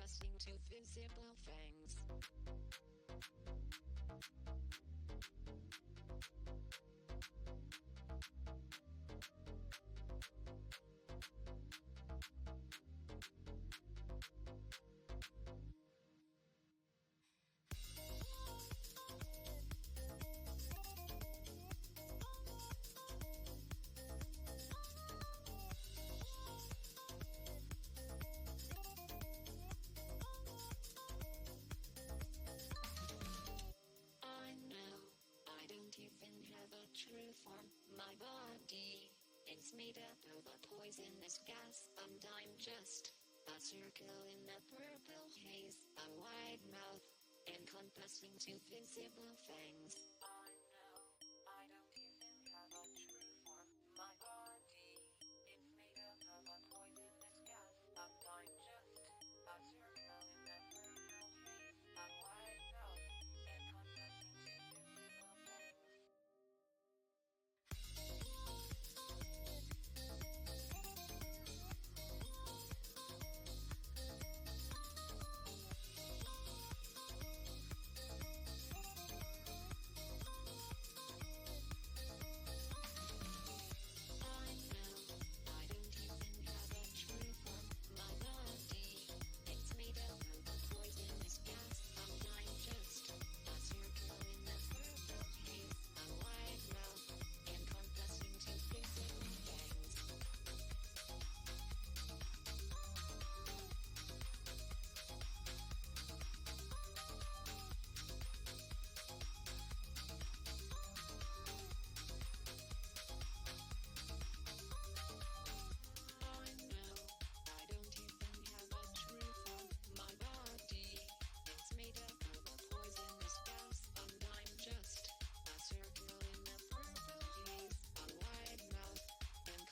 encompassing two visible fangs. True form, my body. It's made up of a poisonous gas, and I'm just a circle in a purple haze. A wide mouth, encompassing two visible fangs. I know, I don't even have a true form, my body. It's made up of a poisonous gas, and I'm just a circle in a purple haze. A wide mouth, encompassing two visible fangs.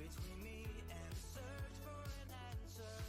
Between me and search for an answer.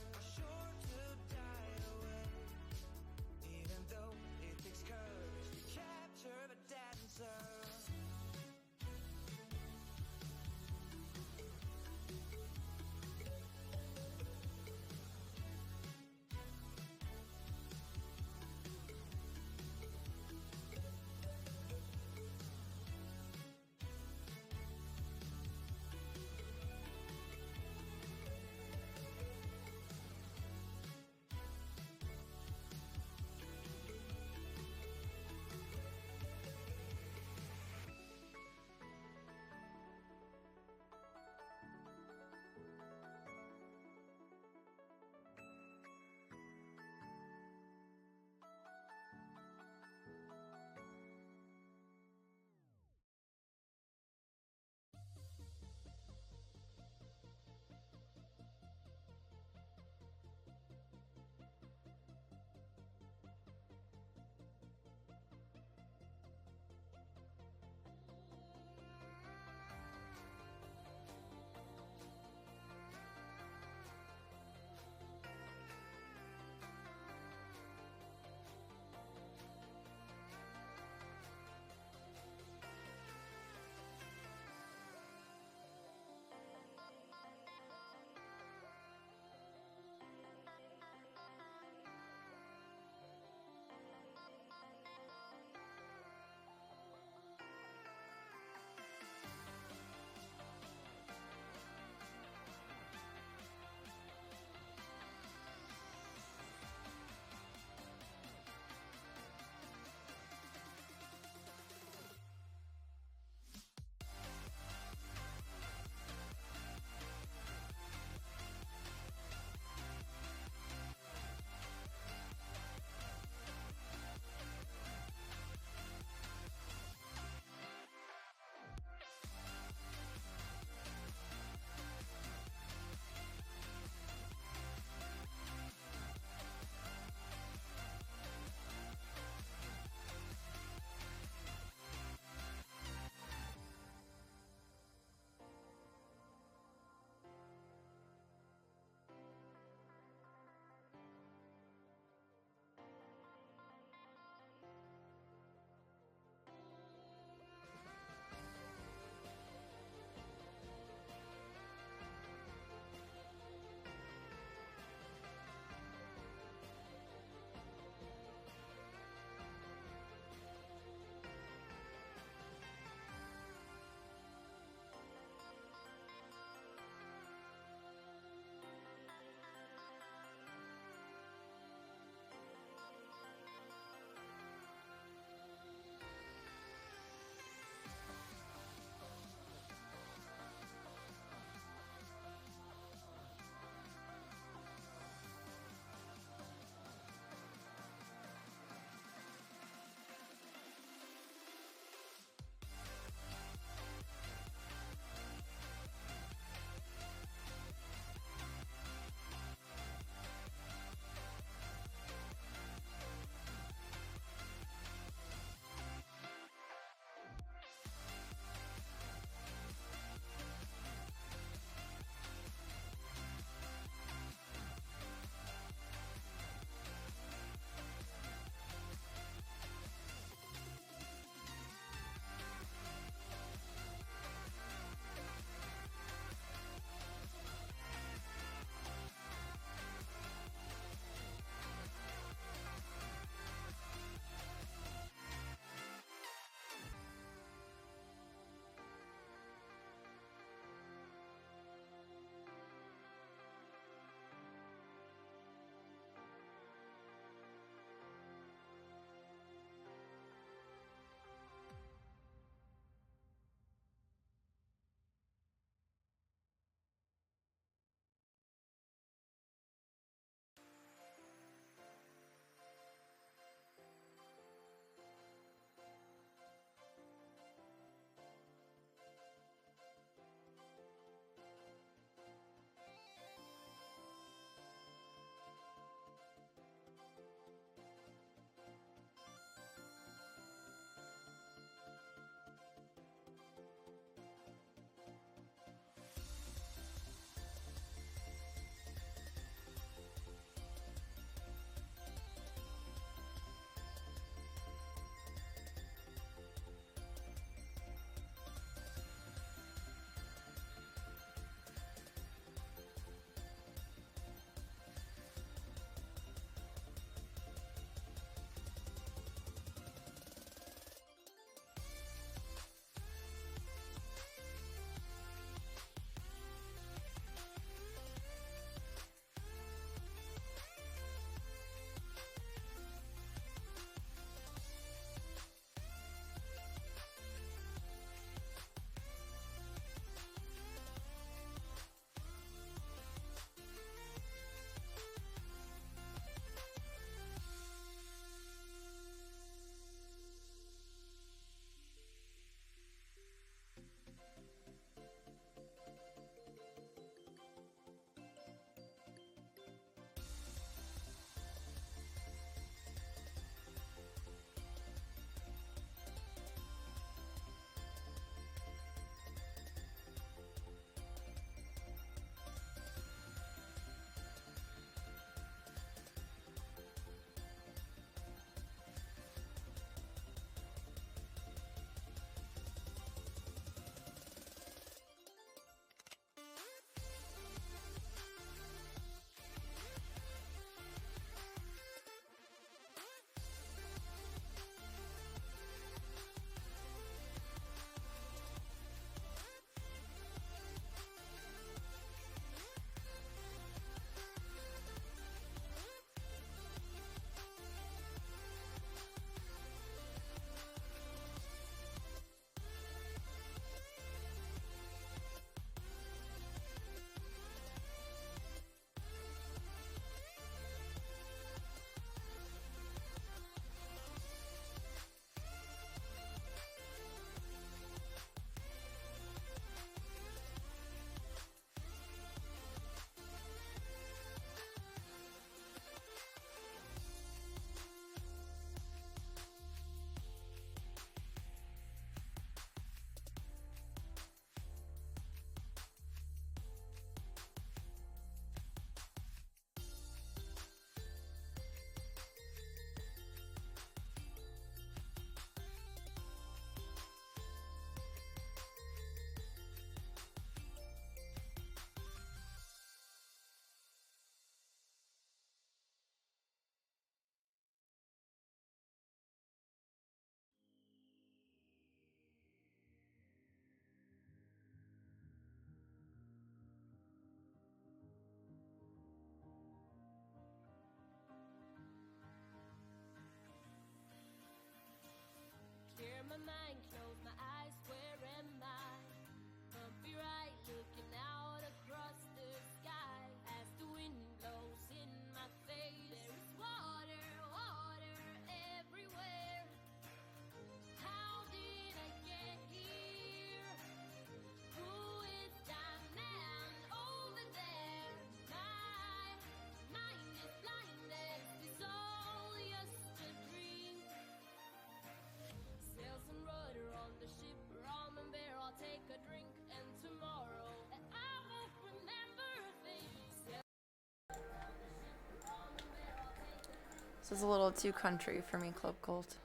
This is a little too country for me, Club Cult.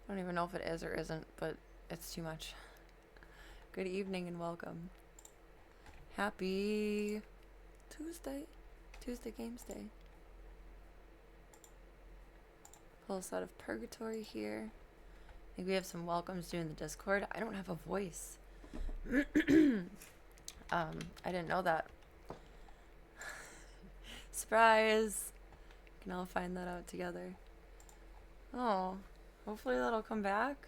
I don't even know if it is or isn't, but it's too much. Good evening and welcome. Happy Tuesday. Tuesday Games Day. Pull us out of purgatory here. I think we have some welcomes due in the Discord. I don't have a voice. I didn't know that. Surprise! We can all find that out together. Oh, hopefully that'll come back.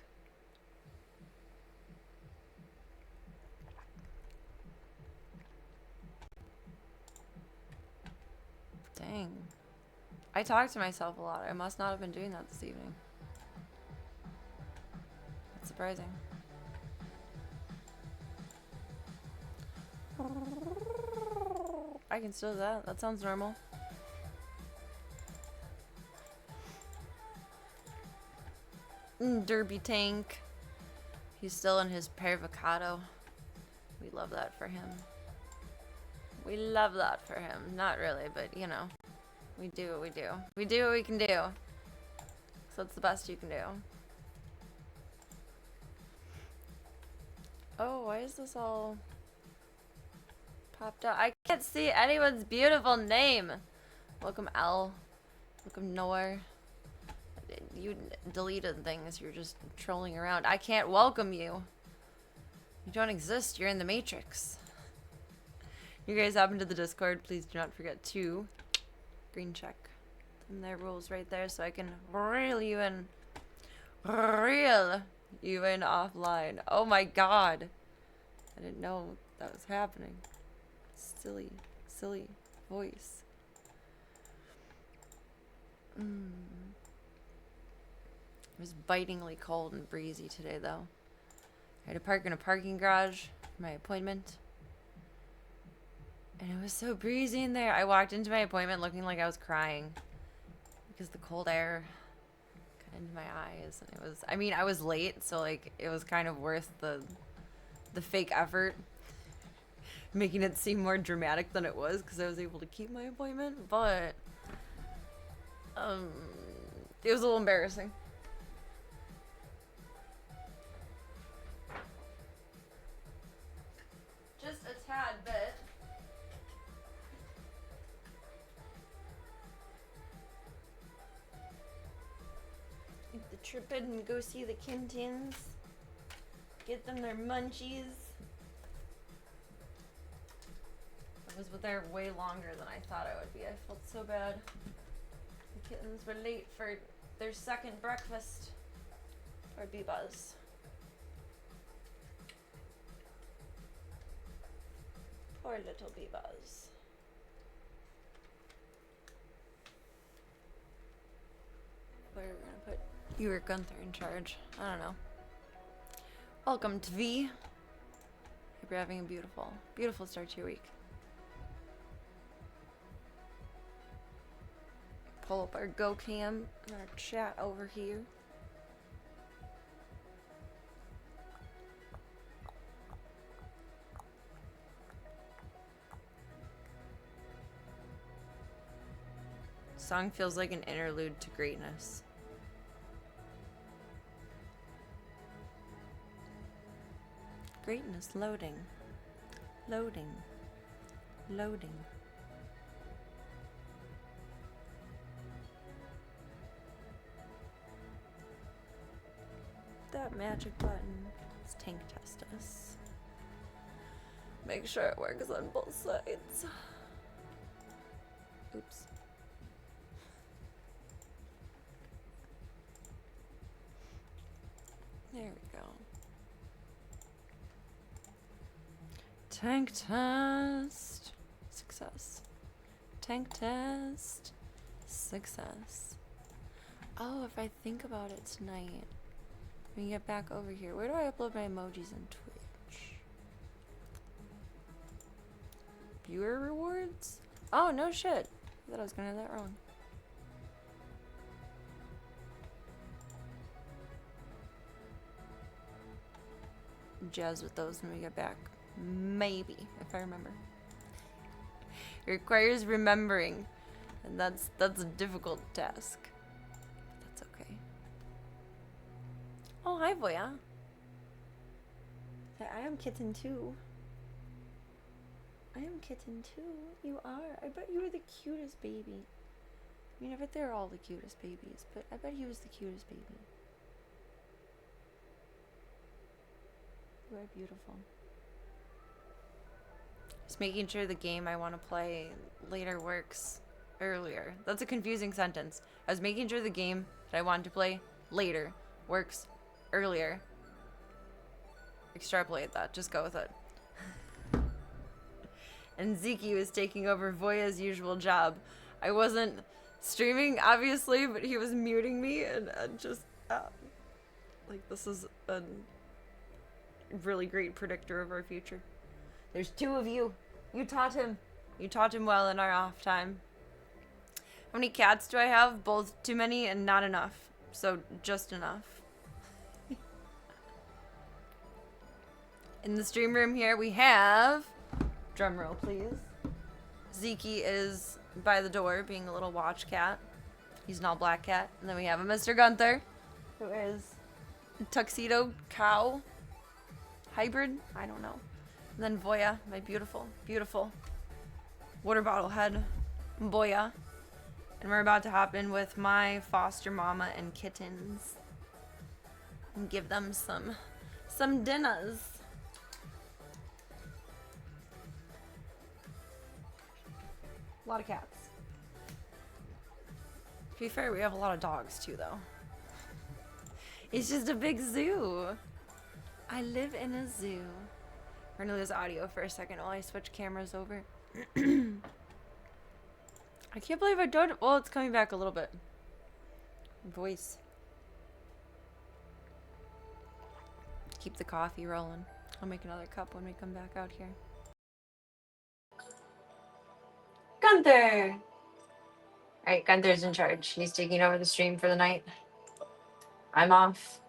Dang. I talk to myself a lot. I must not have been doing that this evening. That's surprising. I can still do that. That sounds normal. Derby Tank. He's still in his pervocado. We love that for him. We love that for him. Not really, but you know. We do what we do. We do what we can do. So it's the best you can do. Oh, why is this all popped up? I can't see anyone's beautiful name. Welcome, L. Welcome, Noor. You deleted things. You're just trolling around. I can't welcome you. You don't exist. You're in the Matrix. You guys hop into the Discord. Please do not forget to green check. And there rules right there so I can reel you in. Reel you in offline. Oh my god. I didn't know that was happening. Silly, silly voice. It was bitingly cold and breezy today, though. I had to park in a parking garage for my appointment. And it was so breezy in there. I walked into my appointment looking like I was crying. Because the cold air got into my eyes. And it was, I mean, I was late, so, like, it was kind of worth the fake effort. Making it seem more dramatic than it was, because I was able to keep my appointment. But, it was a little embarrassing. Just a tad bit. Make the trip in and go see the Kittens. Get them their munchies. I was there way longer than I thought I would be. I felt so bad. The kittens were late for their second breakfast. Or Bee-Buzz. Poor little Bee-Buzz. Where are we gonna put you or Gunther in charge? I don't know. Welcome to V. Hope you're having a beautiful, beautiful start to your week. Pull up our GoCam and our chat over here. Song feels like an interlude to greatness. Greatness loading. Loading. Loading. That magic button is tank test us. Make sure it works on both sides. Oops. There we go. Tank test. Success. Tank test. Success. Oh, if I think about it tonight, when you get back over here, where do I upload my emojis on Twitch? Viewer rewards? Oh, no shit. I thought I was gonna have that wrong. Jazz with those when we get back. Maybe, if I remember. It requires remembering. and that's a difficult task. That's okay. Oh, hi, Voya. I am kitten too. I am kitten too. You are. I bet you were the cutest baby. I mean, I bet they're all the cutest babies, but I bet he was the cutest baby. You are beautiful. Just making sure the game I want to play later works earlier. That's a confusing sentence. I was making sure the game that I wanted to play later works earlier. Extrapolate that. Just go with it. And Zeke was taking over Voya's usual job. I wasn't streaming, obviously, but he was muting me, and just like, this is a really great predictor of our future. There's two of you. You taught him. You taught him well in our off time. How many cats do I have? Both too many and not enough. So just enough. In the stream room here we have, drum roll please, Zeke is by the door being a little watch cat. He's an all black cat. And then we have a Mr. Gunther, who is a tuxedo cow hybrid. I don't know. And then Voya, my beautiful, beautiful water bottle head, Voya. And we're about to hop in with my foster mama and kittens and give them some dinners. A lot of cats. To be fair, we have a lot of dogs too, though. It's just a big zoo. I live in a zoo. We're gonna lose audio for a second while I switch cameras over. I can't believe I don't. Well, it's coming back a little bit. Voice. Keep the coffee rolling. I'll make another cup when we come back out here. Gunther! Alright, Gunther's in charge. He's taking over the stream for the night. I'm off.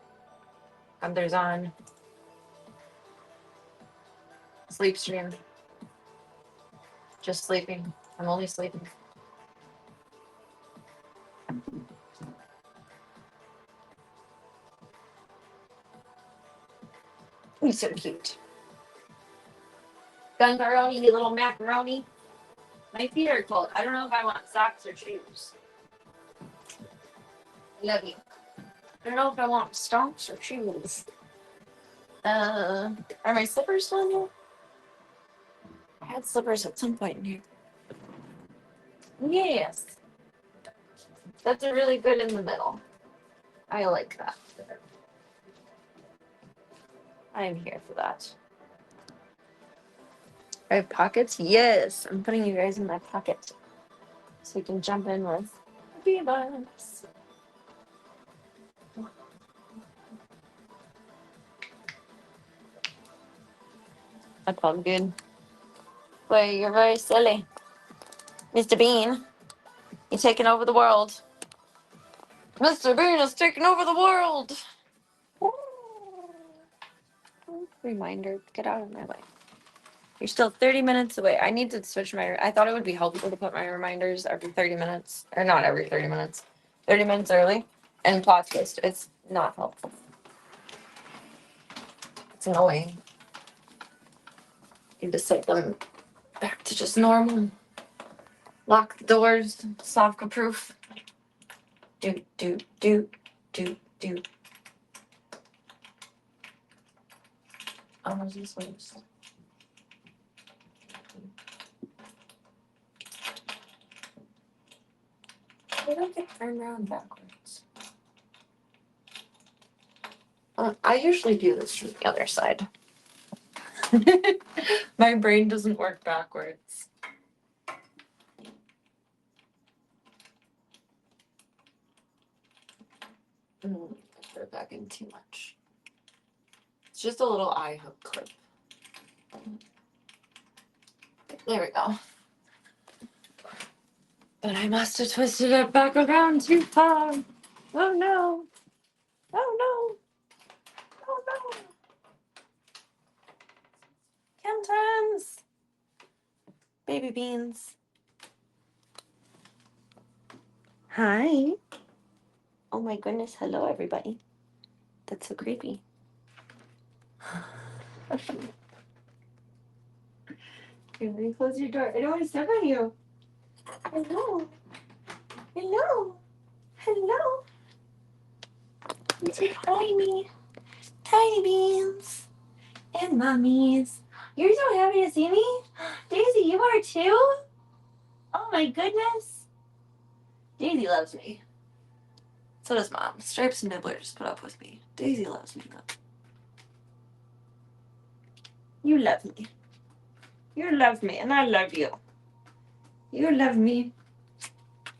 Gunther's on. Sleep stream. Just sleeping. I'm only sleeping. He's so cute. Gungaroni, you little macaroni. My feet are cold. I don't know if I want socks or shoes. I love you. I don't know if I want socks or shoes. Are my slippers still in here? I had slippers at some point in here. Yes. That's a really good in the middle. I like that. I'm here for that. I have pockets? Yes. I'm putting you guys in my pocket. So you can jump in with Beavers. That felt good. Boy, you're very silly. Mr. Bean, you're taking over the world. Mr. Bean is taking over the world. Reminder, get out of my way. You're still 30 minutes away. I need to switch my. I thought it would be helpful to put my reminders every 30 minutes. Or not every 30 minutes. 30 minutes early. And plot twist. It's not helpful. It's annoying. Need to set them back to just normal. Lock the doors. Slavka proof. Do, do, do, do, do. Oh, where's this loose? I don't get turned around backwards. I usually do this from the other side. My brain doesn't work backwards. I put it back in too much. It's just a little eye hook clip. There we go. But I must have twisted it back around too far. Oh no. Oh no. Oh no. Kittens. Baby beans. Hi. Oh my goodness. Hello, everybody. That's so creepy. Here, let me close your door. I don't want to step on you. Hello. Hello. Hello. You say tiny, tiny beans and mummies. You're so happy to see me? Daisy, you are too? Oh my goodness. Daisy loves me. So does Mom. Stripes and Nibblers put up with me. Daisy loves me though. You love me. You love me and I love you. You love me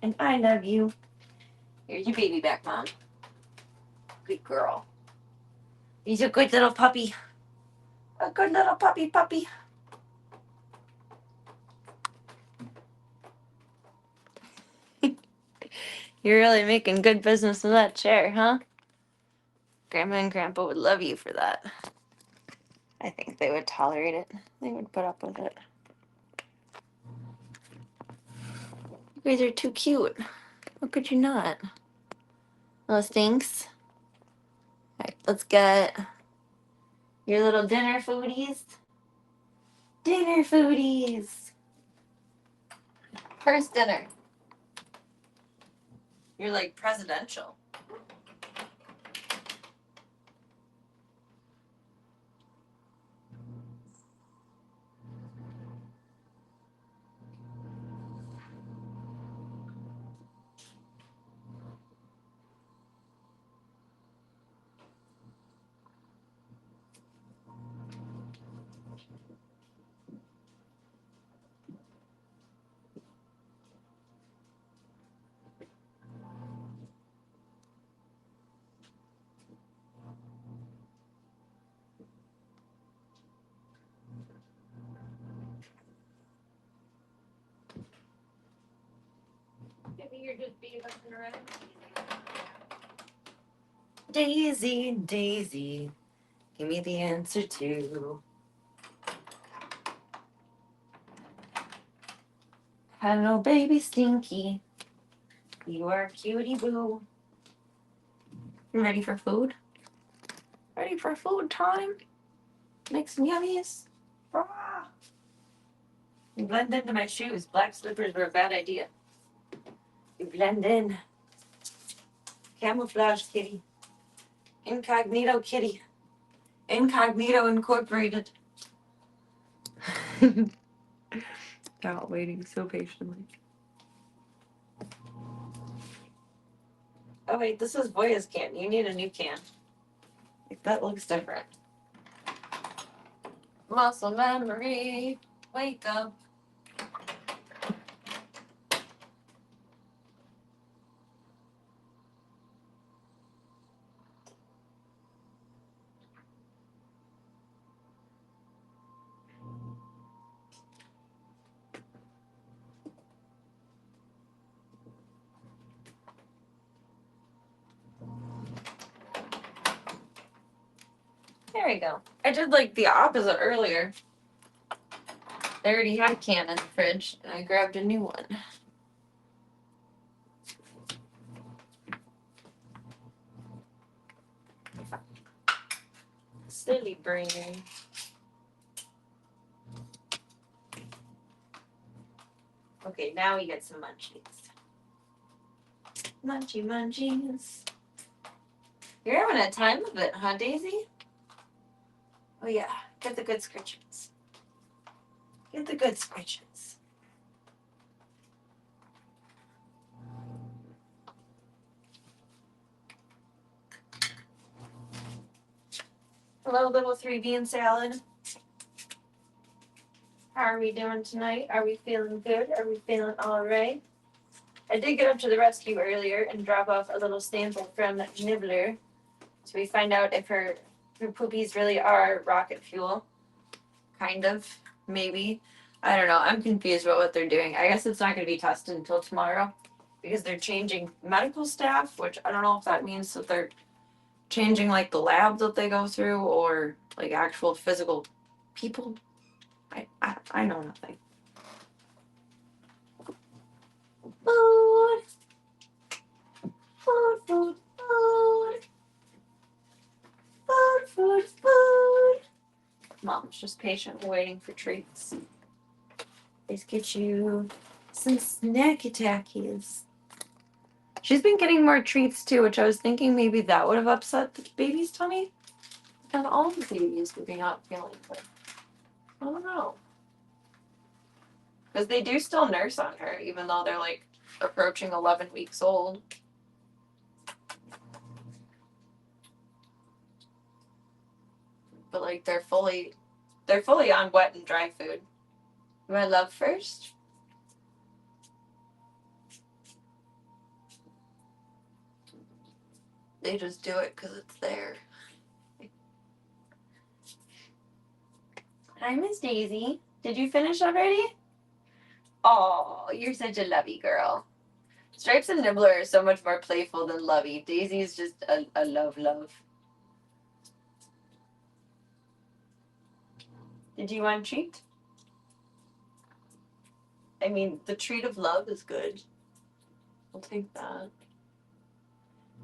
and I love you. Here's your baby back, Mom. Good girl. He's a good little puppy. A good little puppy. You're really making good business of that chair, huh? Grandma and Grandpa would love you for that. I think they would tolerate it. They would put up with it. You guys are too cute. How could you not? Oh, thanks. All right, let's get your little dinner foodies. Dinner foodies. First dinner. You're like presidential. Maybe you're just beating around. Daisy, Daisy, give me the answer to. Hello, baby Stinky. You are a cutie boo. You ready for food? Ready for food time? Make some yummies. Ah. You blend into my shoes. Black slippers were a bad idea. You blend in. Camouflage kitty. Incognito kitty. Incognito incorporated. Out waiting so patiently. Oh wait, this is Voya's can. You need a new can. Like, that looks different. Muscle memory. Wake up. There we go. I did like the opposite earlier. They already had a can in the fridge, and I grabbed a new one. Silly brain. Okay, now we get some munchies. Munchies. You're having a time of it, huh, Daisy? Oh yeah, get the good scritches. Get the good scritches. Hello, little 3 bean salad. How are we doing tonight? Are we feeling good? Are we feeling all right? I did get up to the rescue earlier and drop off a little sample from Nibbler, so we find out if her poopies really are rocket fuel. Kind of, maybe. I don't know. I'm confused about what they're doing. I guess it's not going to be tested until tomorrow because they're changing medical staff, which I don't know if that means that they're changing like the lab that they go through or like actual physical people. I know nothing. Food. Food, food, food. Food, food, food. Mom's just patiently waiting for treats. Let's get you some snacky tackies. She's been getting more treats too, which I was thinking maybe that would have upset the baby's tummy. And all the babies would be not feeling good. I don't know. Because they do still nurse on her, even though they're like approaching 11 weeks old. But like they're fully on wet and dry food. You want love first? They just do it because it's there. Hi, Miss Daisy. Did you finish already? Oh, you're such a lovey girl. Stripes and Nibbler are so much more playful than lovey. Daisy is just a love. Did you want a treat? I mean, the treat of love is good. I'll take that.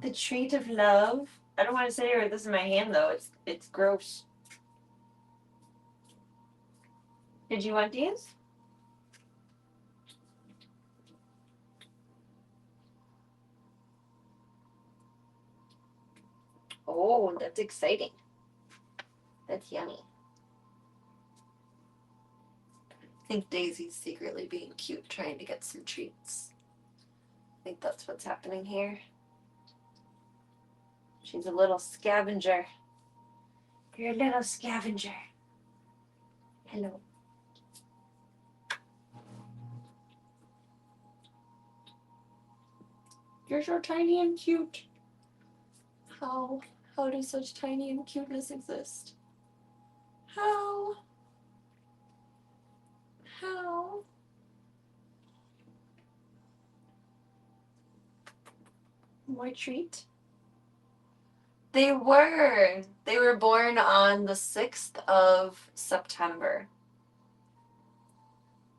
The treat of love? I don't want to sit here with this in my hand, though. It's gross. Did you want these? Oh, that's exciting. That's yummy. I think Daisy's secretly being cute, trying to get some treats. I think that's what's happening here. She's a little scavenger. You're a little scavenger. Hello. You're so tiny and cute. How does such tiny and cuteness exist? How? More treat? They were. They were born on the 6th of September.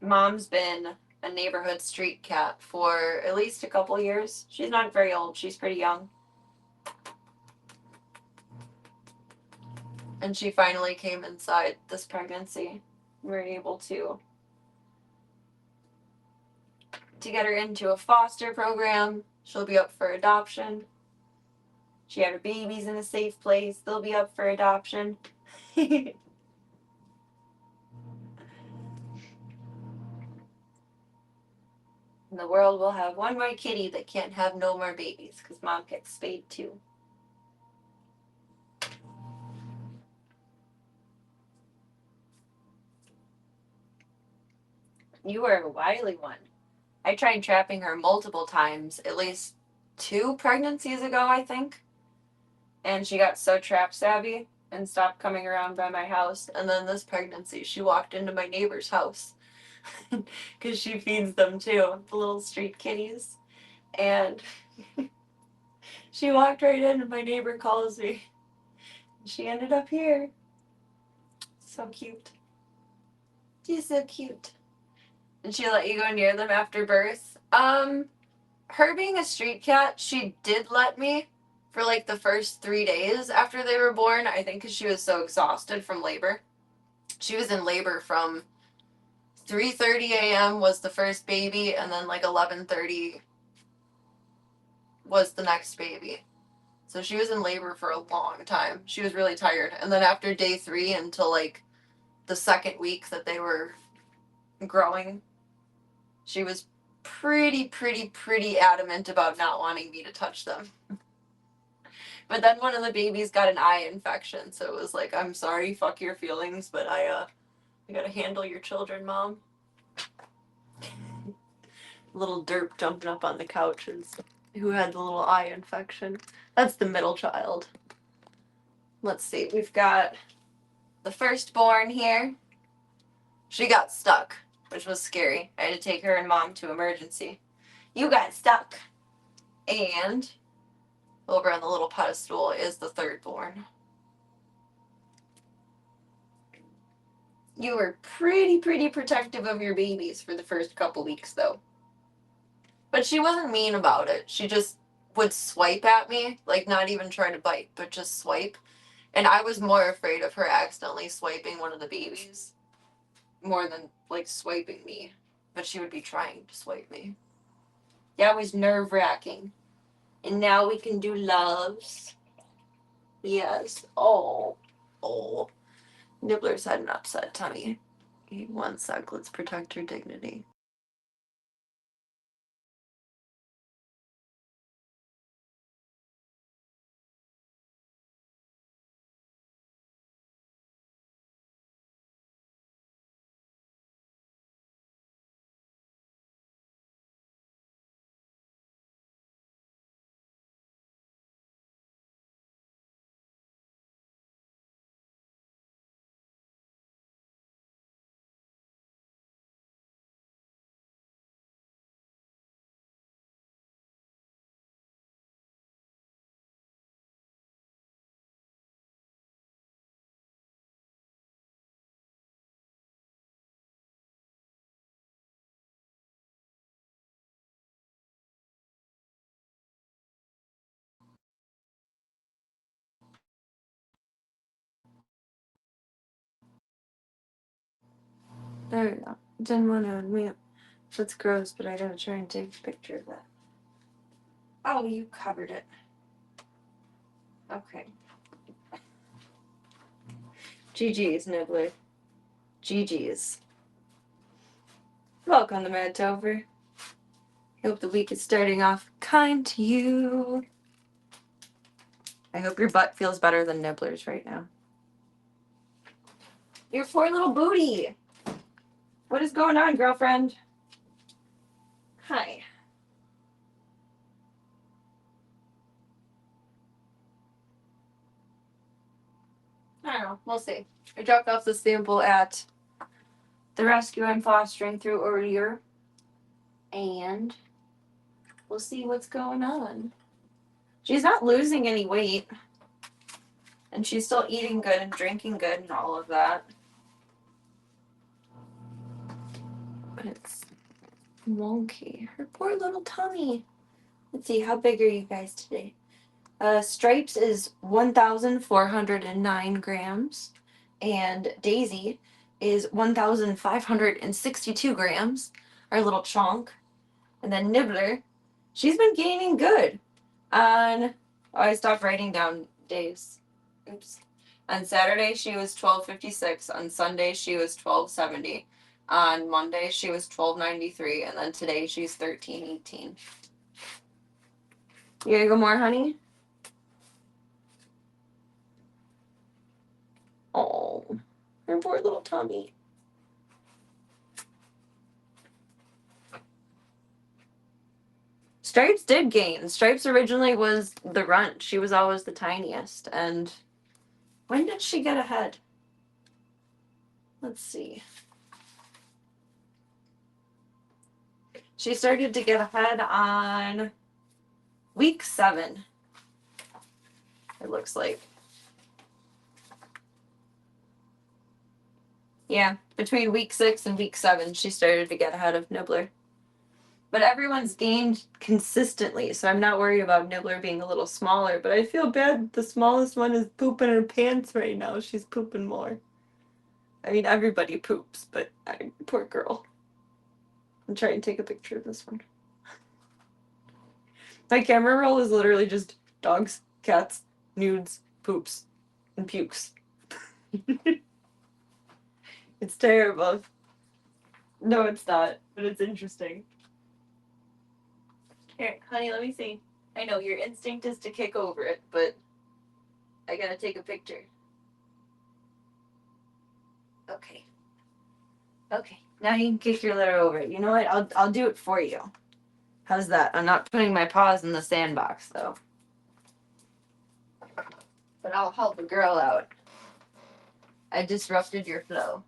Mom's been a neighborhood street cat for at least a couple years. She's not very old. She's pretty young. And she finally came inside this pregnancy. We were able to get her into a foster program. She'll be up for adoption. She had her babies in a safe place. They'll be up for adoption. And the world will have one more kitty that can't have no more babies because mom gets spayed too. You were a wily one. I tried trapping her multiple times, at least 2 pregnancies ago, I think. And she got so trap savvy and stopped coming around by my house. And then this pregnancy, she walked into my neighbor's house because she feeds them too, the little street kitties. And she walked right in and my neighbor calls me. She ended up here. So cute. She's so cute. And she let you go near them after birth. Her being a street cat, she did let me for like the first 3 days after they were born, I think because she was so exhausted from labor. She was in labor from 3:30 a.m. was the first baby, and then like 11:30 was the next baby. So she was in labor for a long time. She was really tired. And then after day 3 until like the second week that they were growing, she was pretty adamant about not wanting me to touch them. But then one of the babies got an eye infection, so it was like, I'm sorry, fuck your feelings, but I gotta handle your children, Mom. Little derp jumping up on the couch who had the little eye infection. That's the middle child. Let's see, we've got the firstborn here. She got stuck, which was scary. I had to take her and Mom to emergency. You got stuck. And over on the little pedestal is the thirdborn. You were pretty protective of your babies for the first couple weeks, though. But she wasn't mean about it. She just would swipe at me, like not even trying to bite, but just swipe. And I was more afraid of her accidentally swiping one of the babies more than like swiping me. But she would be trying to swipe me. That was nerve-wracking. And now we can do loves. Yes. Oh. Oh. Nibbler's had an upset tummy. 1 sec. Let's protect her dignity. There we go. Didn't want to unmute. That's gross, but I gotta try and take a picture of that. Oh, you covered it. Okay. GG's, Nibbler. GG's. Welcome to Mad Tover. Hope the week is starting off kind to you. I hope your butt feels better than Nibbler's right now. Your poor little booty. What is going on, girlfriend? Hi. I don't know. We'll see. I dropped off the sample at the rescue I'm fostering through earlier. And we'll see what's going on. She's not losing any weight. And she's still eating good and drinking good and all of that. But it's wonky. Her poor little tummy. Let's see, how big are you guys today? Stripes is 1,409 grams. And Daisy is 1,562 grams. Our little chonk. And then Nibbler, she's been gaining good. I stopped writing down days. Oops. On Saturday, she was 1256. On Sunday, she was 1270. On Monday, she was 1293. And then today, she's 1318. You gonna go more, honey? Oh, her poor little tummy. Stripes did gain. Stripes originally was the runt. She was always the tiniest. And when did she get ahead? Let's see. She started to get ahead on week 7. It looks like. Yeah, between week 6 and week 7, she started to get ahead of Nibbler. But everyone's gained consistently, so I'm not worried about Nibbler being a little smaller. But I feel bad the smallest one is pooping her pants right now. She's pooping more. I mean, everybody poops, but poor girl. I'm trying to take a picture of this one. My camera roll is literally just dogs, cats, nudes, poops, and pukes. It's terrible. No, it's not, but it's interesting. Here, honey, let me see. I know your instinct is to kick over it, but I gotta take a picture. Okay. Okay. Now you can kick your litter over it. You know what? I'll do it for you. How's that? I'm not putting my paws in the sandbox though. But I'll help a girl out. I disrupted your flow.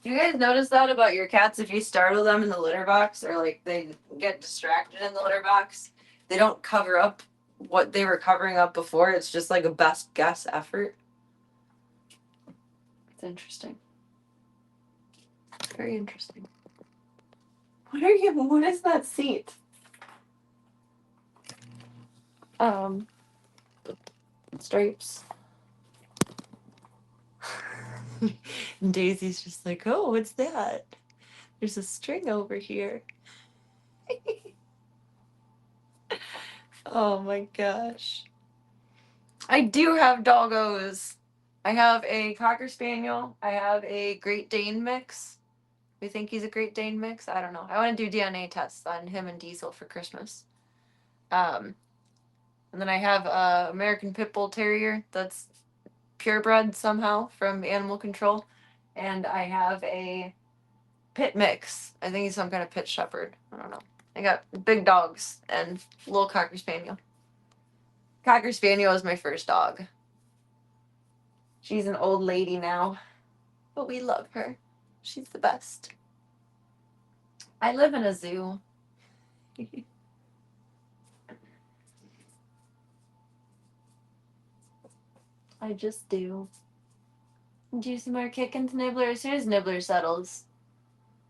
You guys notice that about your cats? If you startle them in the litter box or like they get distracted in the litter box, they don't cover up what they were covering up before. It's just like a best guess effort. It's interesting. Very interesting. What is that seat? Stripes. And Daisy's just like, oh, what's that? There's a string over here. Oh my gosh. I do have doggos. I have a Cocker Spaniel. I have a Great Dane mix. We think he's a Great Dane mix. I don't know. I want to do DNA tests on him and Diesel for Christmas. And then I have a American Pit Bull Terrier that's purebred somehow from animal control. And I have a pit mix. I think he's some kind of pit shepherd. I don't know. I got big dogs and little Cocker Spaniel. Cocker Spaniel was my first dog. She's an old lady now, but we love her. She's the best. I live in a zoo. I just do. Do you see more Kittens, Nibbler? As soon as Nibbler settles,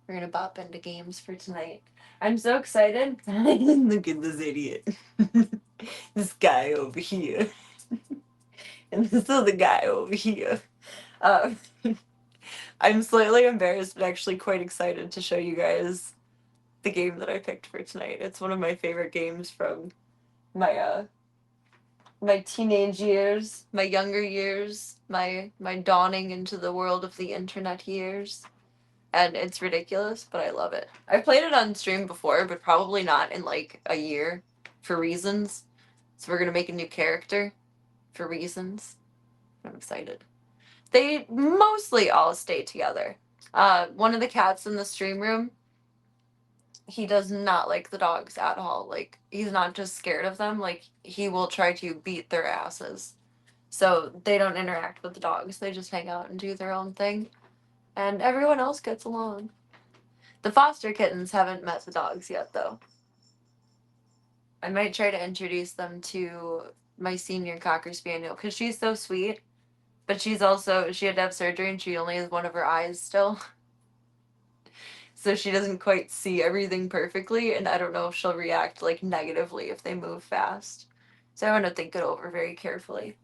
we're gonna bop into games for tonight. I'm so excited. Look at this idiot. This guy over here. And this other guy over here. Um, I'm slightly embarrassed, but actually quite excited to show you guys the game that I picked for tonight. It's one of my favorite games from my my teenage years, my younger years, my dawning into the world of the internet years. And it's ridiculous, but I love it. I've played it on stream before, but probably not in like a year for reasons. So we're gonna make a new character for reasons. I'm excited. They mostly all stay together. One of the cats in the stream room, he does not like the dogs at all. Like, he's not just scared of them, like, he will try to beat their asses. So they don't interact with the dogs. They just hang out and do their own thing. And everyone else gets along. The foster kittens haven't met the dogs yet, though. I might try to introduce them to my senior Cocker Spaniel, because she's so sweet. But she's also, she had to have surgery and she only has one of her eyes still. So she doesn't quite see everything perfectly, and I don't know if she'll react, like, negatively if they move fast. So I want to think it over very carefully.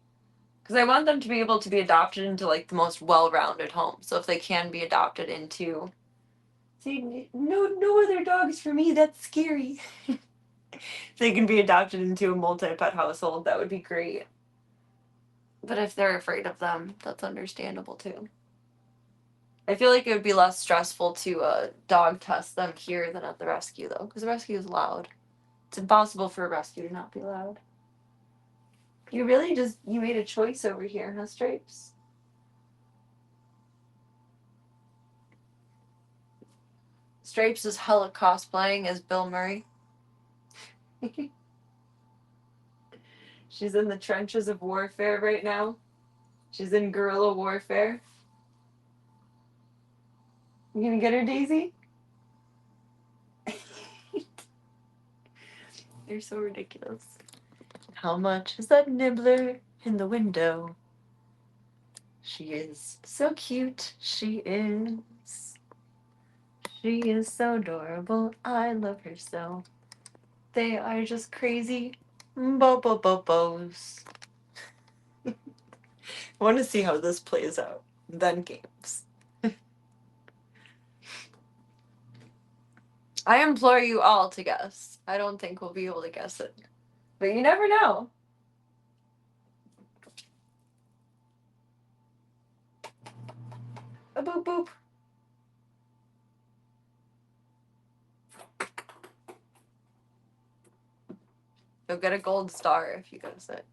Because I want them to be able to be adopted into, like, the most well-rounded home. So if they can be adopted into... See, no other dogs for me, that's scary. If they can be adopted into a multi-pet household, that would be great. But if they're afraid of them, that's understandable too. I feel like it would be less stressful to dog test them here than at the rescue, though, because the rescue is loud. It's impossible for a rescue to not be loud. You really just, you made a choice over here, huh, Stripes? Stripes is hella cosplaying as Bill Murray. She's in the trenches of warfare right now. She's in guerrilla warfare. You gonna get her, Daisy? They're so ridiculous. How much is that nibbler in the window? She is so cute. She is. She is so adorable. I love her so. They are just crazy bo-bo-bo-bos. I want to see how this plays out. Then games. I implore you all to guess. I don't think we'll be able to guess it. But you never know. A boop boop. You'll get a gold star if you guess it.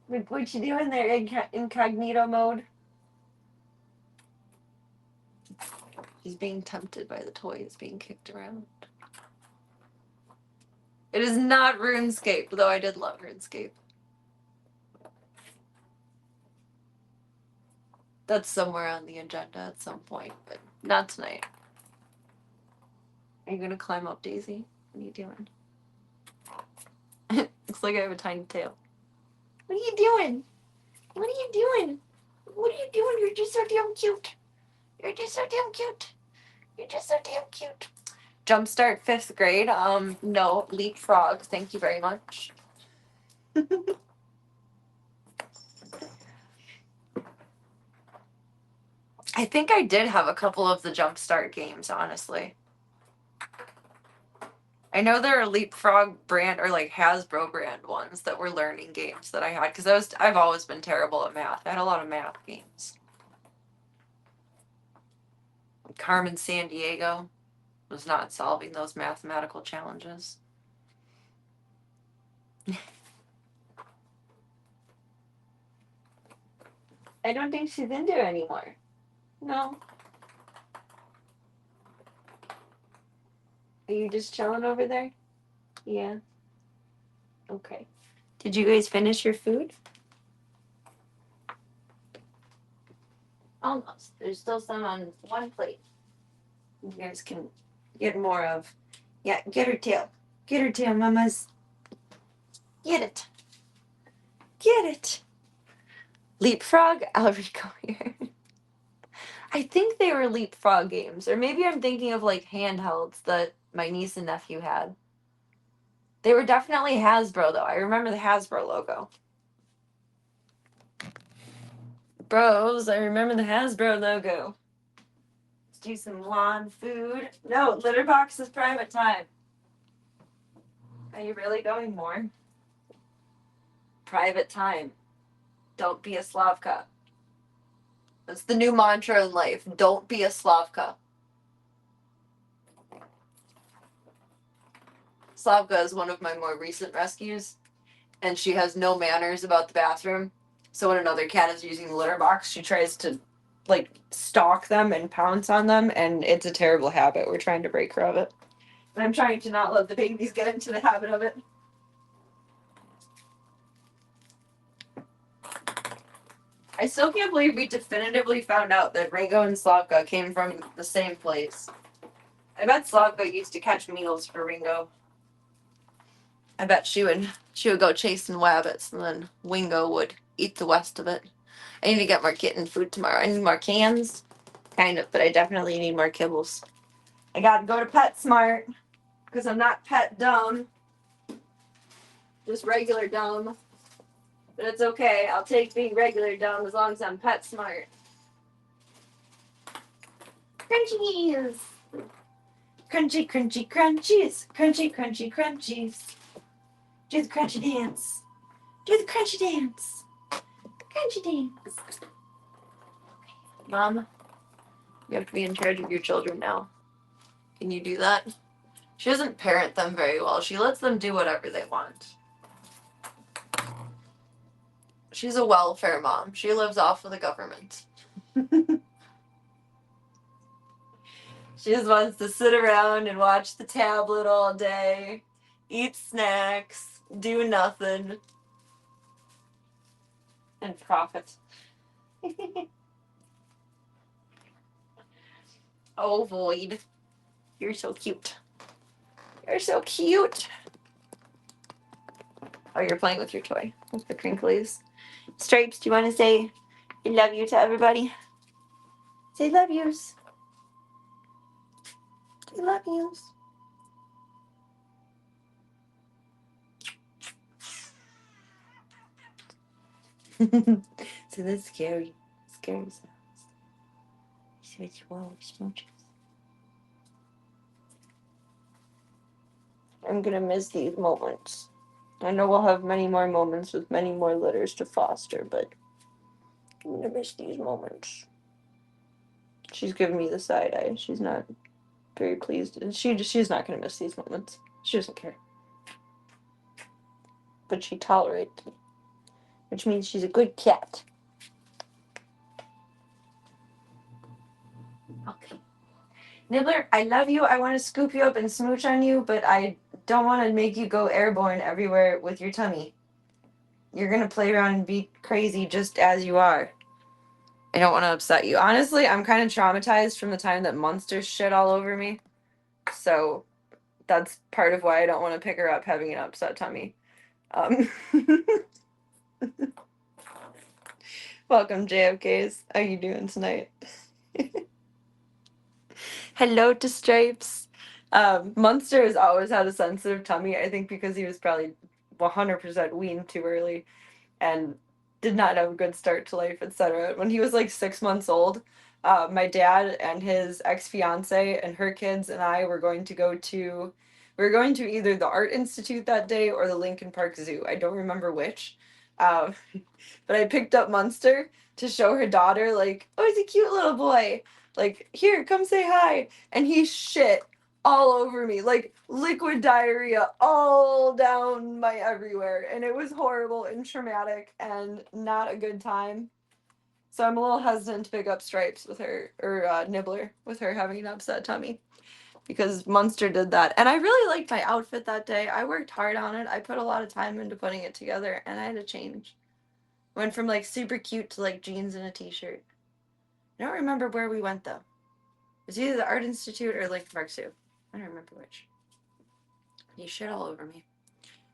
What you doing there, incognito mode? She's being tempted by the toys being kicked around. It is not RuneScape, though I did love RuneScape. That's somewhere on the agenda at some point, but not tonight. Are you gonna climb up, Daisy? What are you doing? Looks like I have a tiny tail. What are you doing? What are you doing? What are you doing? You're just so damn cute. You're just so damn cute. You're just so damn cute. Jumpstart 5th grade. No, leapfrog. Thank you very much. I think I did have a couple of the Jumpstart games, honestly. I know there are Leapfrog brand or like Hasbro brand ones that were learning games that I had because I've always been terrible at math. I had a lot of math games. Carmen Sandiego was not solving those mathematical challenges. I don't think she's in there anymore. No. Are you just chilling over there? Yeah. Okay. Did you guys finish your food? Almost. There's still some on one plate. You guys can get more of. Yeah, get her tail. Get her tail, mamas. Get it. Get it. Leapfrog, Alrico here. I think they were Leapfrog games, or maybe I'm thinking of like handhelds that my niece and nephew had. They were definitely Hasbro though. I remember the Hasbro logo. Bros, I remember the Hasbro logo. Let's do some lawn food. No, litter box is private time. Are you really going more? Private time. Don't be a Slavka. That's the new mantra in life. Don't be a Slavka. Slavka is one of my more recent rescues, and she has no manners about the bathroom. So when another cat is using the litter box, she tries to, like, stalk them and pounce on them, and it's a terrible habit. We're trying to break her of it. And I'm trying to not let the babies get into the habit of it. I still can't believe we definitively found out that Ringo and Slavka came from the same place. I bet Slavka used to catch meals for Ringo. I bet she would go chasing wabbits, and then Wingo would eat the rest of it. I need to get more kitten food tomorrow. I need more cans, kind of, but I definitely need more kibbles. I gotta go to PetSmart because I'm not pet dumb, just regular dumb. But it's okay. I'll take being regular dumb as long as I'm PetSmart. Crunchies! Crunchy, crunchy, crunchies! Crunchy, crunchy, crunchies! Do the crunchy dance! Do the crunchy dance! Crunchy dance! Mom, you have to be in charge of your children now. Can you do that? She doesn't parent them very well. She lets them do whatever they want. She's a welfare mom. She lives off of the government. She just wants to sit around and watch the tablet all day, eat snacks, do nothing, and profit. Oh, Void. You're so cute. You're so cute. Oh, you're playing with your toy, with the crinklies. Stripes, do you want to say I love you to everybody? Say love yous. Say love yous. So that's scary. Scary sounds. Switch smooches. I'm gonna miss these moments. I know we'll have many more moments with many more litters to foster, but I'm gonna miss these moments. She's giving me the side eye. She's not very pleased. She's not gonna miss these moments. She doesn't care. But she tolerates me, which means she's a good cat. Okay. Nibbler, I love you. I want to scoop you up and smooch on you, but I don't want to make you go airborne everywhere with your tummy. You're going to play around and be crazy just as you are. I don't want to upset you. Honestly, I'm kind of traumatized from the time that monsters shit all over me. So that's part of why I don't want to pick her up having an upset tummy. Welcome, JFKs. How you doing tonight? Hello to Stripes. Munster has always had a sensitive tummy, I think because he was probably 100% weaned too early and did not have a good start to life, etc. When he was like 6 months old, my dad and his ex-fiance and her kids and I were going to we were going to either the Art Institute that day or the Lincoln Park Zoo. I don't remember which. Um, but I picked up Munster to show her daughter, like, oh, he's a cute little boy. Like, here, come say hi. And he shit all over me, like liquid diarrhea all down my everywhere. And it was horrible and traumatic and not a good time. So I'm a little hesitant to pick up Stripes with her, or Nibbler with her having an upset tummy. Because Munster did that. And I really liked my outfit that day. I worked hard on it. I put a lot of time into putting it together, and I had to change. Went from like super cute to like jeans and a t-shirt. I don't remember where we went though. It was either the Art Institute or like the Park Zoo. I don't remember which. He shit all over me.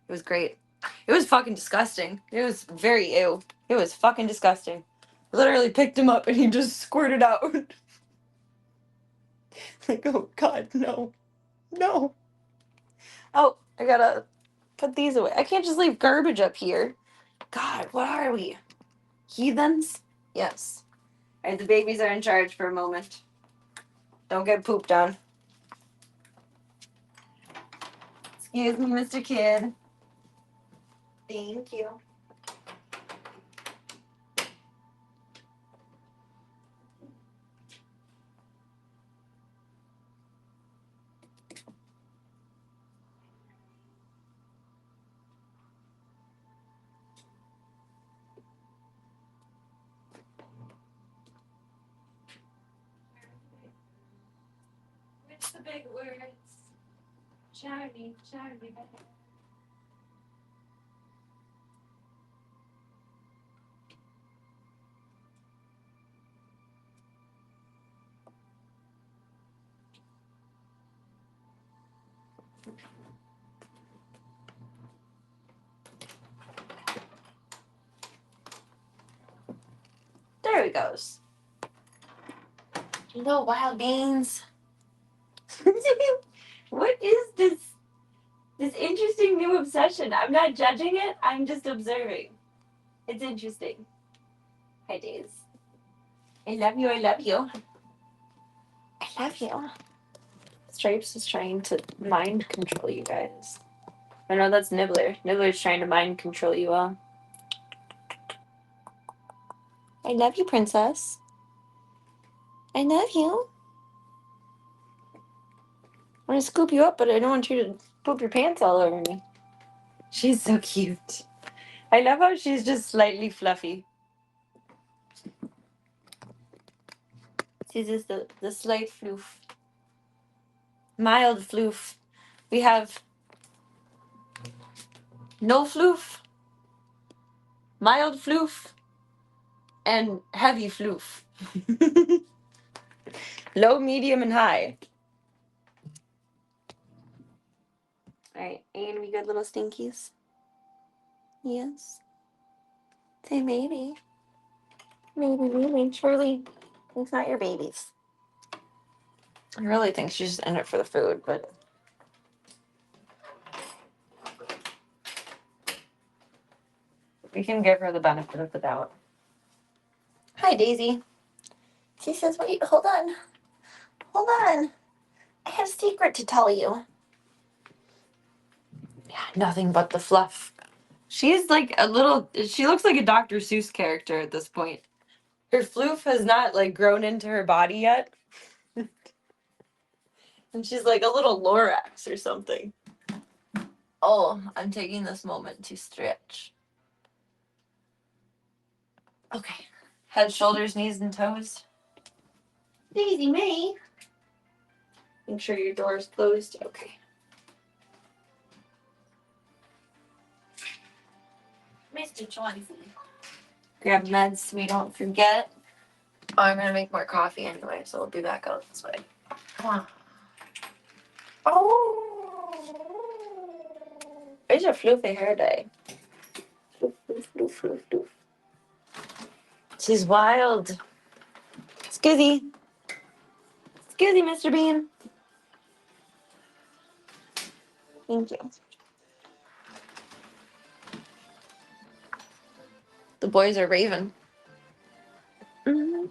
It was great. It was fucking disgusting. It was very ew. It was fucking disgusting. I literally picked him up and he just squirted out. Like, oh god, no. No. Oh, I gotta put these away. I can't just leave garbage up here. God, what are we? Heathens? Yes. Alright, the babies are in charge for a moment. Don't get pooped on. Excuse me, Mr. Kid. Thank you. What's the big words? Charity, charity. There he goes. Little wild beans. What is this interesting new obsession? I'm not judging it. I'm just observing. It's interesting. Hi, Days. I love you. I love you. I love you. Stripes is trying to mind control you guys. I know that's Nibbler. Nibbler's trying to mind control you all. I love you, princess. I love you. I want to scoop you up, but I don't want you to poop your pants all over me. She's so cute. I love how she's just slightly fluffy. This is the slight floof. Mild floof. We have no floof, mild floof, and heavy floof. Low, medium, and high. Alright, are you gonna be good little stinkies? Yes. Say maybe. Maybe. Surely it's not your babies. I really think she's just in it for the food, but we can give her the benefit of the doubt. Hi, Daisy. She says, wait, hold on. Hold on. I have a secret to tell you. Yeah, nothing but the fluff. She's like she looks like a Dr. Seuss character at this point. Her floof has not like grown into her body yet. And she's like a little Lorax or something. Oh, I'm taking this moment to stretch. Okay. Head, shoulders, knees, and toes. Daisy May. Make sure your door is closed. Okay. Mr. Chauncey. Grab meds so we don't forget. Oh, I'm gonna make more coffee anyway, so we'll be back out this way. Come on. Oh! Where's your floofy hair day? Floof. She's wild. Excusey, Mr. Bean. Thank you. The boys are raving. The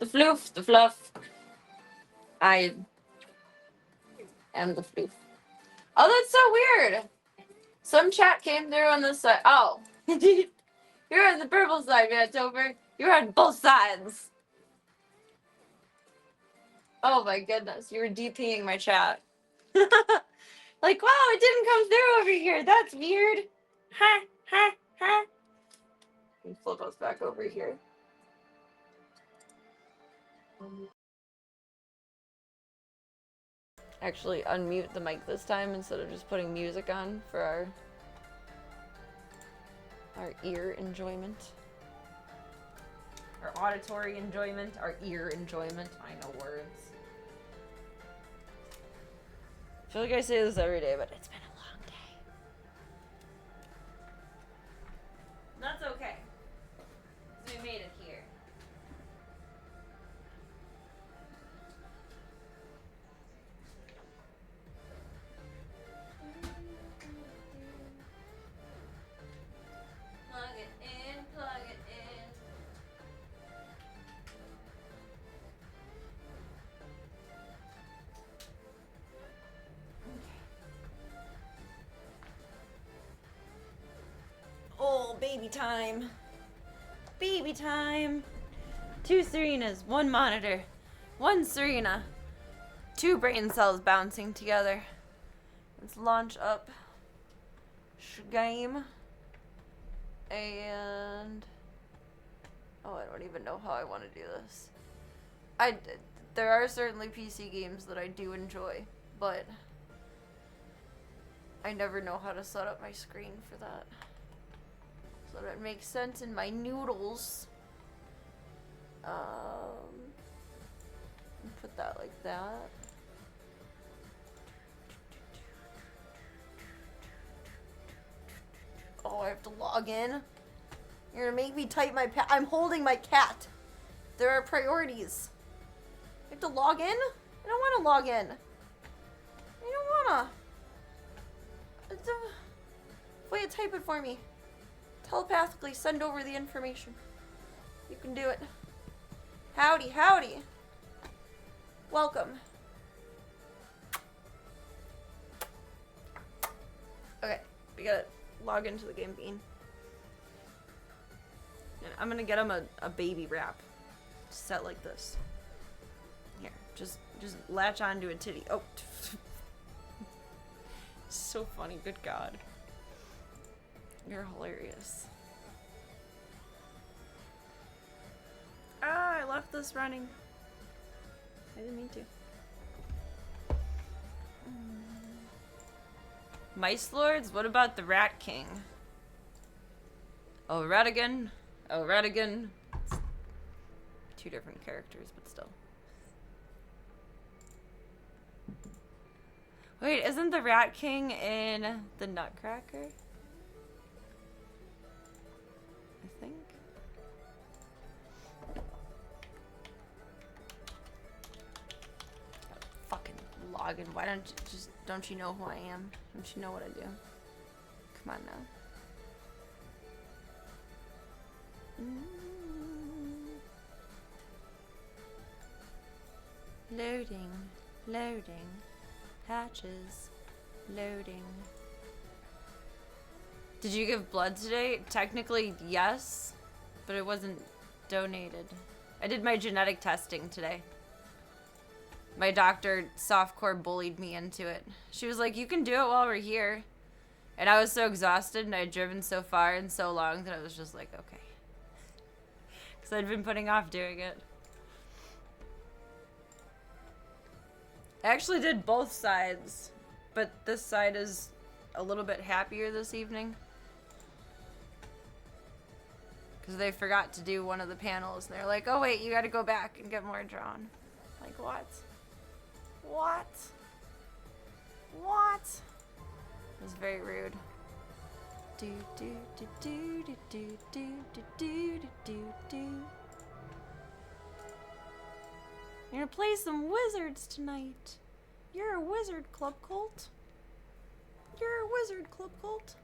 floof, the fluff. I am the floof. Oh, that's so weird. Some chat came through on this side. Oh. You're on the purple side, Mantover. You're on both sides. Oh my goodness. You were DPing my chat. Like, wow, it didn't come through over here. That's weird. Ha, ha, ha. Let me flip us back over here. Actually, unmute the mic this time instead of just putting music on for our ear enjoyment. Our auditory enjoyment, our ear enjoyment. I know words. I feel like I say this every day, but it's been a long day. That's okay. So we made it here. Plug it in, plug it in. Oh, baby time. Baby time. 2 Serenas, 1 monitor, 1 Serena, 2 brain cells bouncing together. Let's launch up game. And oh, I don't even know how I want to do this. There are certainly PC games that I do enjoy, but I never know how to set up my screen for that, so that it makes sense in my noodles. Put that like that. Oh, I have to log in. You're gonna make me type my I'm holding my cat. There are priorities. I have to log in? I don't want to log in. I don't wanna. Wait, type it for me. Telepathically send over the information. You can do it. Howdy, howdy. Welcome. Okay, we gotta log into the game bean. And I'm gonna get him a baby wrap. Set like this. Here, just latch onto a titty. Oh. So funny, good God. You're hilarious. Ah, I left this running. I didn't mean to. Mice Lords? What about the Rat King? Oh, Ratigan. Oh, Ratigan. It's 2 different characters, but still. Wait, isn't the Rat King in the Nutcracker? I think. Fucking login. Why don't you know who I am? Don't you know what I do? Come on now. Loading, loading, patches, loading. Did you give blood today? Technically, yes, but it wasn't donated. I did my genetic testing today. My doctor softcore bullied me into it. She was like, you can do it while we're here. And I was so exhausted and I had driven so far and so long that I was just like, okay. Because I'd been putting off doing it. I actually did both sides, but this side is a little bit happier this evening. Because they forgot to do one of the panels and they're like, oh wait, you gotta go back and get more drawn. Like, what? What? What? It was very rude. Do do do do do do do do do do do. You're gonna play some wizards tonight. You're a wizard, Club Colt. You're a wizard, Club Colt.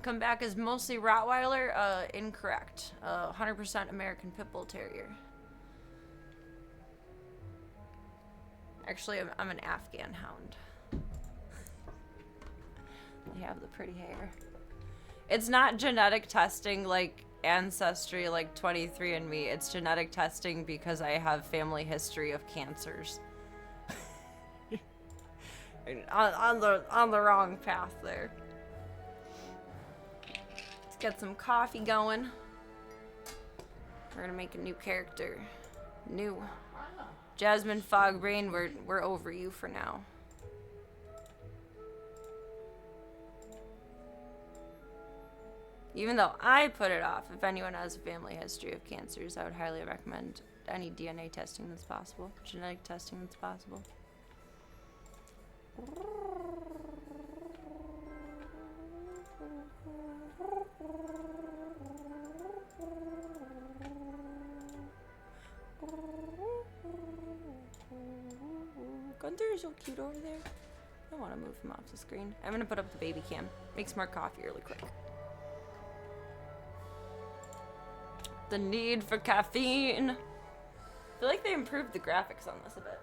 Come back as mostly Rottweiler. Incorrect. 100% American Pit Bull Terrier. Actually, I'm an Afghan hound. They have the pretty hair. It's not genetic testing like Ancestry, like 23andMe. It's genetic testing because I have family history of cancers. on the wrong path there. Let's get some coffee going. We're gonna make a new character. New. Jasmine Fogbrain, we're over you for now. Even though I put it off, if anyone has a family history of cancers, I would highly recommend any DNA testing that's possible, genetic testing that's possible. Gunther is so cute over there. I don't want to move him off the screen. I'm gonna put up the baby cam. Make some more coffee really quick. The need for caffeine. I feel like they improved the graphics on this a bit.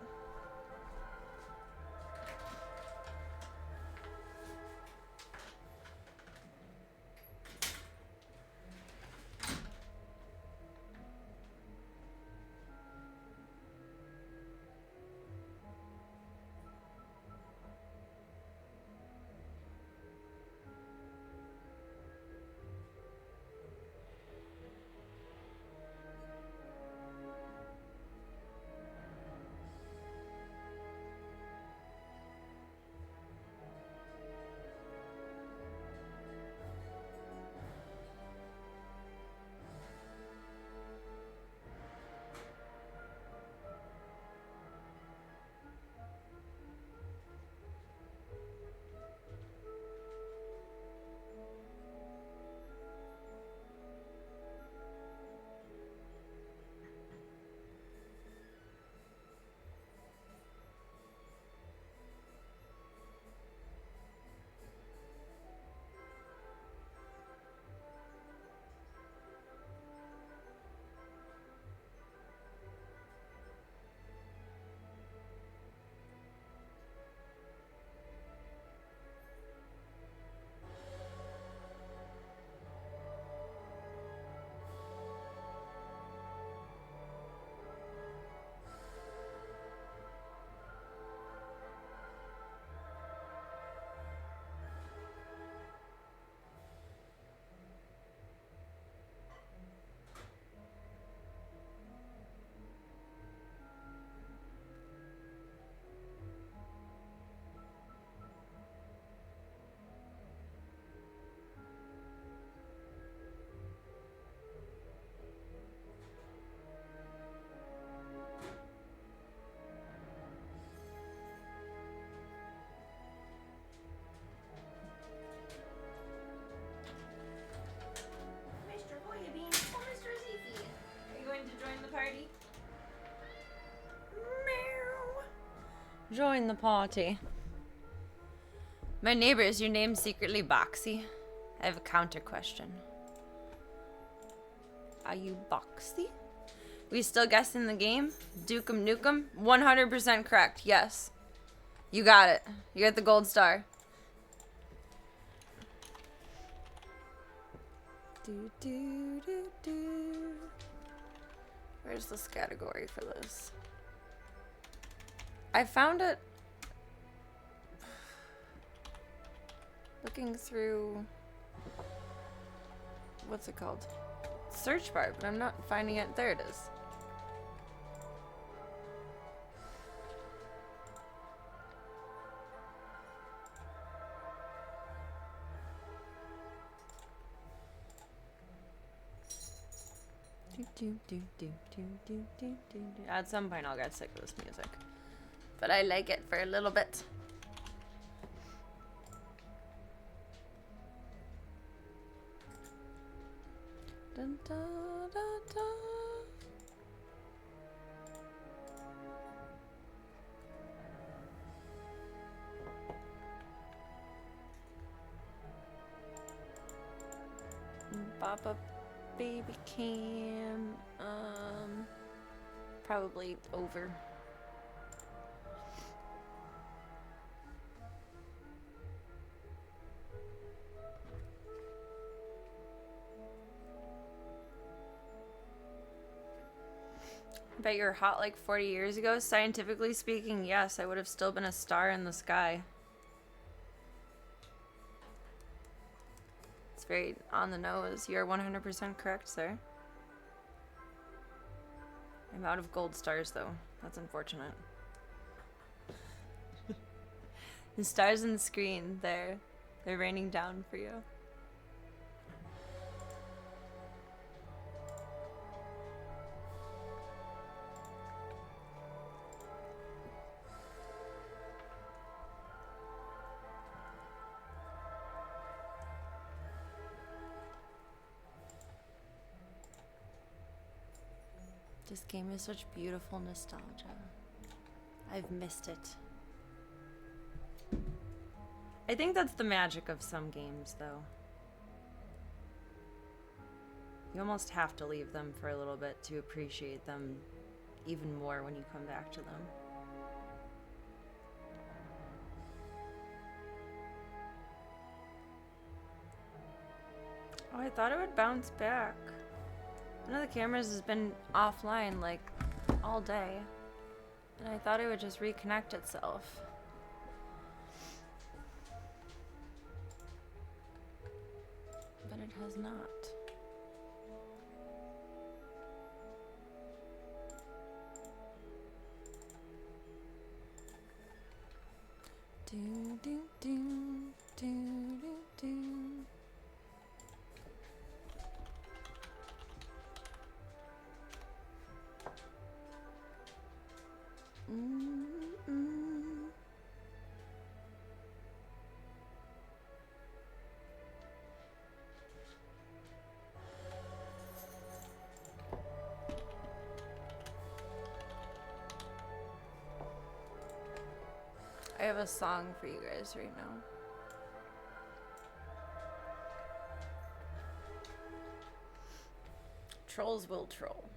Party. Meow. Join the party. My neighbor, is your name secretly Boxy? I have a counter question. Are you Boxy? We still guessing the game? Dukem Nukem? 100% correct, yes. You got it. You got the gold star. Do, do, do, do. Where's this category for this? I found it looking through, what's it called? Search bar, but I'm not finding it. There it is. At some point I'll get sick of this music, but I like it for a little bit. Dun, da, da, da. Pop-up baby cam. Probably over. I bet you're hot like 40 years ago. Scientifically speaking, yes, I would have still been a star in the sky. It's very on the nose. You're 100% correct, sir. I'm out of gold stars, though. That's unfortunate. The stars on the screen, they're raining down for you. This game is such beautiful nostalgia. I've missed it. I think that's the magic of some games, though. You almost have to leave them for a little bit to appreciate them even more when you come back to them. Oh, I thought it would bounce back. One of the cameras has been offline like all day, and I thought it would just reconnect itself. But it has not. Do do do do do do. I have a song for you guys right now. Trolls will troll,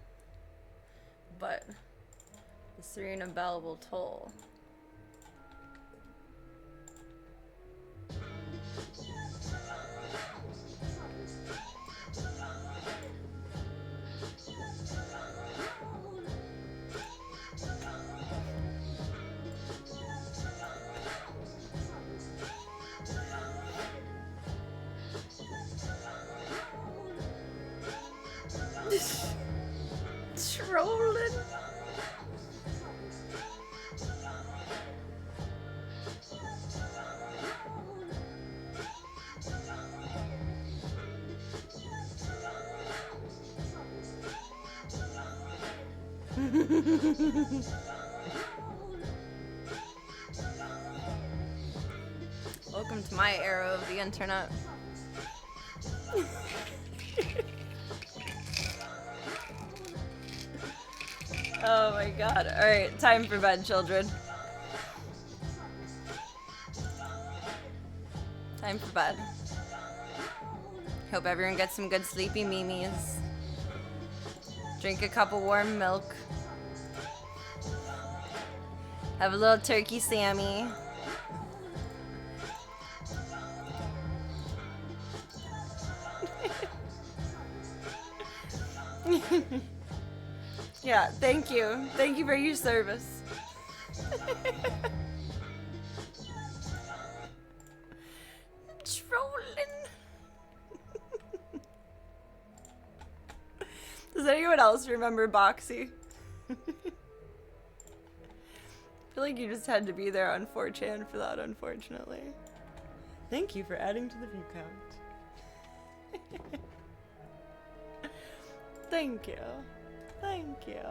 but the Serena bell will toll. Trolling. Welcome to my era of the internet. Oh my god. Alright, time for bed, children. Time for bed. Hope everyone gets some good sleepy memes. Drink a cup of warm milk. Have a little turkey Sammy. Yeah, thank you. Thank you for your service. Trolling. Does anyone else remember Boxy? I feel like you just had to be there on 4chan for that, unfortunately. Thank you for adding to the view count. Thank you. Thank you.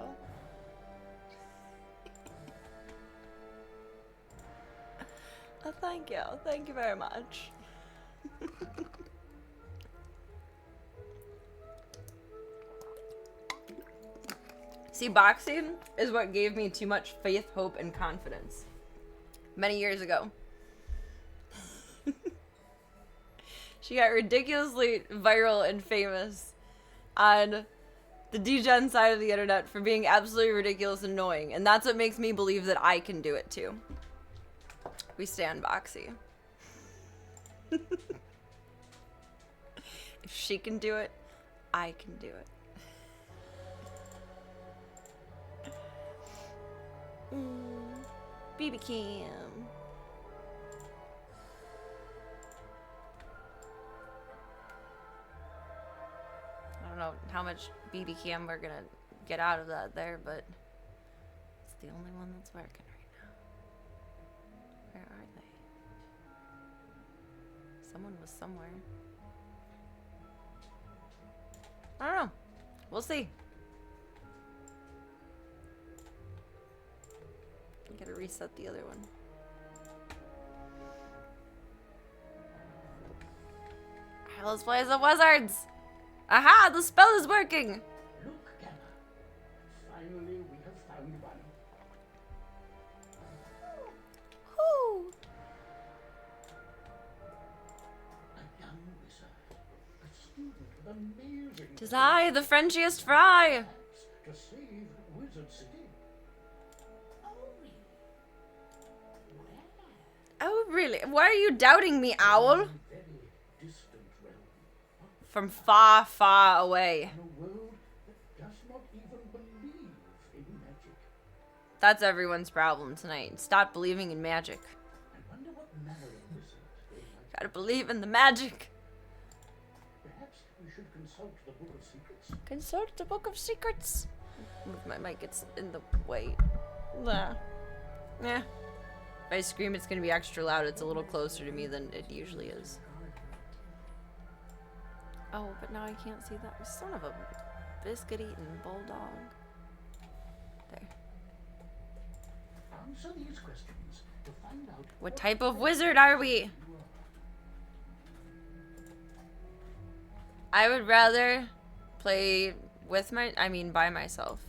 Thank you. Thank you very much. See, boxing is what gave me too much faith, hope, and confidence. Many years ago. She got ridiculously viral and famous on the degen side of the internet for being absolutely ridiculous and annoying. And that's what makes me believe that I can do it too. We stand Boxy. If she can do it, I can do it. BB Cam. I don't know how much BB Cam we're gonna get out of that there, but it's the only one that's working right now. Where are they? Someone was somewhere. I don't know. We'll see. Gotta reset the other one. Alright, let's play as the wizards! Aha! The spell is working! Look, Gamma. Finally, we have found one. Whoo! A young wizard. A student with amazing... 'Tis I, the Frenchiest fry! to save Wizard City. Oh, really? Why are you doubting me, owl? A very distant realm. From far, far away. In a world that does not even believe in magic. That's everyone's problem tonight. Stop believing in magic. I wonder what manner of wizard they might Gotta believe in the magic. Perhaps we should consult the Book of Secrets. Consult the Book of Secrets. Move my mic, it's in the way. Blah. Yeah. If I scream, it's gonna be extra loud. It's a little closer to me than it usually is. Oh, but now I can't see that. Son of a biscuit-eating bulldog. There. Answer these questions to find out What type of wizard are we? you are. I would rather play with by myself.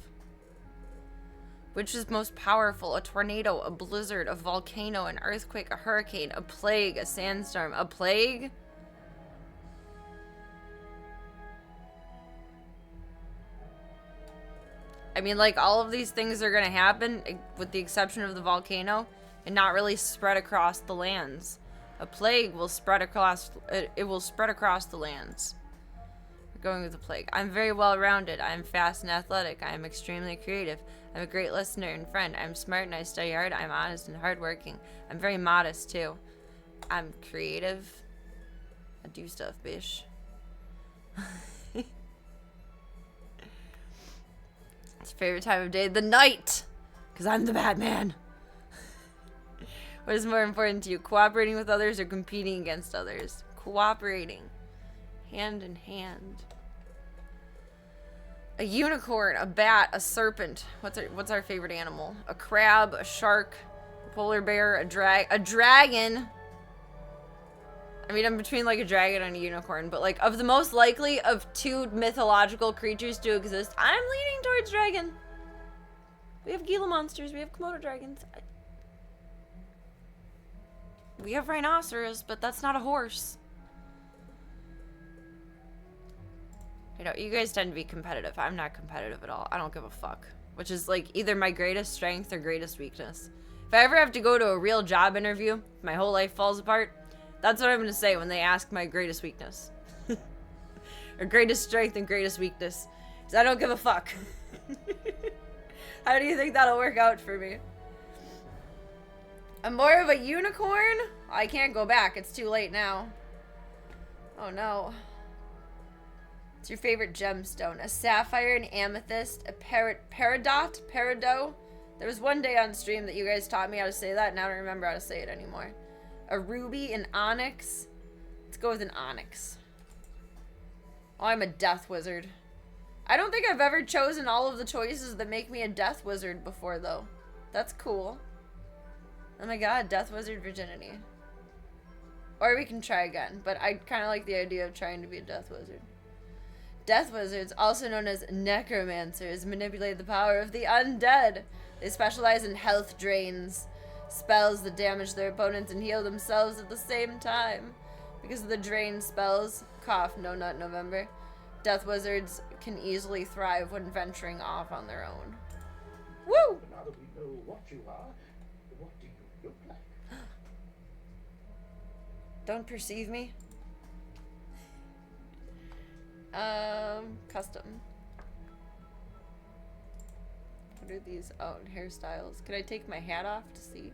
Which is most powerful? A tornado, a blizzard, a volcano, an earthquake, a hurricane, a plague, a sandstorm, a plague? I mean, like, all of these things are gonna happen, with the exception of the volcano, and not really spread across the lands. A plague will spread across, it will spread across the lands. We're going with the plague. I'm very well-rounded. I'm fast and athletic. I'm extremely creative. I'm a great listener and friend. I'm smart and I study hard. I'm honest and hardworking. I'm very modest, too. I'm creative. I do stuff, bish. It's favorite time of day, the night, because I'm the Batman. What is more important to you, cooperating with others or competing against others? Cooperating, hand in hand. A unicorn, a bat, a serpent. What's our favorite animal? A crab, a shark, a polar bear, a dragon. I mean, I'm between like a dragon and a unicorn, but like of the most likely of two mythological creatures to exist, I'm leaning towards dragon. We have Gila monsters, we have Komodo dragons. We have rhinoceros, but that's not a horse. You know, you guys tend to be competitive. I'm not competitive at all. I don't give a fuck. Which is like either my greatest strength or greatest weakness. If I ever have to go to a real job interview, my whole life falls apart, that's what I'm going to say when they ask my greatest weakness. Or greatest strength and greatest weakness. Because I don't give a fuck. How do you think that'll work out for me? I'm more of a unicorn? I can't go back. It's too late now. Oh no. What's your favorite gemstone? A sapphire, an amethyst, a peridot? There was one day on stream that you guys taught me how to say that, and I don't remember how to say it anymore. A ruby, an onyx. Let's go with an onyx. Oh, I'm a death wizard. I don't think I've ever chosen all of the choices that make me a death wizard before, though. That's cool. Oh my god, death wizard virginity. Or we can try again, but I kind of like the idea of trying to be a death wizard. Death wizards, also known as necromancers, manipulate the power of the undead. They specialize in health drains, spells that damage their opponents and heal themselves at the same time. Because of the drain spells, cough, no nut November, death wizards can easily thrive when venturing off on their own. Woo! Now that we know what you are, what do you look like? Don't perceive me. Custom. What are these? Oh, hairstyles. Could I take my hat off to see?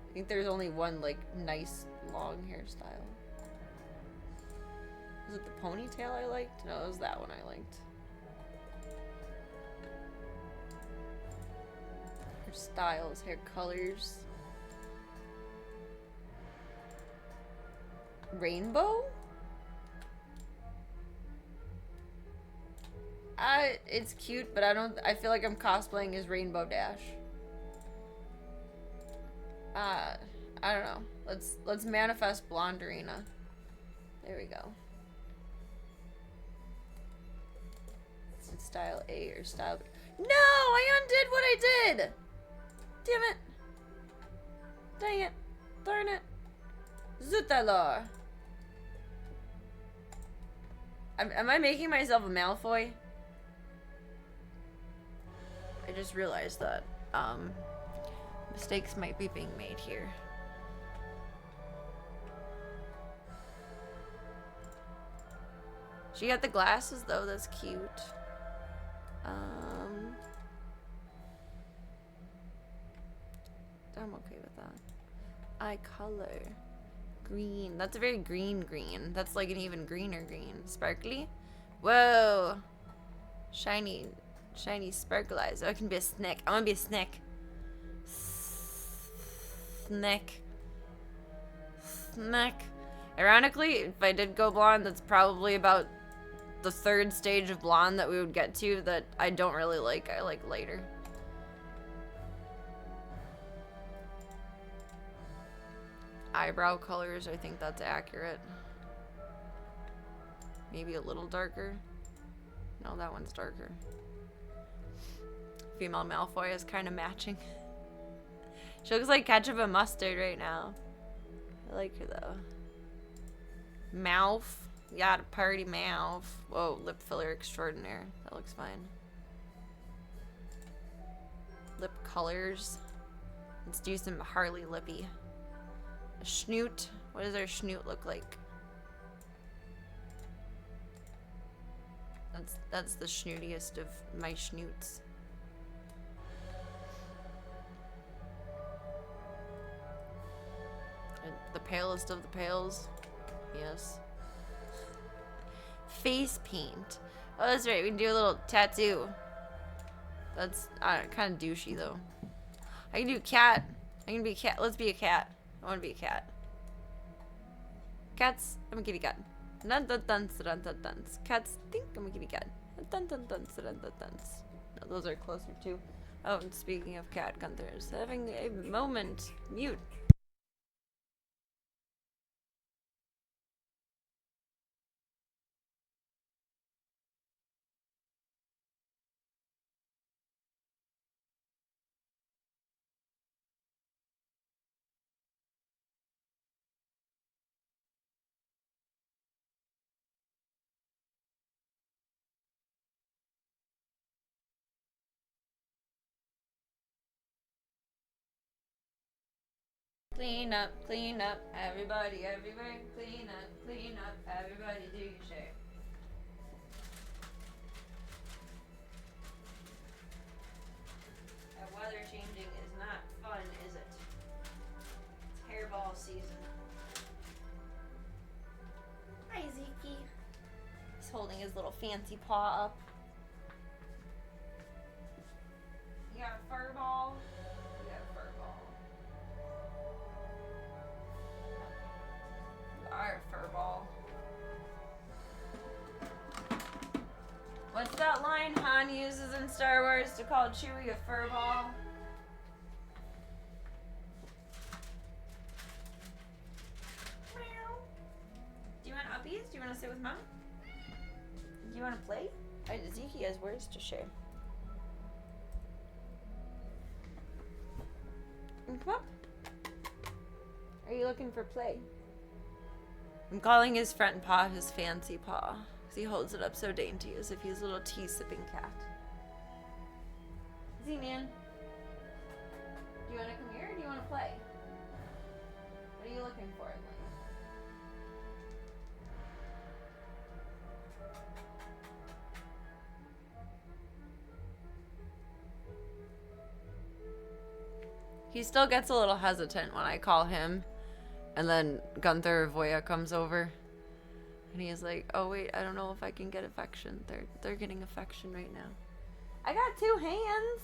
I think there's only one, like, nice long hairstyle. Was it the ponytail I liked? No, it was that one I liked. Hair styles, hair colors. Rainbow? It's cute, but I feel like I'm cosplaying as Rainbow Dash. I don't know. Let's manifest Blonde Arena. There we go. Is it style A or style B? No! I undid what I did! Damn it. Dang it. Darn it. Zutalor. Am I making myself a Malfoy? I just realized that mistakes might be being made here. She got the glasses though, that's cute. I'm okay with that. Eye color. Green. That's a very green. That's like an even greener green. Sparkly. Whoa. Shiny sparkle eyes. Oh, I can be a snake. I want to be a snake. Snake. Ironically, if I did go blonde, that's probably about the third stage of blonde that we would get to that I don't really like. I like later. Eyebrow colors, I think that's accurate. Maybe a little darker. No, that one's darker. Female Malfoy is kind of matching. She looks like ketchup and mustard right now. I like her though. Mouth. Yeah, party mouth. Whoa, lip filler extraordinaire. That looks fine. Lip colors. Let's do some Harley lippy. A schnoot. What does our schnoot look like? That's the schnootiest of my schnoots. And the palest of the pales. Yes. Face paint. Oh, that's right. We can do a little tattoo. That's kind of douchey though. I can do cat. I can be a cat. Let's be a cat. I want to be a cat. Cats. I'm a kitty cat. Dun dun dun dun dun dun. Cats think I'm a kitty cat. Dun dun dun dun dun dun dun. No, those are closer too. Oh, and speaking of cat gunters, having a moment. Mute. Clean up, everybody, everywhere. Clean up, everybody, do your share. That weather changing is not fun, is it? It's hairball season. Hi, Zeke. He's holding his little fancy paw up. You got a fur ball? You got a fur ball. Our fur ball. What's that line Han uses in Star Wars to call Chewie a fur ball? Do you want uppies? Do you want to sit with Mom? Do you want to play? Zeke has words to share. Come up. Are you looking for play? I'm calling his front paw his fancy paw, because he holds it up so dainty, as if he's a little tea-sipping cat. Is he, man? Do you want to come here, or do you want to play? What are you looking for, Lynn? He still gets a little hesitant when I call him. And then Gunther Voya comes over. And he's like, oh wait, I don't know if I can get affection. They're getting affection right now. I got 2 hands.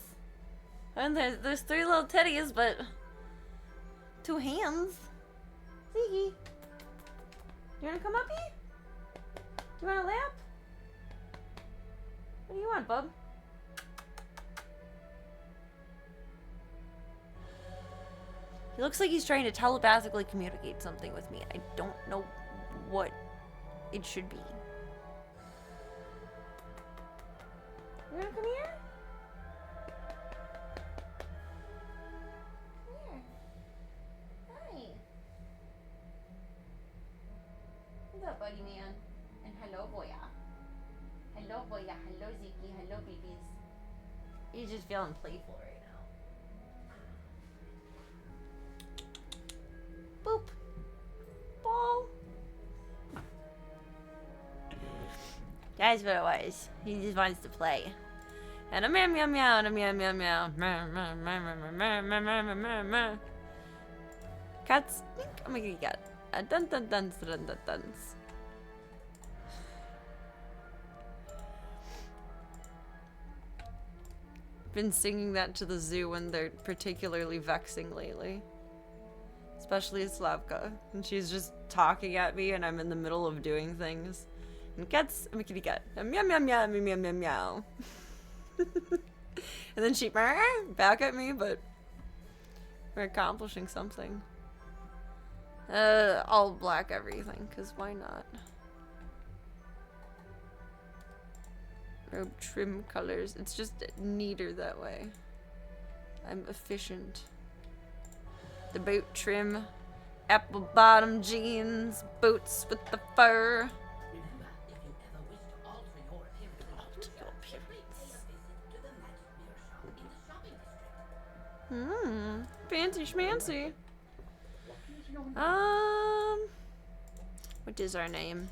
And there's 3 little titties, but 2 hands. Ziggy. You wanna come up here? Do you want a lap? What do you want, bub? He looks like he's trying to telepathically communicate something with me. I don't know what it should be. You wanna come here? Come here. Hi. What's up, buddy man? And hello, Voya. Hello, Voya. Hello, Ziki. Hello, babies. He's just feeling playful right now. Boop. Ball. That's what it was. He just wants to play. And a meow meow meow and a meow meow meow. Cats. I'm gonna get a cat. A dun dun dun dun dun dun. Been singing that to the zoo when they're particularly vexing lately. Especially Slavka. And she's just talking at me and I'm in the middle of doing things. And cats, I'm a kitty cat. Meow meow meow meow meow meow meow. And then she back at me, but we're accomplishing something. I'll black everything, cause why not? Robe trim colors. It's just neater that way. I'm efficient. The boot trim, apple bottom jeans, boots with the fur. Remember, if you ever wish to alter your appearance, pay a visit to the Nite beer shop in the shopping district. Fancy schmancy. What is our name?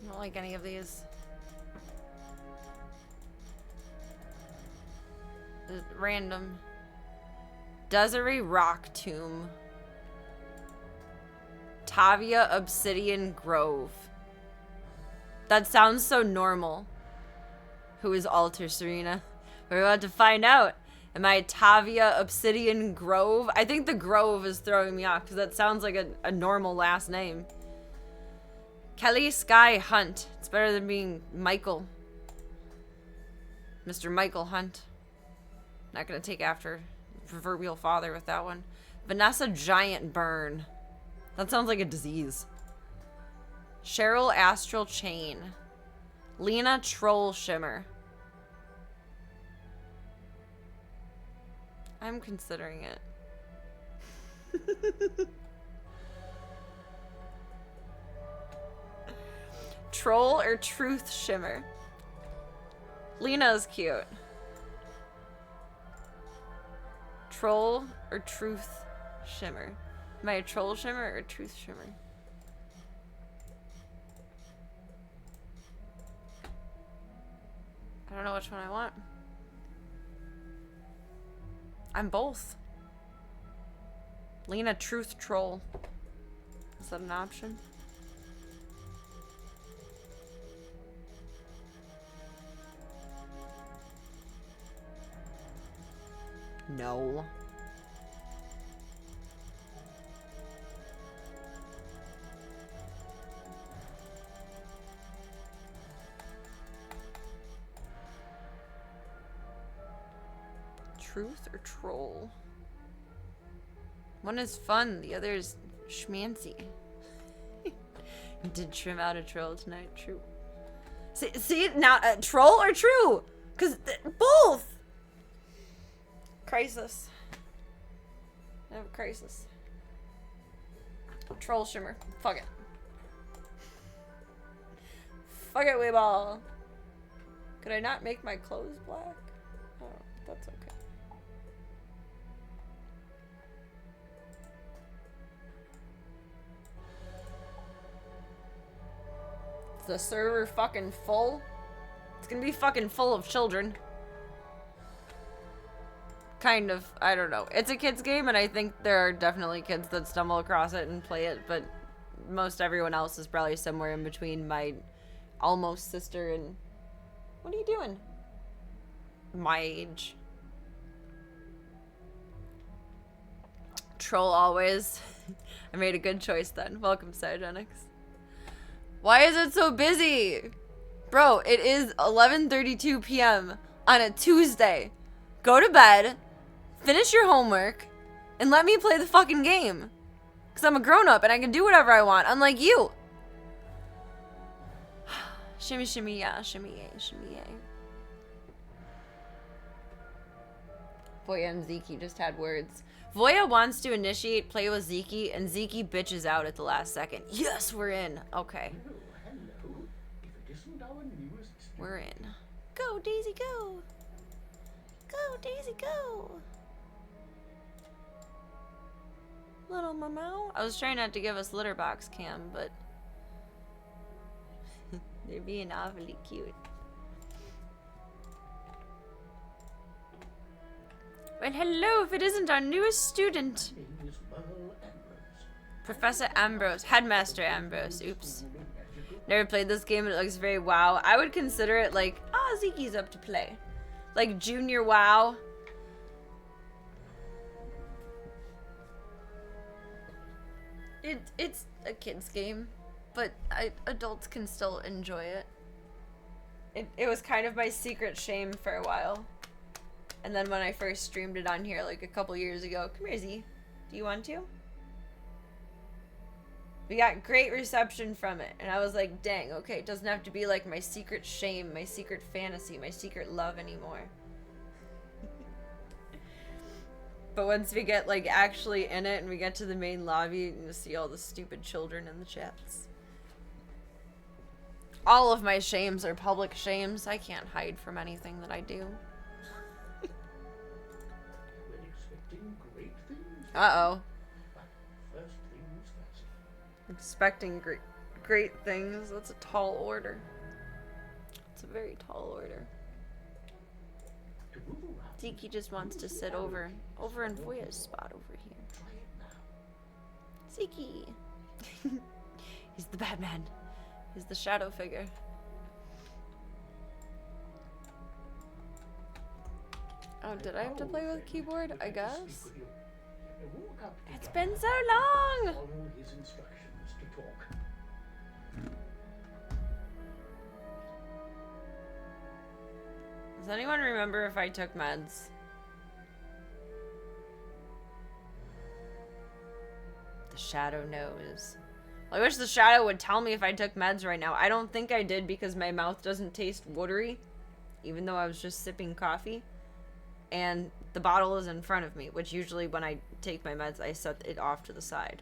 I don't like any of these. Random. Desiree Rock Tomb. Tavia Obsidian Grove. That sounds so normal. Who is Alter Serena? We're about to find out. Am I Tavia Obsidian Grove? I think the Grove is throwing me off because that sounds like a normal last name. Kelly Sky Hunt. It's better than being Michael. Mr. Michael Hunt. Not gonna take after proverbial father with that one. Vanessa Giant Burn. That sounds like a disease. Cheryl Astral Chain. Lena Troll Shimmer. I'm considering it. Troll or Truth Shimmer? Lena's cute. Troll or Truth Shimmer? Am I a Troll Shimmer or a Truth Shimmer? I don't know which one I want. I'm both. Lena Truth Troll. Is that an option? No. Truth or troll? One is fun, the other is schmancy. Did trim out a troll tonight? True. See now, troll or true? Cause both. Crisis. I have a crisis. Troll shimmer. Fuck it. Fuck it, Weeball. Could I not make my clothes black? Oh, that's okay. Is the server fucking full? It's gonna be fucking full of children. Kind of. I don't know. It's a kid's game, and I think there are definitely kids that stumble across it and play it, but most everyone else is probably somewhere in between my almost sister and... What are you doing? My age. Troll always. I made a good choice then. Welcome, Cygenix. Why is it so busy? Bro, it is 11:32 p.m. on a Tuesday. Go to bed, finish your homework, and let me play the fucking game. Because I'm a grown-up and I can do whatever I want, unlike you. Shimmy, shimmy, yeah. Shimmy, yay, shimmy, yay. Voya and Zeke just had words. Voya wants to initiate play with Zeke, and Zeke bitches out at the last second. Yes, we're in. Okay. Hello. If it isn't our newest student. We're in. Go, Daisy, go. Go, Daisy, go. Little Momo. I was trying not to give us litter box cam, but they're being awfully cute. Well, hello, if it isn't our newest student. My name is Merle Ambrose. Professor Ambrose. Headmaster Ambrose. Oops. Never played this game, and it looks very WoW. I would consider it like, Zeke's up to play. Like junior WoW. It's a kid's game, but adults can still enjoy it. It was kind of my secret shame for a while. And then when I first streamed it on here like a couple years ago, come here, Z. Do you want to? We got great reception from it, and I was like, dang, okay, it doesn't have to be like my secret shame, my secret fantasy, my secret love anymore. But once we get like actually in it and we get to the main lobby, you see all the stupid children in the chats. All of my shames are public shames. I can't hide from anything that I do. We're expecting great things. Uh-oh. But first things first. Expecting great things. That's a tall order. It's a very tall order. To move around. Zeke just wants to sit over in Voya's spot over here. Try it now. Zeke. He's the Batman. He's the shadow figure. Oh, did I have to play with a keyboard? I guess. It's been so long! Follow his instructions to talk. Does anyone remember if I took meds? The shadow knows. Well, I wish the shadow would tell me if I took meds right now. I don't think I did because my mouth doesn't taste watery, even though I was just sipping coffee. And the bottle is in front of me, which usually when I take my meds, I set it off to the side.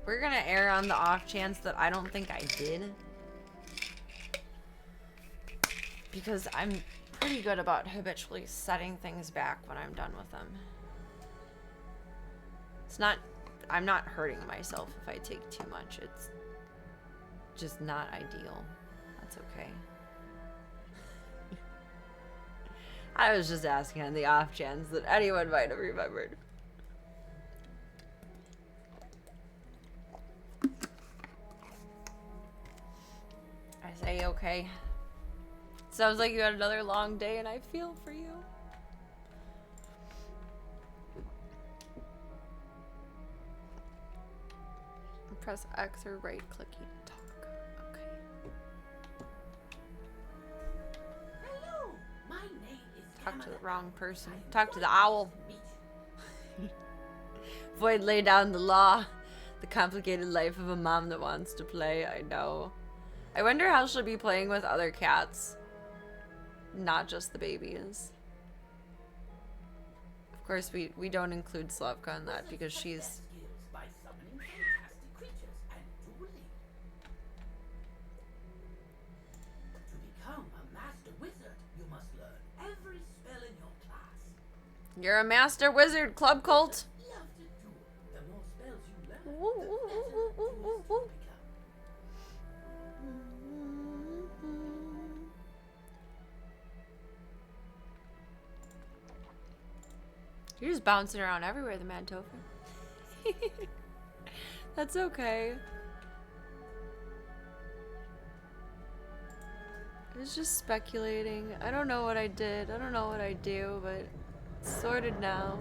We're gonna err on the off chance that I don't think I did. Because I'm pretty good about habitually setting things back when I'm done with them. I'm not hurting myself if I take too much. It's just not ideal. That's okay. I was just asking on the off chance that anyone might have remembered. I say okay. Sounds like you had another long day and I feel for you. Press X or right clicky to talk. Okay. Hello, Talk to the wrong person. Talk to the owl. Void lay down the law. The complicated life of a mom that wants to play. I know. I wonder how she'll be playing with other cats. Not just the babies. Of course, we don't include Slavka in that because she's... By summoning fantastic creatures and dueling. To become a master wizard, you must learn every spell in your class. You're a master wizard, Club Cult. Love to duel. The more spells you learn, Woo, the woo, better woo, woo, woo, you woo, will woo. become. You're just bouncing around everywhere, the man Topher. That's okay. I was just speculating. I don't know what I did. I don't know what I do, but it's sorted now.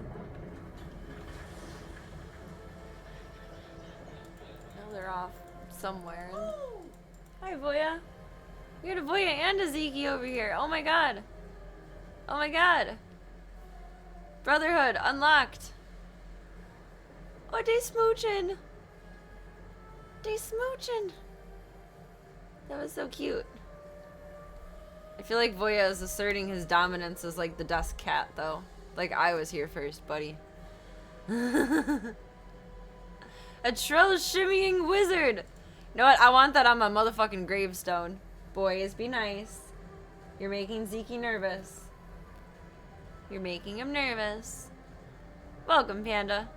Now they're off somewhere. Hi, Voya. We got a Voya and a Zeke over here. Oh my god. Oh my god. Brotherhood unlocked. Oh, they smooching. They smooching. That was so cute. I feel like Voya is asserting his dominance as like the desk cat, though. Like I was here first, buddy. A troll shimmying wizard. You know what? I want that on my motherfucking gravestone. Boys, be nice. You're making Zeke nervous. You're making him nervous. Welcome, Panda.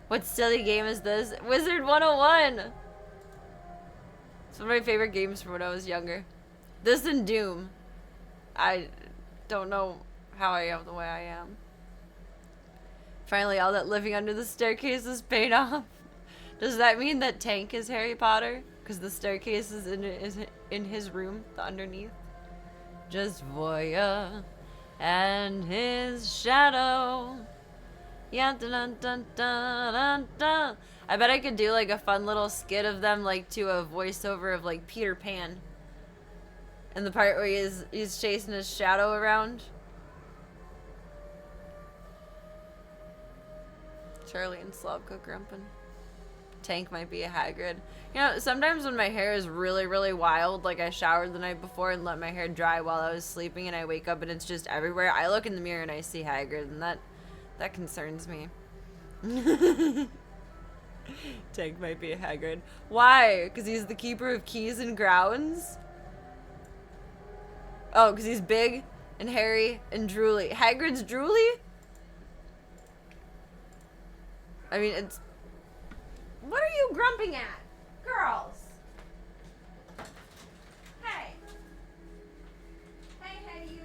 What silly game is this? Wizard 101! It's one of my favorite games from when I was younger. This and Doom. I don't know how I am the way I am. Finally, all that living under the staircase is paid off. Does that mean that Tank is Harry Potter? Because the staircase is in his room, the underneath. Just Voya and his shadow. Yeah, dun dun dun dun dun dun. I bet I could do like a fun little skit of them, like to a voiceover of like Peter Pan. And the part where he's chasing his shadow around. Charlie and Slavka grumping. Tank might be a Hagrid. You know, sometimes when my hair is really, really wild, like I showered the night before and let my hair dry while I was sleeping and I wake up and it's just everywhere, I look in the mirror and I see Hagrid, and that concerns me. Tank might be a Hagrid. Why? Because he's the keeper of keys and grounds? Oh, because he's big and hairy and drooly. Hagrid's drooly? I mean, it's... What are you grumping at? Girls! Hey! Hey, you.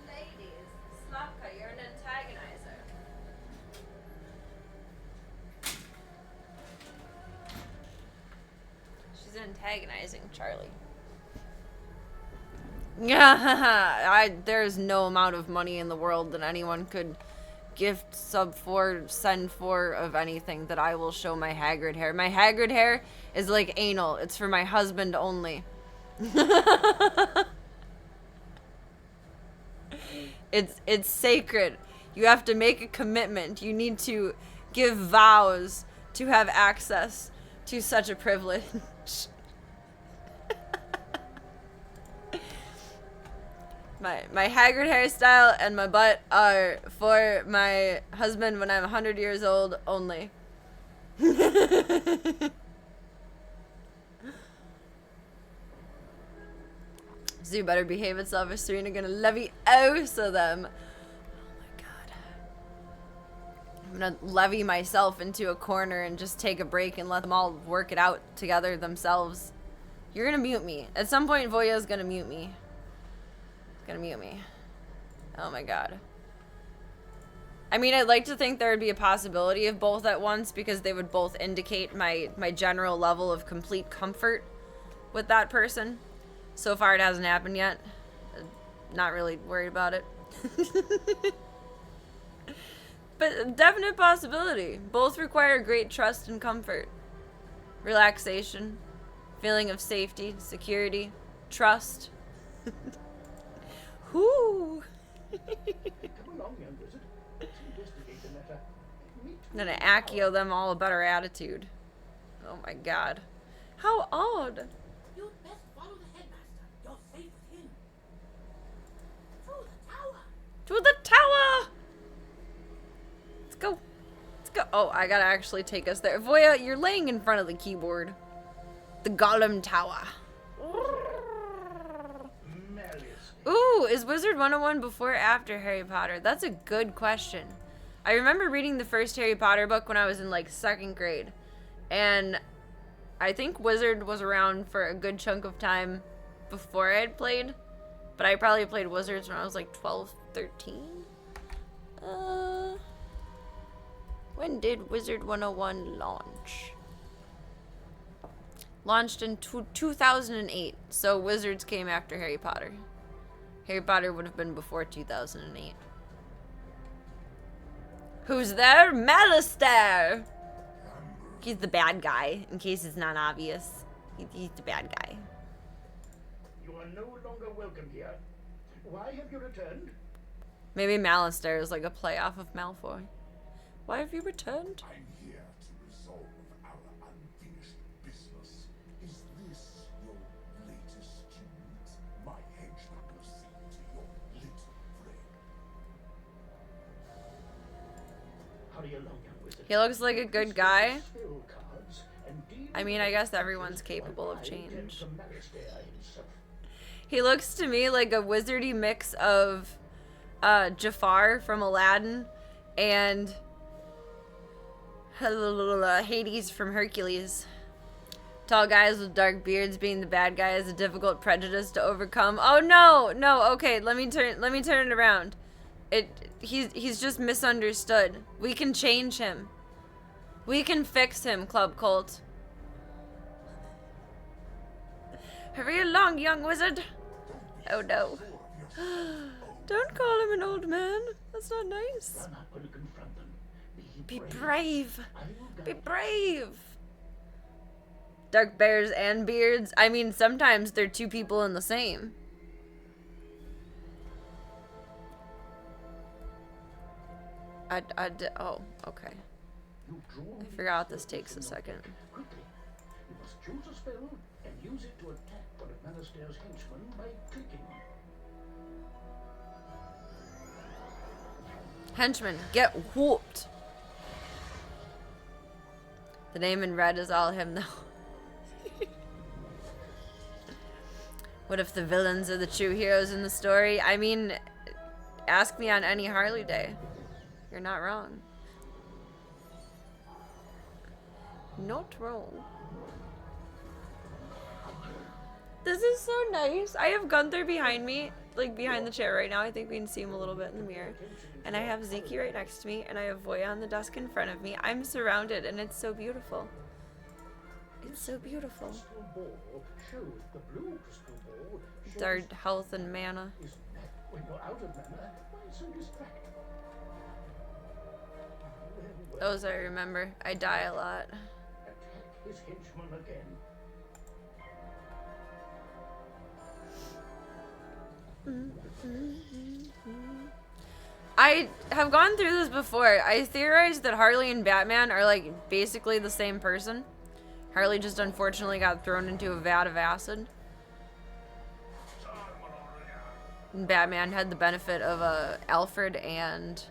Ladies. Slavka, you're an antagonizer. She's antagonizing Charlie. Yeah, there's no amount of money in the world that anyone could gift, sub for, send for of anything that I will show my Hagrid hair. My Hagrid hair is like anal. It's for my husband only. It's sacred. You have to make a commitment. You need to give vows to have access to such a privilege. My Hagrid hairstyle and my butt are for my husband when I'm 100 years old only. So you better behave itself or Serena gonna leviosa them. Oh my god. I'm gonna levy myself into a corner and just take a break and let them all work it out together themselves. You're gonna mute me. At some point Voya's gonna mute me. Gonna mute me. Oh my god. I mean, I'd like to think there would be a possibility of both at once because they would both indicate my general level of complete comfort with that person. So far it hasn't happened yet. Not really worried about it. But definite possibility. Both require great trust and comfort. Relaxation. Feeling of safety, security, trust. Whoo! Come along, young wizard. Let's investigate the matter. I'm gonna Accio them all a better attitude. Oh my god. How odd! You'd best follow the headmaster. You're safe with him. To the tower. To the tower! Let's go. Let's go. Oh, I gotta actually take us there. Voya, you're laying in front of the keyboard. The Golem Tower. Ooh, is Wizard 101 before or after Harry Potter? That's a good question. I remember reading the first Harry Potter book when I was in like 2nd grade. And I think Wizard was around for a good chunk of time before I had played. But I probably played Wizards when I was like 12, 13. When did Wizard 101 launch? Launched in 2008. So Wizards came after Harry Potter. Harry Potter would have been before 2008. Who's there? Malistaire! He's the bad guy, in case it's not obvious. He's the bad guy. You are no longer welcome here. Why have you returned? Maybe Malistaire is like a playoff of Malfoy. Why have you returned? I'm here to resolve our unfinished business. Is this your latest student? My henchman will see to your little friend. Hurry along, young wizard. He looks like a good guy. Spill cards and deal I mean, I guess everyone's capable of with change. from Alistair himself. He looks to me like a wizardy mix of Jafar from Aladdin and Hades from Hercules. Tall guys with dark beards being the bad guy is a difficult prejudice to overcome. Oh no, no, okay, let me turn it around. He's just misunderstood. We can change him. We can fix him, Club Colt. Hurry along, young wizard. Oh no. Don't call him an old man. That's not nice. Run up and confront them. Be brave. I will Be guide brave. Dark bears and beards. I mean, sometimes they're two people in the same. Oh, okay. you. Draw I forgot this takes a second. quickly. You must choose a spell and use it to attack one of Malistair's henchmen by clicking. Henchman, get whooped. The name in red is all him, though. What if the villains are the true heroes in the story? I mean, ask me on any Harley day. You're not wrong. Not wrong. This is so nice. I have Gunther behind me, like behind the chair right now. I think we can see him a little bit in the mirror. And I have Zeke right next to me, and I have Voya on the desk in front of me. I'm surrounded, and it's so beautiful. It's so beautiful. Crystal ball shows the blue crystal ball It's our health and mana. is that when you're out of mana, why so distracted? Well, Those I remember. I die a lot. attack his henchman again. I have gone through this before. I theorized that Harley and Batman are like basically the same person. Harley just unfortunately got thrown into a vat of acid. And Batman had the benefit of Alfred and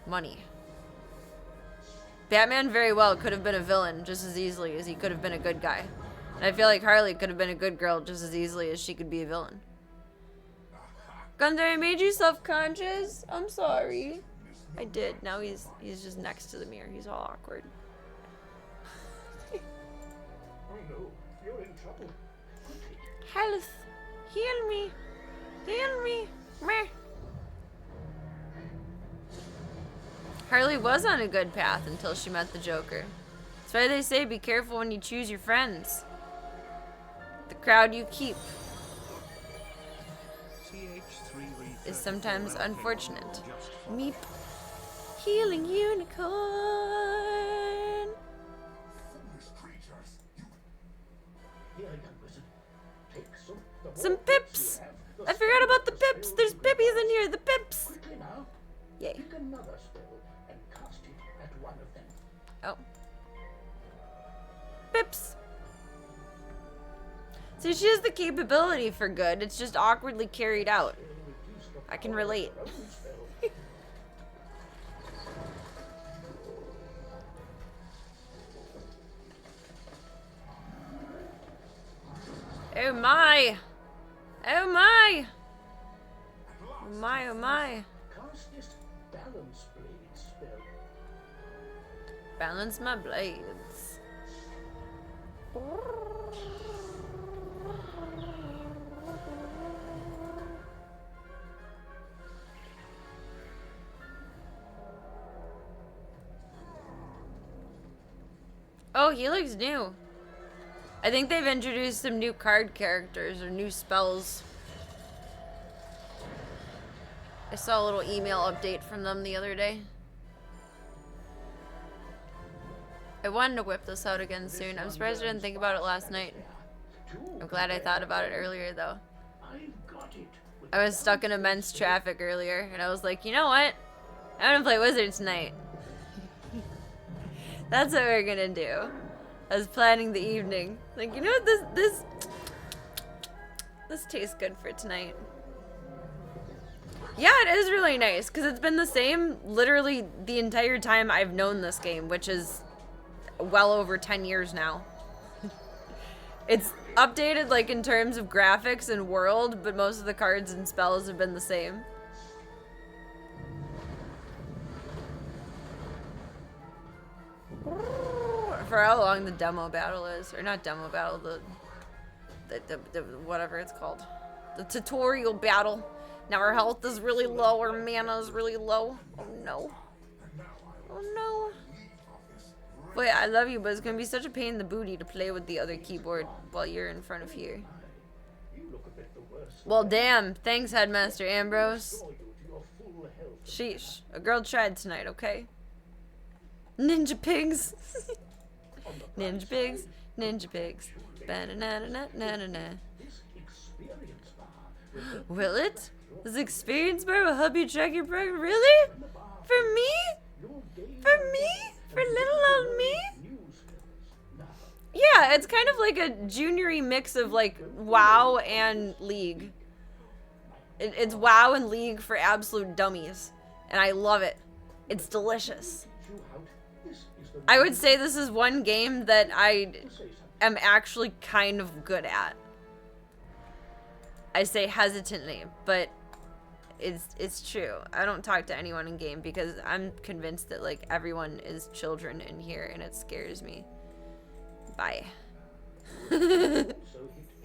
money. Batman very well could have been a villain just as easily as he could have been a good guy. And I feel like Harley could have been a good girl just as easily as she could be a villain. Gunther, I made you self-conscious. I'm sorry. I did. Now he's just next to the mirror. He's all awkward. Oh no, you're in trouble. Quickly. Health. Heal me. Heal me. Meh. Harley was on a good path until she met the Joker. That's why they say be careful when you choose your friends. The crowd you keep is sometimes unfortunate. Meep. Healing unicorn. Foolish creatures, you Here, young Some pips! I forgot about the pips! There's pippies in here! The pips! Quickly now. Yay. Pick another spell and cast it at one of them. Oh. Pips! See, she has the capability for good. It's just awkwardly carried out. I can relate. Your own spell. Oh my! Oh my! Oh my, oh my. Cast this balance blade spell. Balance my blades. Oh, he looks new. I think they've introduced some new card characters or new spells. I saw a little email update from them the other day. I wanted to whip this out again soon. I'm surprised I didn't think about it last night. I'm glad I thought about it earlier, though. I've got it. I was stuck in immense traffic earlier, and I was like, you know what? I'm gonna play Wizards tonight. That's what we're gonna do. I was planning the evening. Like, you know what, this tastes good for tonight. Yeah, it is really nice, because it's been the same literally the entire time I've known this game, which is well over 10 years now. It's updated, like, in terms of graphics and world, but most of the cards and spells have been the same. For how long the demo battle is, or not demo battle, the whatever it's called, the tutorial battle. Now our health is really low, our mana is really low. Oh no. Oh no. Wait, I love you, but it's gonna be such a pain in the booty to play with the other keyboard while you're in front of here. You look a bit the worse. Well, damn. Thanks, Headmaster Ambrose. Restore you to your full health. Sheesh. A girl tried tonight, okay? Ninja pigs. Ninja pigs. Ninja pigs. Ba-na-na-na-na-na-na. This experience bar Will it? This experience bar will help you track your progress. Really? For me? your game For me? For little old me? new spells. Now, Yeah, it's kind of like a junior-y mix of like WoW and League. It's WoW and League for absolute dummies. And I love it. It's delicious. you out. This is the I would say this is one game that I say something. am actually kind of good at. I say hesitantly, but it's true. I don't talk to anyone in game because I'm convinced that like everyone is children in here and it scares me. Bye. Also hit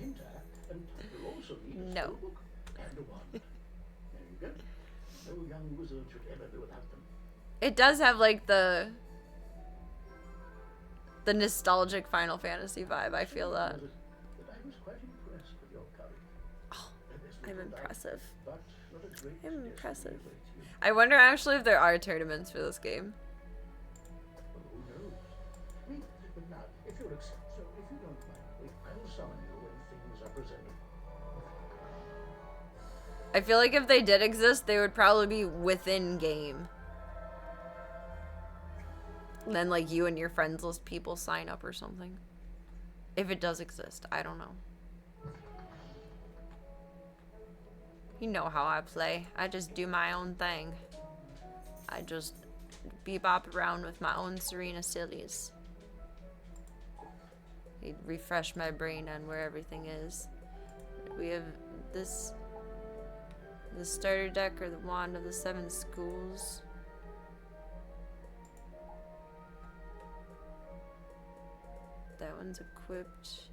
enter, and you'll also need a No. spellbook and a wand. There you go. No young wizard should ever do without them. It does have like the nostalgic Final Fantasy vibe. I feel that. But I was quite impressed with your courage. Oh, There's I'm little doubt, impressive. but not a great I'm destiny impressive. awaits you. I wonder actually if there are tournaments for this game. Well, who knows? But now, if you don't mind, I'll summon you when things are presented. I feel like if they did exist, they would probably be within game. And then like you and your friends list people sign up or something. If it does exist, I don't know. You know how I play. I just do my own thing. I just bebop around with my own Serena sillies. He'd refresh my brain on where everything is. We have this, the starter deck or the wand of the 7 schools. That one's equipped.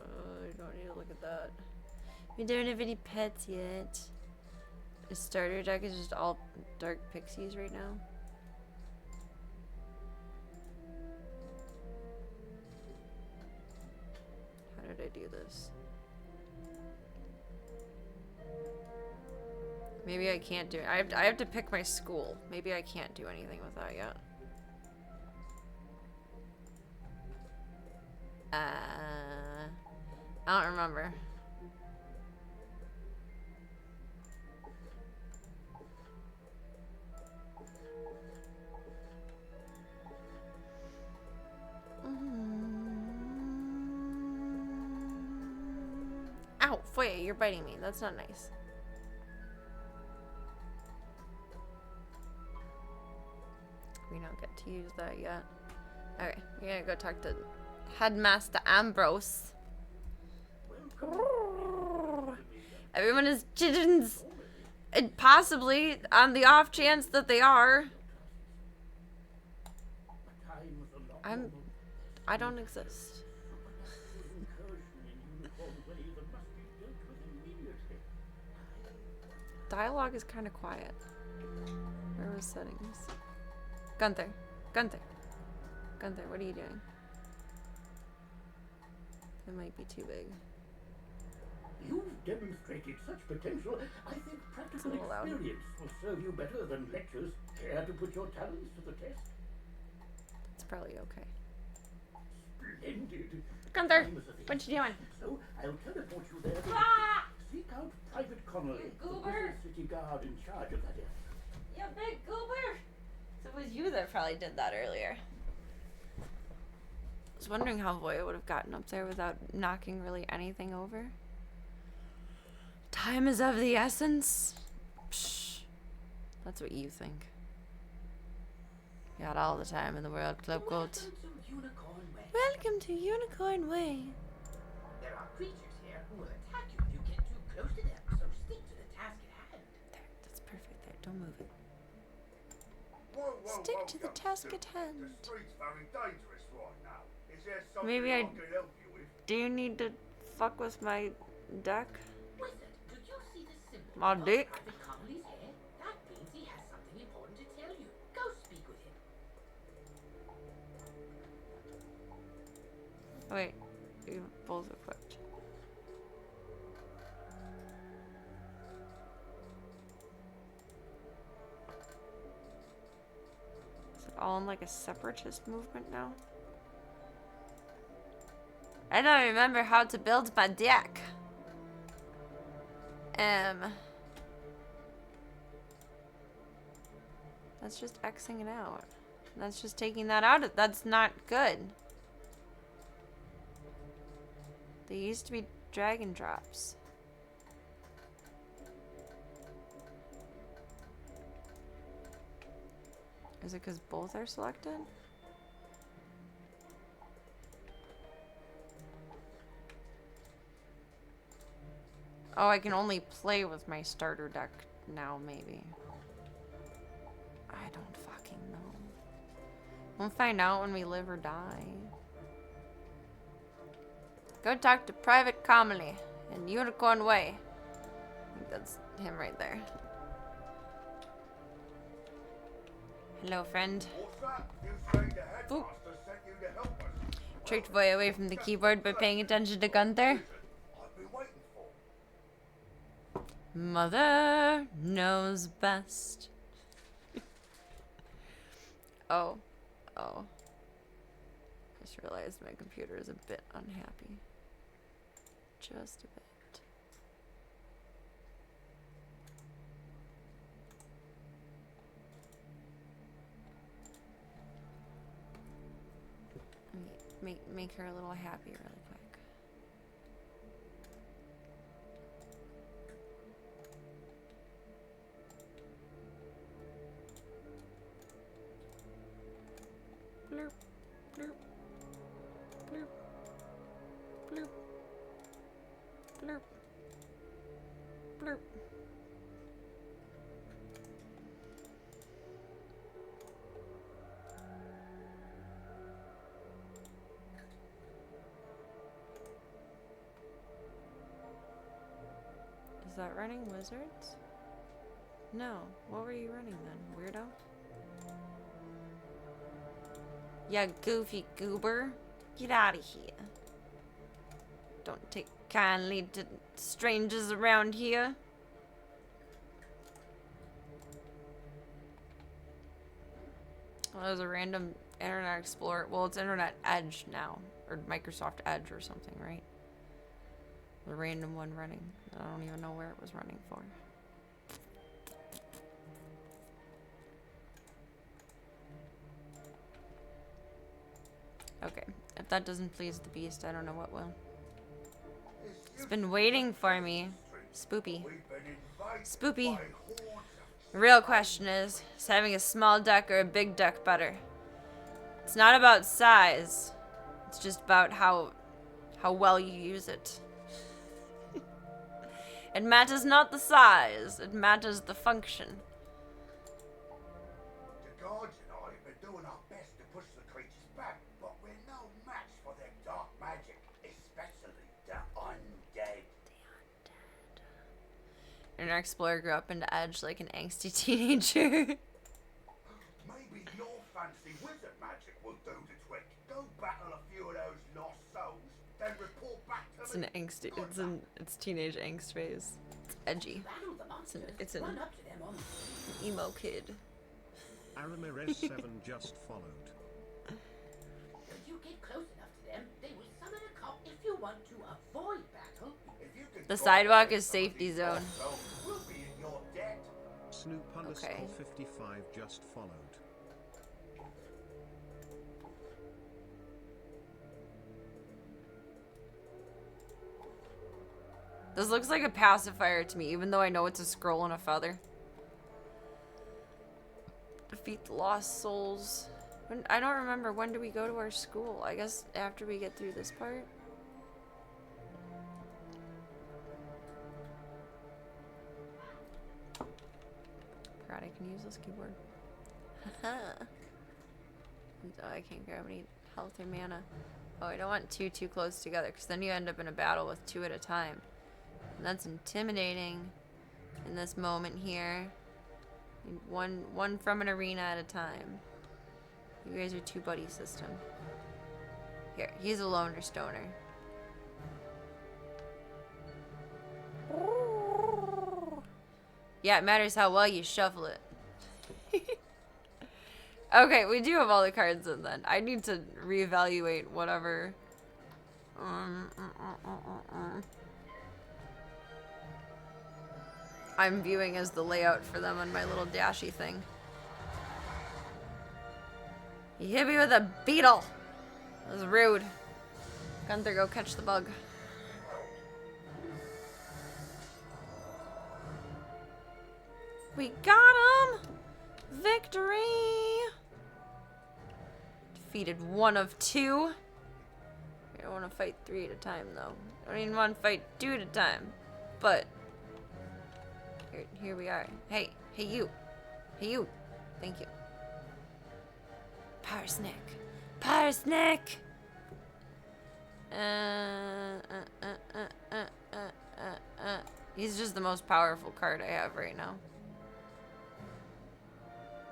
I don't need to look at that. We don't have any pets yet. The starter deck is just all dark pixies right now. How did I do this? Maybe I can't do it. I have to pick my school. Maybe I can't do anything with that yet. I don't remember. Ow, Foya, you're biting me. That's not nice. We don't get to use that yet. Okay, we gotta go talk to Headmaster Ambrose. Everyone is kittens. And possibly, on the off chance that they are. I don't exist. Dialogue is kind of quiet. Where was settings? Gunther. Gunther. Gunther, what are you doing? It might be too big. You've demonstrated such potential. I think practical experience will serve you better than lectures. Care to put your talents to the test? It's probably okay. Splendid. Gunther, what you doing? So I'll teleport you there. Seek out Private Connolly, the Goober. city guard in charge of that area. You big goober! So it was you that probably did that earlier. I was wondering how Voya would have gotten up there without knocking really anything over. Time is of the essence. Psh. That's what you think. You got all the time in the world, Club Gold. Welcome to Unicorn Way. Welcome to Unicorn Way. There are creatures here who will attack you if you get too close to them, so stick to the task at hand. There, that's perfect there. Don't move it. Whoa, Stick to the young task student. at hand. The street's very dangerous right now. Is there something Maybe I I can help you with? do need to fuck with my deck. Wizard, could you see the symbol My of dick? Private Connolly's hair? That means he has something important to tell you. Go speak with him. Oh, wait, you're both equipped. Is it all in like a separatist movement now? I don't remember how to build my deck. That's just Xing it out. That's just taking that out. That's not good. They used to be drag and drops. Is it because both are selected? Oh, I can only play with my starter deck now, maybe. I don't fucking know. We'll find out when we live or die. Go talk to Private Connolly in Unicorn Way. I think that's him right there. Hello, friend. What's that? You say the headmaster Oop. sent you to help us? Tricked Boy away from the keyboard by paying attention to Gunther. I've been waiting for. Mother knows best. Oh. Oh. Just realized my computer is a bit unhappy. Just a bit. Make her a little happy really quick. Blurp, blurp, blurp, blurp, blurp, blurp. Is that running wizards? No. What were you running then, weirdo? Yeah, goofy goober. Get out of here. Don't take kindly to strangers around here. Well, there's a random Internet Explorer. Well, it's Internet Edge now. Or Microsoft Edge or something, right? The random one running. I don't even know where it was running for. Okay, if that doesn't please the beast, I don't know what will. It's been waiting for me. Spoopy. Spoopy. The real question is having a small duck or a big duck better? It's not about size. It's just about how well you use it. It matters not the size, it matters the function. The guards and I have been doing our best to push the creatures back, but we're no match for their dark magic, especially the undead. And our explorer grew up into Edge like an angsty teenager. Maybe your fancy wizard magic will do the trick. Go battle a few of those lost souls, then report back to It's me. an angsty, it's teenage angst phase. It's edgy. Battle the monsters. It's an Run up to them on emo kid. Aramirez 7 just followed. If you get close enough to them, they will summon a cop if you want to avoid battle. If you could The draw sidewalk away is some of safety these zone. lost souls, we'll be in your debt. Snoop underscore Okay. 55 just followed. This looks like a pacifier to me, even though I know it's a scroll and a feather. Defeat the lost souls. I don't remember, when do we go to our school? I guess after we get through this part. Forgot I can use this keyboard. Haha. Oh, I can't grab any health or mana. Oh, I don't want two too close together, because then you end up in a battle with two at a time. And that's intimidating in this moment here. One from an arena at a time. You guys are two buddy system. Here, he's a loner stoner. Yeah, it matters how well you shuffle it. Okay, we do have all the cards in then. I need to reevaluate whatever. I'm viewing as the layout for them on my little dashy thing. He hit me with a beetle. That was rude. Gunther, go catch the bug. We got him! Victory! Defeated one of two. I don't want to fight three at a time, though. I don't even want to fight two at a time. But here we are. Hey you. Hey you. Thank you. Parsnick. Parsnick! He's just the most powerful card I have right now.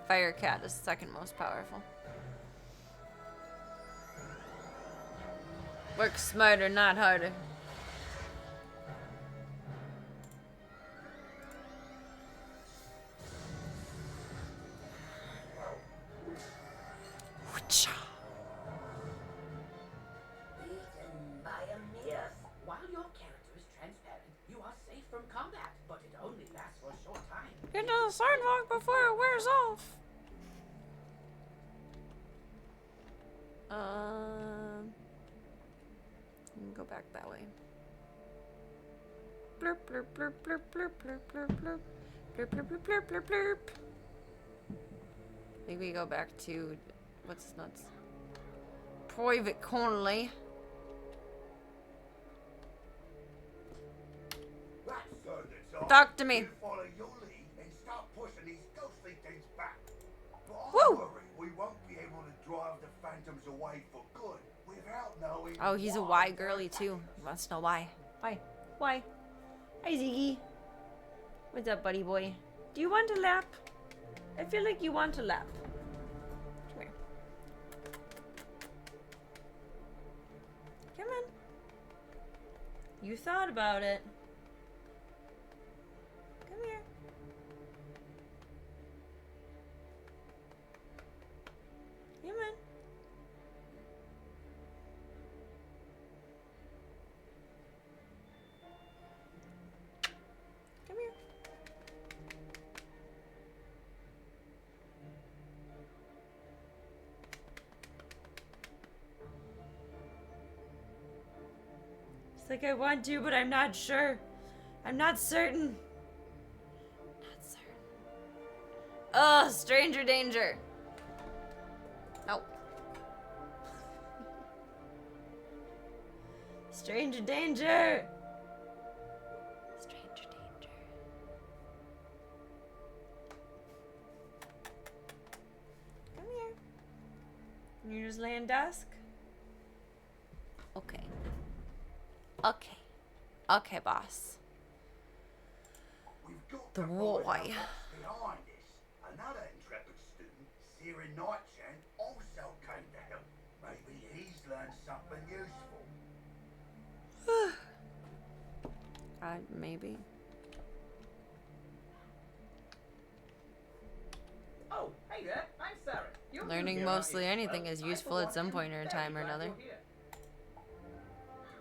Firecat is second most powerful. Work smarter, not harder. Beaten by a myth. While your character is transparent, you are safe from combat, but it only lasts for a short time. Get to the sidewalk before it wears off. Go back that way. Blurp, blurp, blurp, blurp, blurp, blurp, blurp, blurp. Blurp, blurp, blurp, blurp, blurp, blurp. I think we go back to what's nuts? Private Conley. That's good, it's all. Talk to me. We'll follow your lead and start pushing these ghostly things back. But I Woo! worry we won't be able to drive the phantoms away for good without knowing. Oh, he's a why Y girly too. Wants to know why. Why? Why? Hi, Ziggy. What's up, buddy boy? Do you want a lap? I feel like you want a lap. Come here. Come on. You thought about it. Come here. Come on. like I want to, but I'm not sure. I'm not certain. Not certain. Oh, stranger danger. Oh. Stranger danger. Stranger danger. Come here. You just laying dusk? Okay. Okay. Okay, boss. We've got The to find boy. out what's behind this. Another intrepid student, Sarah Nite, also came to help. Maybe he's learned something useful. Maybe. Oh, hey there, I'm Sarah. You're new Learning here, aren't mostly you? anything Well, is I, useful for at one, some am point or very time or glad another. you're here.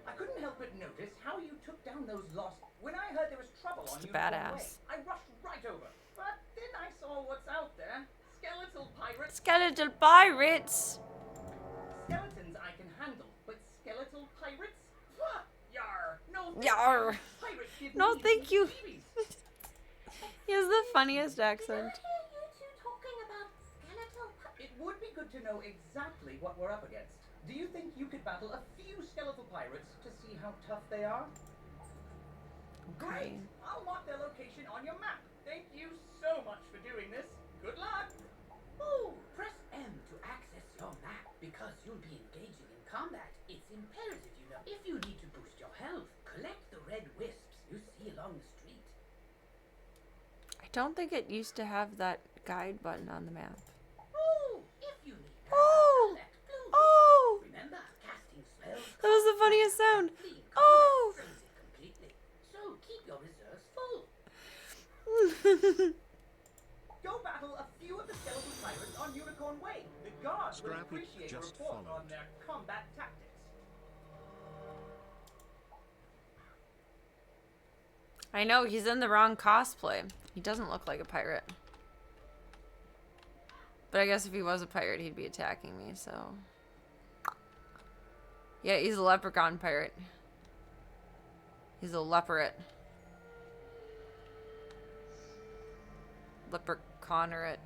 I couldn't help but notice how you took down those lost. When I heard there was trouble on Just a Unicorn Way, badass. I rushed right over. But then I saw what's out there. Skeletal pirates. Skeletal pirates. Skeletons I can handle, but skeletal pirates? What? Yar! No. Yar. Pirates give No, me thank you. heebie-jeebies. He has the funniest accent. You two talking about skeletal It would be good to know exactly what we're up against. Do you think you could battle a few skeletal pirates to see how tough they are? Okay. Great! I'll mark their location on your map. Thank you so much for doing this. Good luck! Oh, press M to access your map because you'll be engaging in combat. It's imperative you know. If you need to boost your health, collect the red wisps you see along the street. I don't think it used to have that guide button on the map. Oh, if you need that, Oh! collect blue wisps. Oh! Remember, casting spells That was the funniest sound. fleeing Oh! combat drains it completely. So keep your reserves full. Go battle a few of the skeletal pirates on Unicorn Way. The guards will Scrappy appreciate a just report followed. on their combat tactics. I know, he's in the wrong cosplay. He doesn't look like a pirate. But I guess if he was a pirate, he'd be attacking me, so... Yeah, he's a leprechaun pirate. He's a leperate. Leprechaunerate.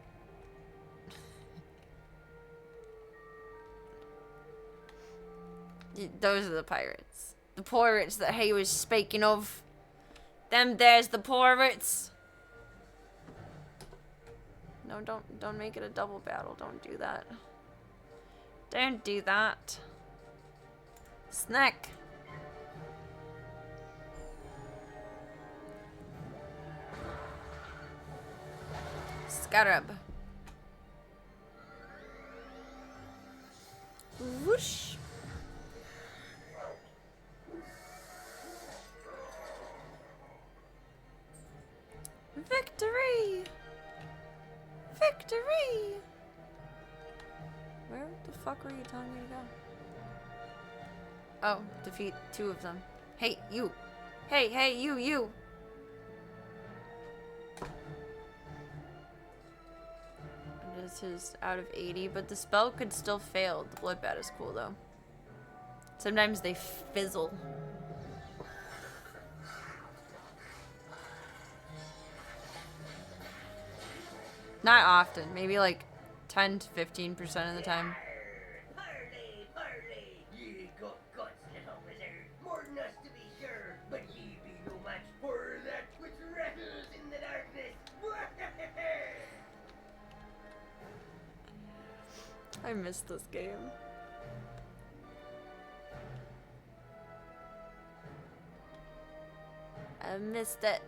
Those are the pirates. The pirates that he was speaking of. Them there's the pirates. No, don't make it a double battle. Don't do that. Don't do that. Snack. Scarab. Whoosh. Victory! Victory! Where the fuck were you telling me to go? Oh, defeat 2 of them. Hey, you! Hey, you! This is out of 80, but the spell could still fail. The bloodbath is cool, though. Sometimes they fizzle. Not often. Maybe like 10 to 15% of the time. Parley, parley. Ye got guts, little wizard. More than us to be sure, but ye be no match for that which rattles in the darkness. I missed this game. I missed it.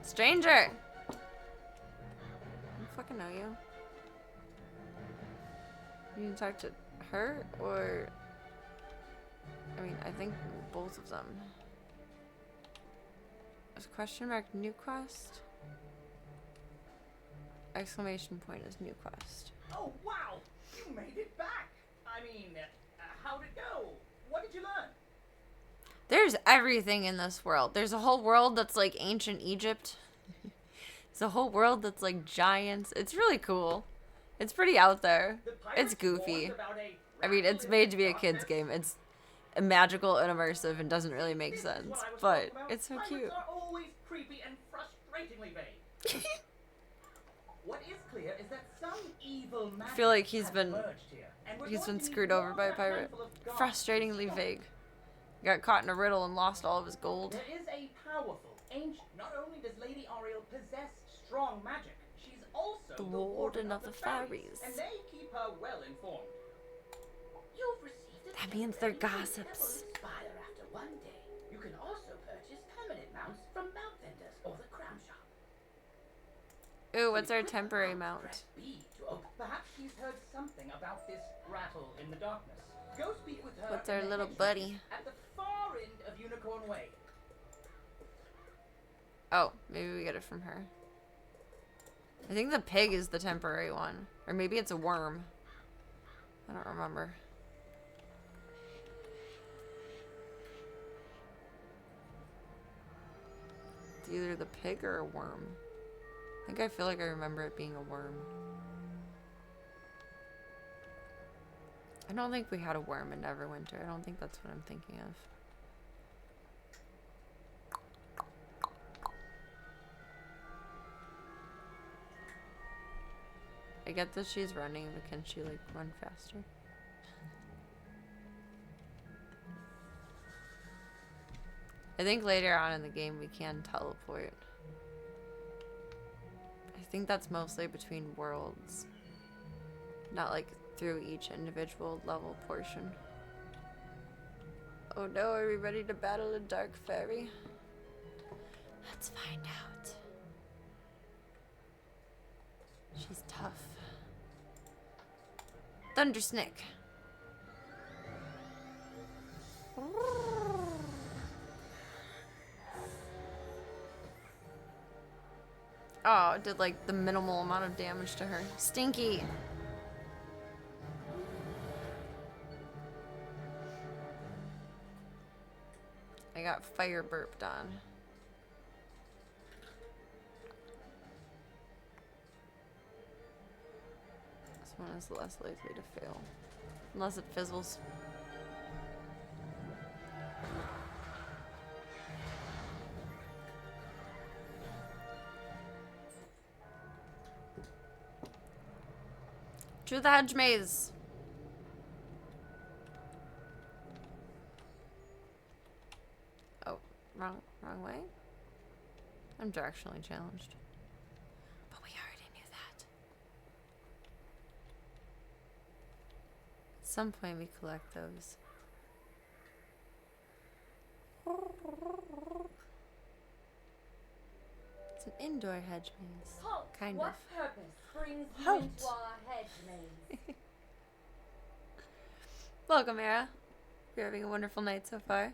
Stranger! I don't fucking know you. You need to talk to her or... I mean, I think both of them. Is question mark new quest? Exclamation point is new quest. Oh, wow! You made it back! I mean, how'd it go? What did you learn? There's everything in this world. There's a whole world that's like ancient Egypt. There's a whole world that's like giants. It's really cool. It's pretty out there. It's goofy. I mean, it's made to be a kid's game. It's magical and immersive and doesn't really make sense. But it's so cute. Pirates are always creepy and frustratingly vague. What is clear is that some evil magic I feel like he's has been emerged here, and we're he's going been to need screwed more over by a of that pirate. handful of gods. Frustratingly vague. Got caught in a riddle and lost all of his gold. There is a powerful, ancient. Not only does Lady Ariel possess strong magic, she's also The warden of the fairies. and they keep her well informed. You've received a That means they're temporary gossips. that will expire after one day. You can also purchase permanent mounts from mount vendors or the crown shop. Ooh, what's our temporary mount? Press B to open. Perhaps she's heard something about this rattle in the darkness. Go speak with her. What's in our the little hedge buddy? At the far end of Unicorn Way. Oh, maybe we get it from her. I think the pig is the temporary one. Or maybe it's a worm. I don't remember. It's either the pig or a worm. I feel like I remember it being a worm. I don't think we had a worm in Neverwinter. I don't think that's what I'm thinking of. I get that she's running, but can she like run faster? I think later on in the game we can teleport. I think that's mostly between worlds. Not like through each individual level portion. Oh no, are we ready to battle a dark fairy? Let's find out. She's tough. Thundersnick. Oh, it did like the minimal amount of damage to her. Stinky. I got fire burped on. This one is less likely to fail. Unless it fizzles. To the hedge maze. Oh, wrong way? I'm directionally challenged. But we already knew that. At some point we collect those. It's an indoor hedge maze. Halt! Kind What of. purpose brings you Halt! into our hedge maze? Welcome, Era. You're having a wonderful night so far.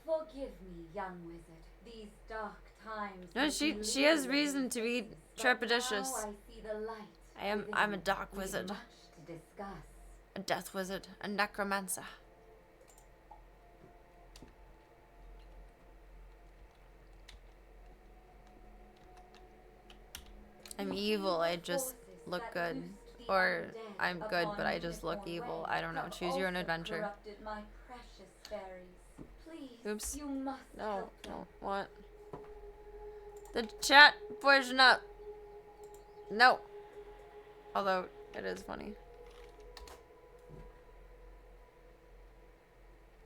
Forgive me, young wizard. These dark times. No, make she me has little reason to be faces, but trepidatious. now I see the light I'm a within. dark We've wizard. much to discuss. A death wizard. A necromancer. I'm evil, I just look good. Or I'm good, but I just look evil. I don't know. Choose your own adventure. Corrupted my precious fairies. Please, Oops. you must No, help them. no, what? The chat portion up. No. Although, it is funny.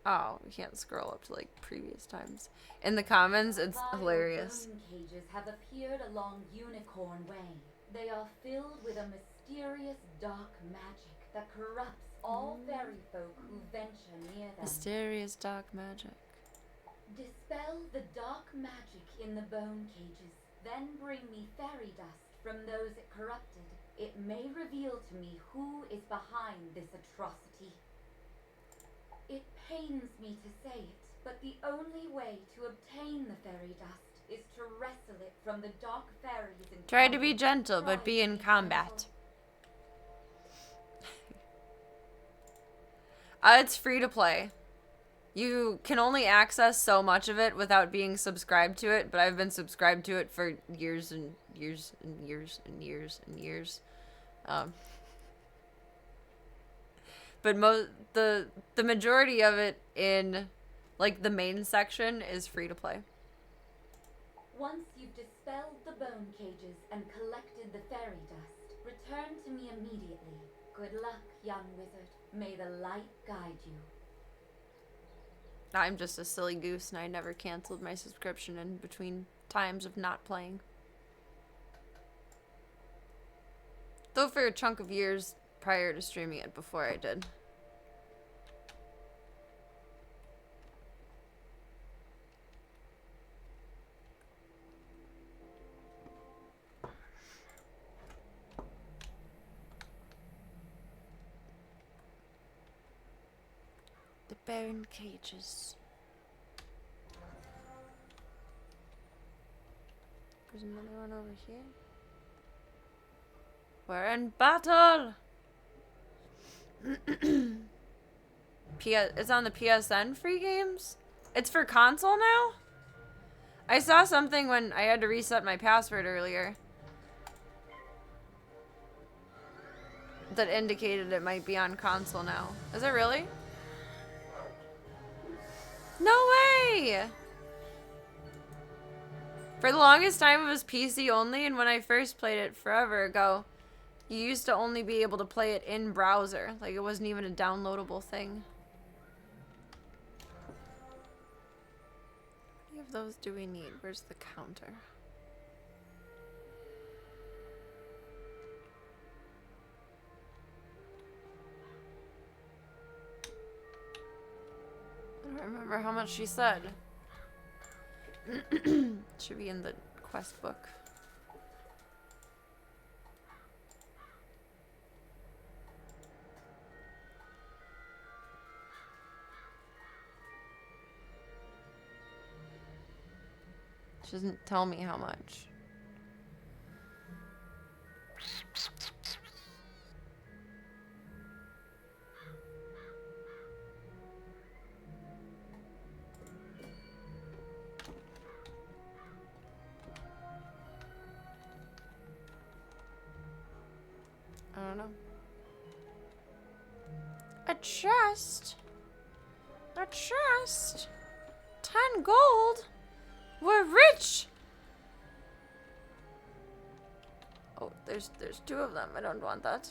Oh, we can't scroll up to like previous times. In the comments, it's Vile hilarious. bone cages have appeared along Unicorn Way. They are filled with a mysterious dark magic that corrupts all fairy folk who venture near them. Mysterious dark magic. Dispel the dark magic in the bone cages, then bring me fairy dust from those it corrupted. It may reveal to me who is behind this atrocity. It pains me to say it, but the only way to obtain the fairy dust is to wrestle it from the dark fairies in Try to be combat. gentle, but Try be to in be combat. gentle. It's free to play. You can only access so much of it without being subscribed to it, but I've been subscribed to it for years and years and years and years and years. But the majority of it in like the main section is free to play. Once you've dispelled the bone cages and collected the fairy dust, return to me immediately. Good luck, young wizard. May the light guide you. I'm just a silly goose and I never canceled my subscription in between times of not playing. Though for a chunk of years prior to streaming it before I did. The bone cages. There's another one over here. We're in battle! It's on the PSN free games? It's for console now? I saw something when I had to reset my password earlier that indicated it might be on console now. Is it really? No way! For the longest time it was PC only, and when I first played it forever ago, you used to only be able to play it in browser. Like, it wasn't even a downloadable thing. How many of those do we need? Where's the counter? I don't remember how much she said. Should be in the quest book. She doesn't tell me how much. I don't know. A chest? A chest? 10 gold? We're rich! Oh, there's two of them. I don't want that.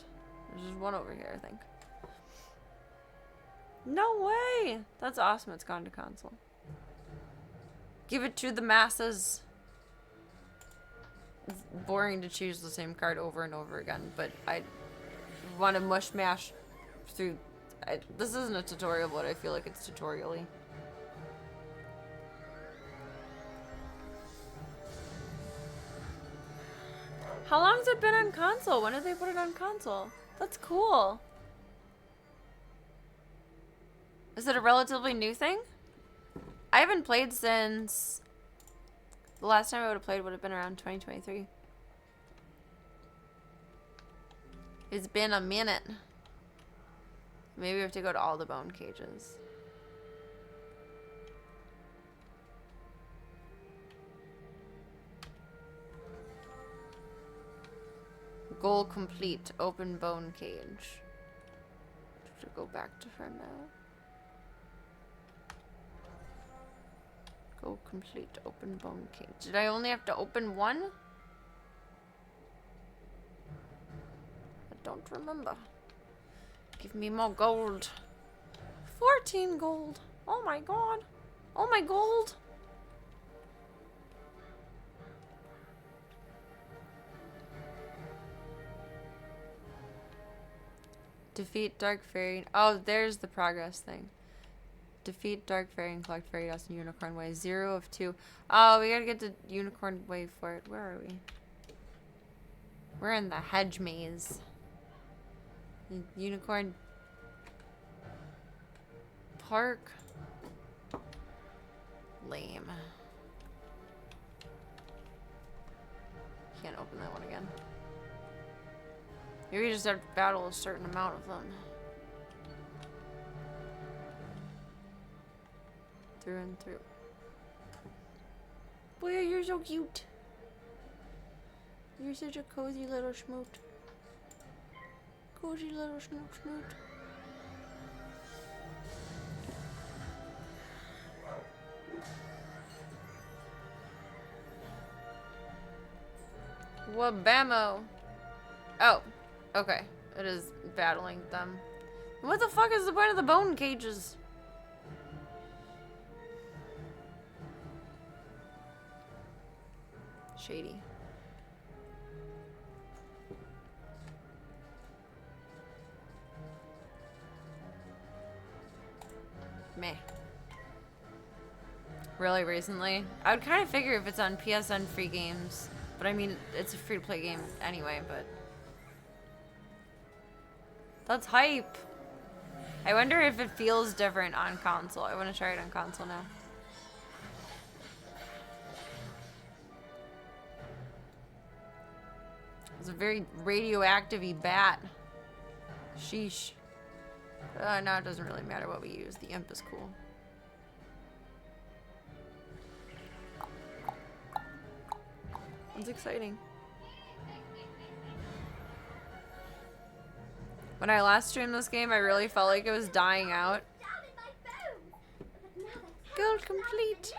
There's just one over here, I think. No way! That's awesome. It's gone to console. Give it to the masses. It's boring to choose the same card over and over again, but I want to mush mash through. This isn't a tutorial, but I feel like it's tutorial-y. How long's it been on console? When did they put it on console? That's cool. Is it a relatively new thing? I haven't played since... The last time I would have played would have been around 2023. It's been a minute. Maybe we have to go to all the bone cages. Goal complete. Open bone cage. Have to go back to her now. Goal complete. Open bone cage. Did I only have to open one? I don't remember. Give me more gold. 14 gold. Oh my god. Oh my gold. Defeat Dark Fairy. Oh, there's the progress thing. Defeat Dark Fairy and collect fairy dust in Unicorn Way. 0 of 2. Oh, we gotta get to Unicorn Way for it. Where are we? We're in the hedge maze. Unicorn Park. Lame. Can't open that one again. Maybe we just have to battle a certain amount of them. Through and through. Boy, you're so cute. You're such a cozy little schmoot. Cozy little snoot snoot. Wabamo. Oh, okay. It is battling them. What the fuck is the point of the bone cages? Shady. Meh. Really recently? I would kind of figure if it's on PSN free games. But I mean, it's a free-to-play game anyway, but... That's hype! I wonder if it feels different on console. I want to try it on console now. It's a very radioactive-y bat. Sheesh. No, it doesn't really matter what we use. The imp is cool. It's exciting. When I last streamed this game, I really felt like it was dying out. Goal complete.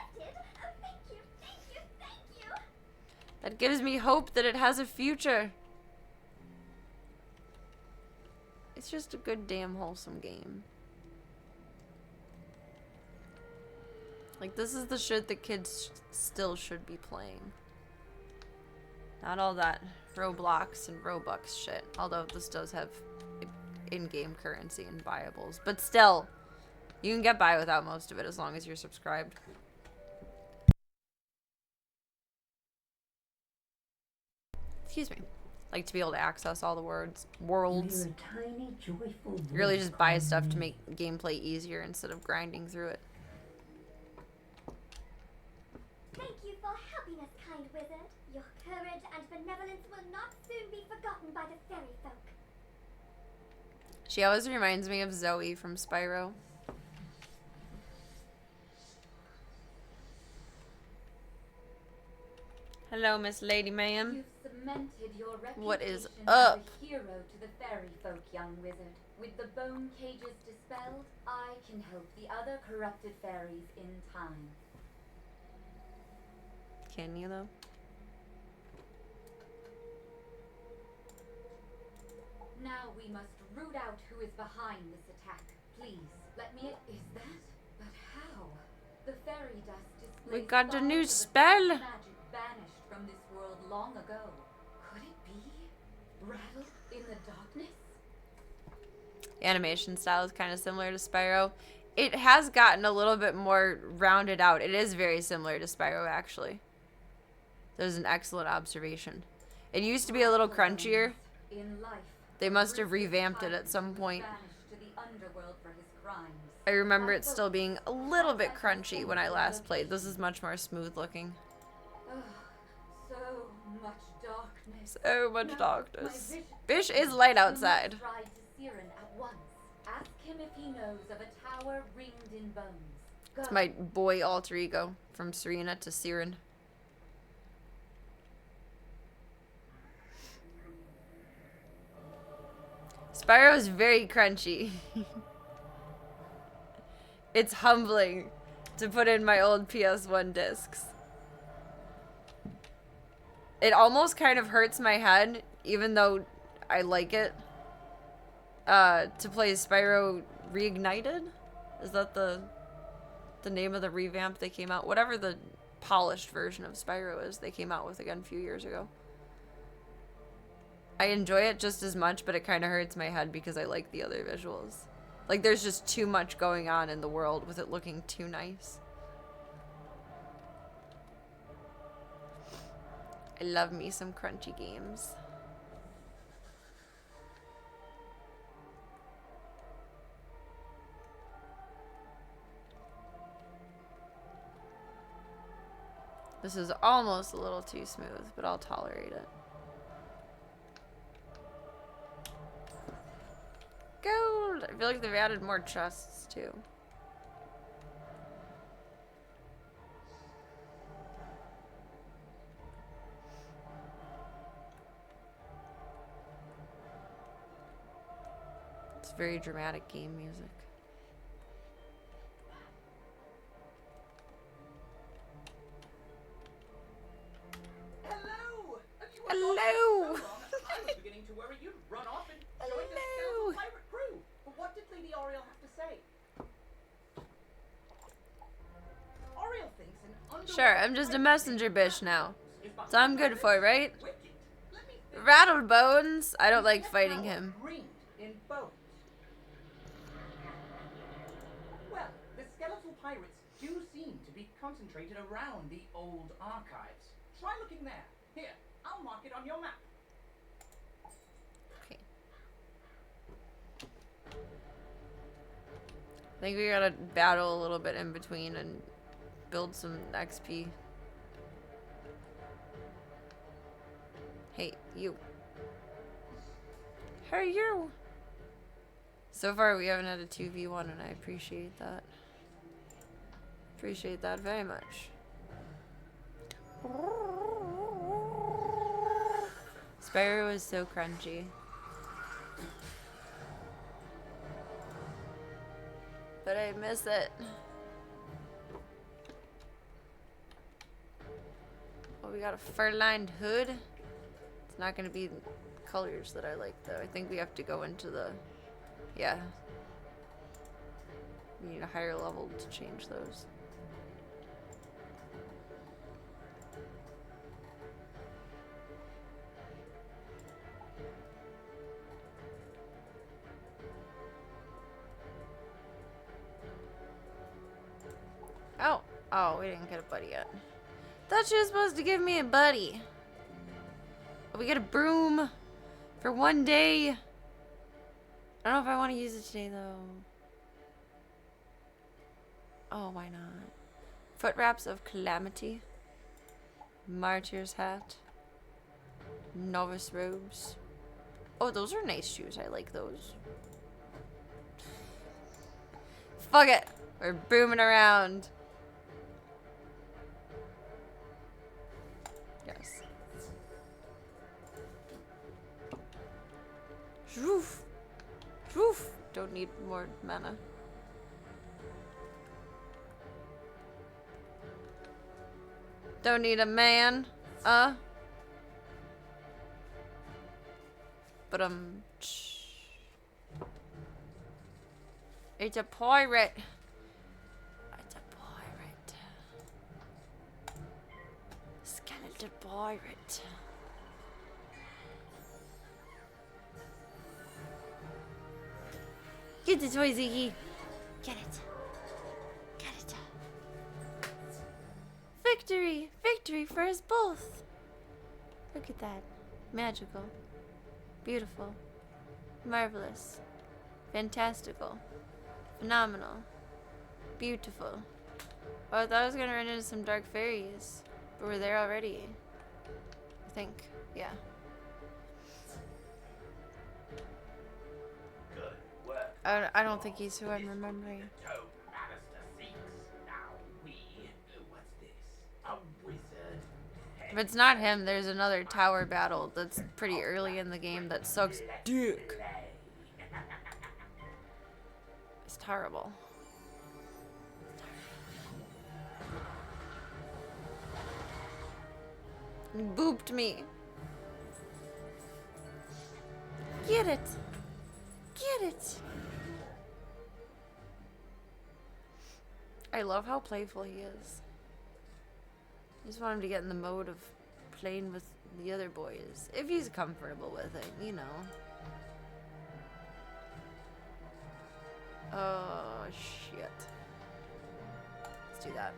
That gives me hope that it has a future. It's just a good damn wholesome game. Like, this is the shit that kids still should be playing. Not all that Roblox and Robux shit. Although this does have in-game currency and buyables. But still, you can get by without most of it as long as you're subscribed. Excuse me. Like to be able to access all the worlds. Tiny, joyful Really just buy stuff to make gameplay easier instead of grinding through it. Thank you for helping us, kind wizard. Your courage and benevolence will not soon be forgotten by the fairy folk. She always reminds me of Zoe from Spyro. Hello, Miss Lady Ma'am. You've cemented your reputation What is as up? a hero to the fairy folk, young wizard. With the bone cages dispelled, I can help the other corrupted fairies in time. Can you though? Now we must root out who is behind this attack. Please, let me... Is that? But how? The fairy dust displays... We got a signs new of spell! magic banished from this world long ago. Could it be? Rattle in the darkness? The animation style is kind of similar to Spyro. It has gotten a little bit more rounded out. It is very similar to Spyro, actually. That was an excellent observation. It used to be a little crunchier. In life, They must have revamped it at some point. banished to the underworld for his crimes. I remember it still being a little bit crunchy when I last played. This is much more smooth looking. So much darkness. So much Now, darkness. my Bish is light You outside. must ride to Siren at once. Ask him if he knows of a tower ringed in bones. Go. It's my boy alter ego from Serena to Siren. Spyro is very crunchy. It's humbling to put in my old PS1 discs. It almost kind of hurts my head, even though I like it, to play Spyro Reignited? Is that the name of the revamp they came out? Whatever the polished version of Spyro is they came out with again a few years ago. I enjoy it just as much, but it kind of hurts my head because I like the other visuals. Like, there's just too much going on in the world with it looking too nice. I love me some crunchy games. This is almost a little too smooth, but I'll tolerate it. Gold! I feel like they've added more chests, too. very dramatic game music. Hello! Hello! I was beginning to worry you'd run off and join the skeletal pirate crew. But what did Lady Ariel have to say? Ariel thinks an underwater Sure, I'm just a messenger bitch now. is behind So I'm good for it, right? wicked. Let me think. Rattlebones! I don't like Get fighting power him. ringed in bones. Well, the skeletal pirates do seem to be concentrated around the old archives. Try looking there. Here, I'll mark it on your map. Okay. I think we gotta battle a little bit in between and build some XP. Hey, you. How are you? So far we haven't had a 2v1 and I appreciate that. Appreciate that very much. Sparrow is so crunchy. But I miss it. Oh, we got a fur-lined hood. It's not gonna be colors that I like though. I think we have to go into the... Yeah. We need a higher level to change those. Oh. Oh, we didn't get a buddy yet. Thought she was supposed to give me a buddy. We get a broom for one day. I don't know if I want to use it today though. Oh, why not? Foot wraps of calamity. Martyr's hat. Novice robes. Oh, those are nice shoes. I like those. Fuck it. We're booming around. Yes. Roof. Roof. Don't need more mana. Don't need a man. But it's a pirate. It's a pirate. Skeleton pirate. Get the toy, Ziggy. Get it. Get it. Victory! Victory for us both! Look at that. Magical. Beautiful. Marvelous. Fantastical. Phenomenal. Beautiful. Oh, I thought I was gonna run into some dark fairies. But we're there already. I think. Yeah. Good work. I don't think he's who I'm remembering. Tome Bannister seeks. Now we. What's this? A wizard. If it's not him, there's another tower battle that's pretty early in the game that sucks dick. It's terrible. He booped me. Get it. Get it. I love how playful he is. I just want him to get in the mode of playing with the other boys. If he's comfortable with it, you know. Oh, shit. Let's do that.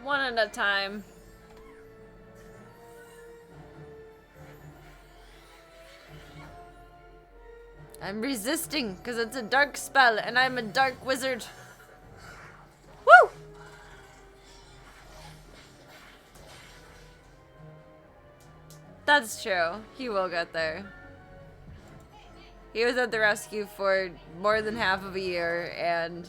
One at a time. I'm resisting because it's a dark spell and I'm a dark wizard. Woo! That's true. He will get there. He was at the rescue for more than half of a year, and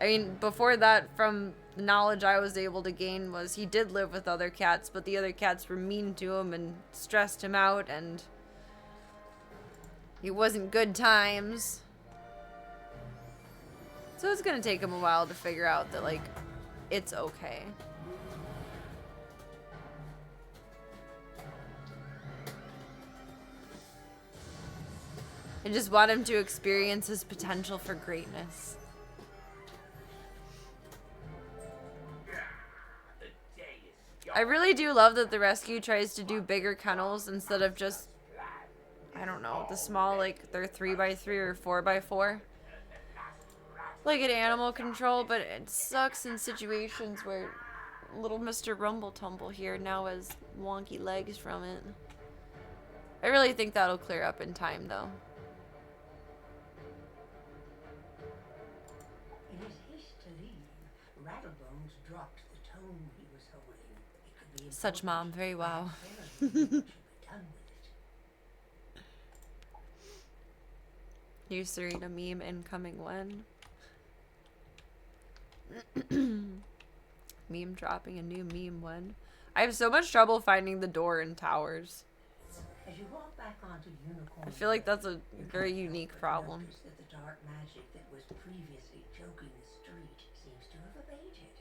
I mean, before that, from the knowledge I was able to gain, was he did live with other cats, but the other cats were mean to him and stressed him out, and It wasn't good times. So it's gonna take him a while to figure out that, like, it's okay. I just want him to experience his potential for greatness. I really do love that the rescue tries to do bigger kennels instead of just, I don't know, the small, like, they're 3x3 or 4x4. Like an animal control, but it sucks in situations where little Mr. Rumble Tumble here now has wonky legs from it. I really think that'll clear up in time, though. In his haste to leave, Rattlebones dropped the tome he was holding. It could be Such mom, very wow. what should be done with it. New Serena meme incoming when? Meme dropping a new meme when? I have so much trouble finding the door in towers. As you walk back onto Unicorn, I feel like that's a very unique problem. notice that the dark magic that was previously choking the street seems to have abated.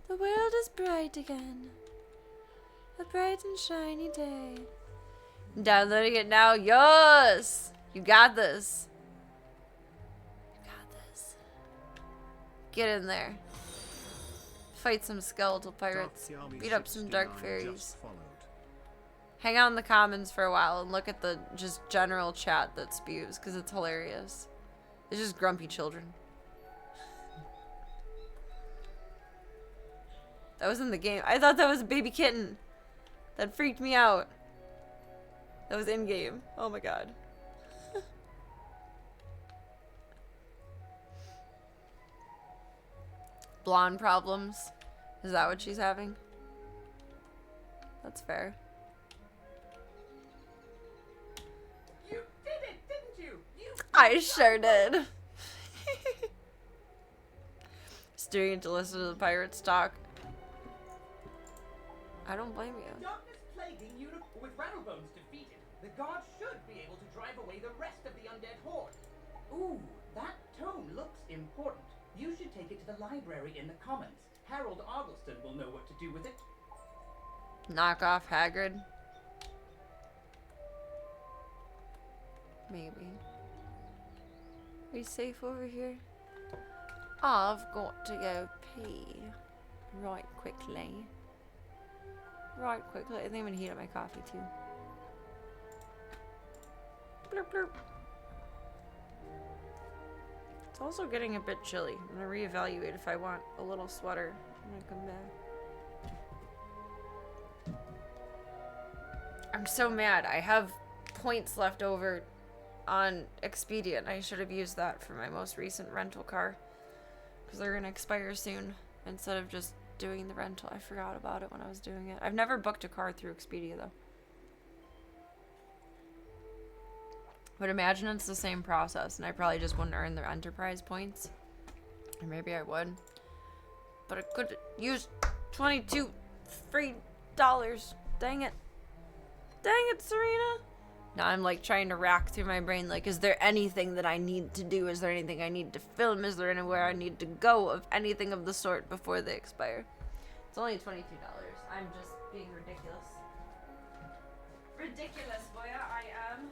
The world is bright again. A bright and shiny day. Downloading it now. Yes! You got this. You got this. Get in there. Fight some skeletal pirates. Beat up some dark fairies. Hang out in the comments for a while and look at the just general chat that spews, because it's hilarious. It's just grumpy children. That was in the game. I thought that was a baby kitten. That freaked me out. That was in game. Oh my god. Blonde problems. Is that what she's having? That's fair. You did it, didn't you? I sure did. Just doing it to listen to the pirates talk. I don't blame you. Darkness plaguing with Rattlebones defeated, the gods should be able to drive away the rest of the undead horde. Ooh, that tome looks important. You should take it to the library in the commons. Harold Argleston will know what to do with it. Knock off Hagrid. Maybe. Are you safe over here? I've got to go pee. Right quickly. Right quickly. I think I'm gonna heat up my coffee too. Blurp, blurp. It's also getting a bit chilly. I'm gonna reevaluate if I want a little sweater when I come back. I'm so mad. I have points left over on Expedia, and I should have used that for my most recent rental car. Because they're gonna expire soon. Instead of just doing the rental. I forgot about it when I was doing it. I've never booked a car through Expedia though. But imagine it's the same process and I probably just wouldn't earn the enterprise points. Or maybe I would. But I could use $22 free dollars. Dang it. Dang it, Serena. Now I'm like trying to rack through my brain, like, is there anything that I need to do? Is there anything I need to film? Is there anywhere I need to go of anything of the sort before they expire? It's only $22. I'm just being ridiculous. Ridiculous, boy, I am.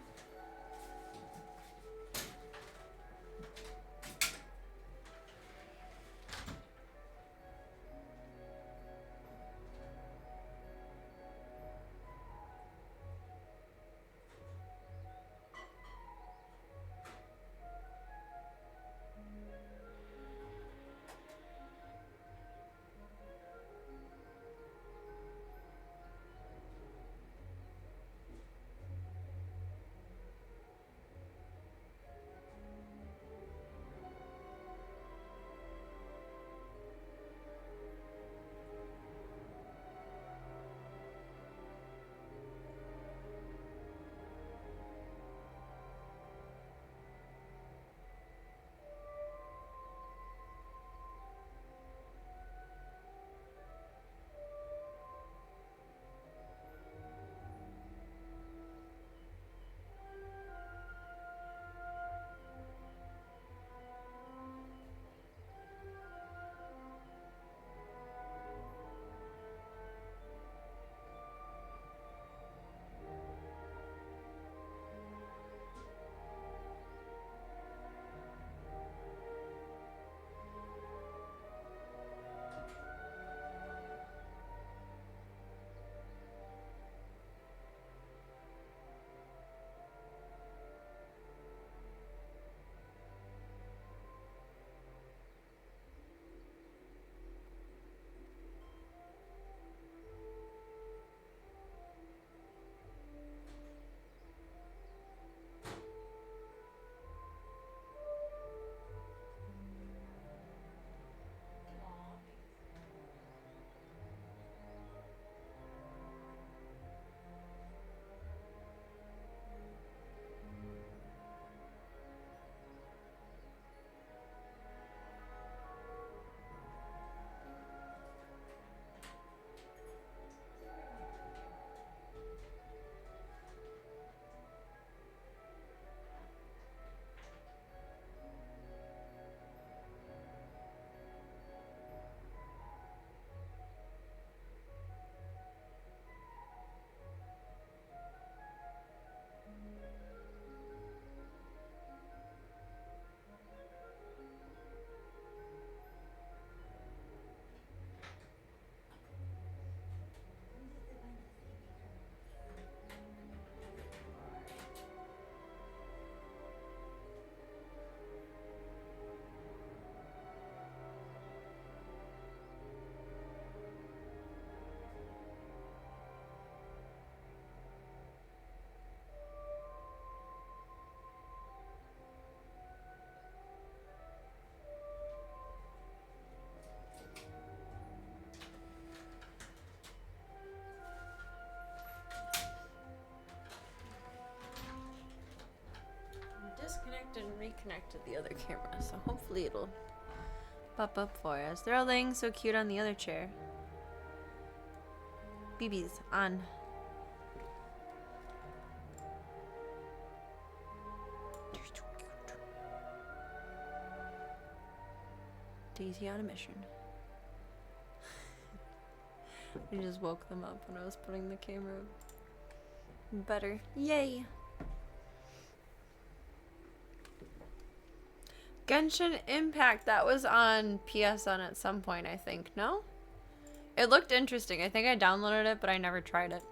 connected the other camera, so hopefully it'll pop up for us. They're all laying so cute on the other chair. BB's on. Daisy on a mission. I just woke them up when I was putting the camera better. Yay! Genshin Impact, that was on PSN at some point, I think. No? It looked interesting. I think I downloaded it, but I never tried it.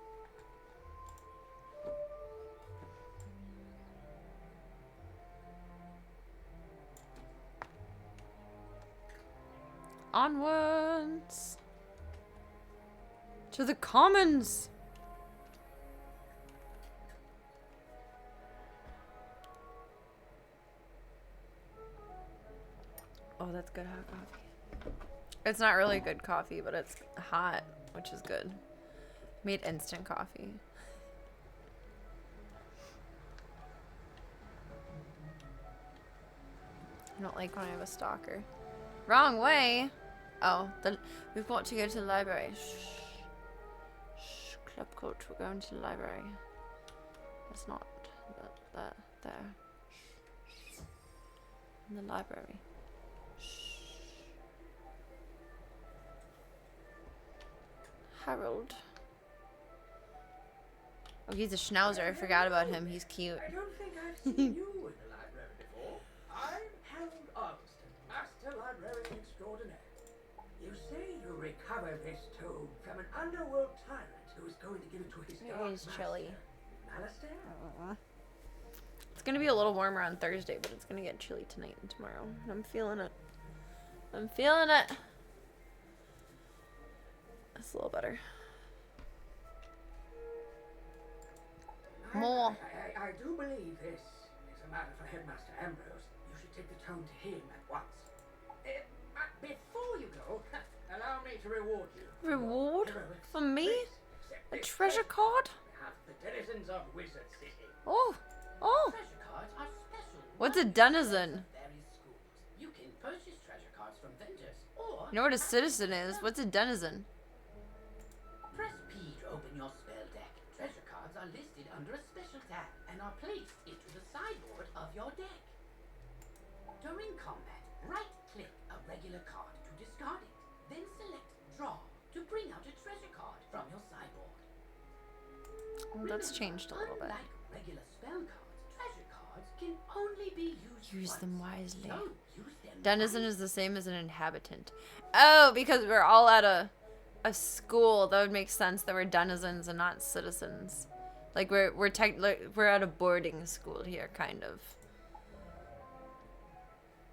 Onwards to the commons. Oh, that's good hot coffee. It's not really good coffee, but it's hot, which is good. Made instant coffee. I don't like when I have a stalker. Wrong way. Oh, we've got to go to the library. Shh. Shh. Club coach, we're going to the library. That's not that there. Shh. In the library. Shh. Harold. Oh, he's a schnauzer. I forgot about him. He's cute. I don't think I've seen you in the library before. I'm Harold Armston, Master Librarian Extraordinaire. You say you recovered this tome from an underworld tyrant who was going to give it to his dark He's master, chilly. Alistair? It's gonna be a little warmer on Thursday, but it's gonna get chilly tonight and tomorrow. I'm feeling it. I'm feeling it. That's a little better. More. I do believe this is a matter for Headmaster Ambrose. You should take the tome to him at once. Before you go, allow me to reward you. Reward? For me? A treasure card? The denizens of Wizard City. Oh. Oh. Treasure cards are special. What's a denizen? Various schools. You can purchase treasure cards from vendors, or You know what a citizen is? What's a denizen? press P to open your spell deck. Treasure cards are listed under a special tab and are placed into the sideboard of your deck. During combat, right-click a regular card to discard it. Then select Draw to bring out a treasure card from your sideboard. Well, that's changed a little bit. Unlike regular spell cards, treasure cards can only be used Use once. them wisely. So, use them Denizen wisely. is the same as an inhabitant. Oh, because we're all at a school. That would make sense that we're denizens and not citizens. Like we're at a boarding school here, kind of.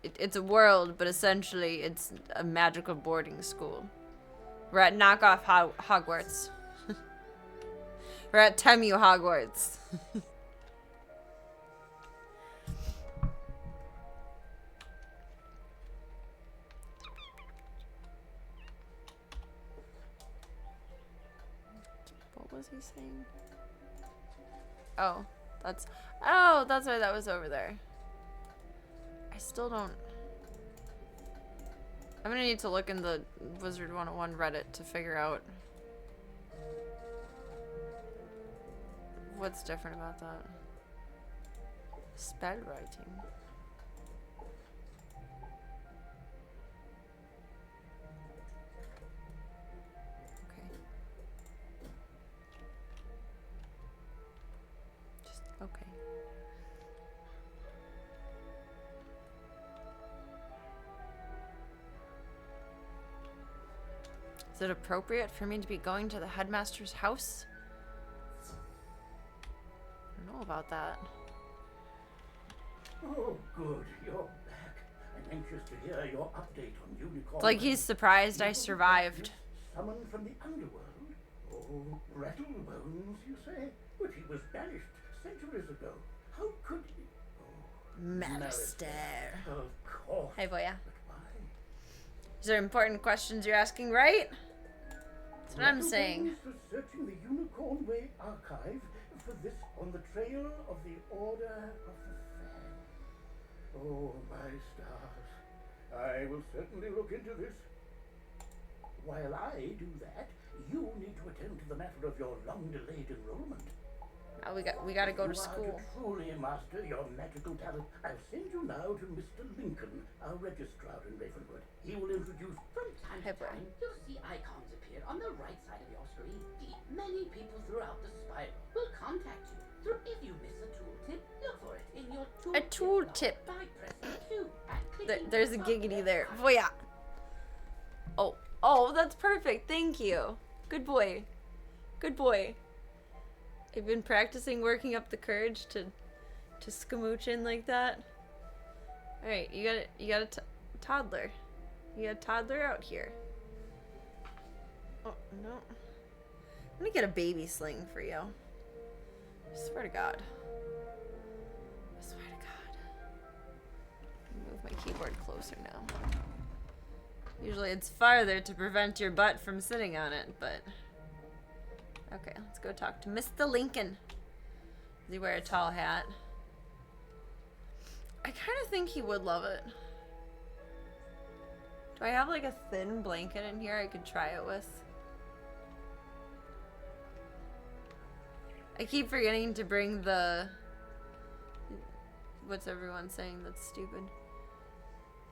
It's a world, but essentially it's a magical boarding school. We're at knockoff Hogwarts. We're at Temu Hogwarts. What was he saying? Oh, that's why that was over there. I still don't. I'm gonna need to look in the Wizard 101 Reddit to figure out what's different about that. Spell writing. Okay. Just okay. Is it appropriate for me to be going to the headmaster's house? I don't know about that. Oh, good. You're back. I'm anxious to hear your update on Unicorn. It's like he's surprised I survived. Summoned from the underworld? Oh, Rattlebones, you say? But he was banished centuries ago. How could he? Oh, Master. Of course. Hey, Boya. But why? These are important questions you're asking, right? That's what I'm saying. Rattlebones was searching the Unicorn Way archive for this on the trail of the Order of the Fan. Oh, my stars. I will certainly look into this. While I do that, you need to attend to the matter of your long-delayed enrollment. Oh, we gotta go to school. You are to truly master your magical talent. I'll send you now to Mr. Lincoln, our registrar in Ravenwood. He will introduce. From time to time, you'll see icons appear on the right side of your screen. Many people throughout the spiral will contact you. So if you miss a tooltip, look for it in your tooltip. A tooltip. By pressing Q and clicking There's a giggity there. Voya. Oh, that's perfect. Thank you. Good boy. Good boy. I've been practicing working up the courage to scamooch in like that. All right, you got a toddler. You got a toddler out here. Oh no. I'm gonna get a baby sling for you. I swear to God. I swear to God. Move my keyboard closer now. Usually it's farther to prevent your butt from sitting on it, but... Okay, let's go talk to Mr. Lincoln. Does he wear a tall hat? I kind of think he would love it. Do I have like a thin blanket in here I could try it with? I keep forgetting to bring the... What's everyone saying that's stupid?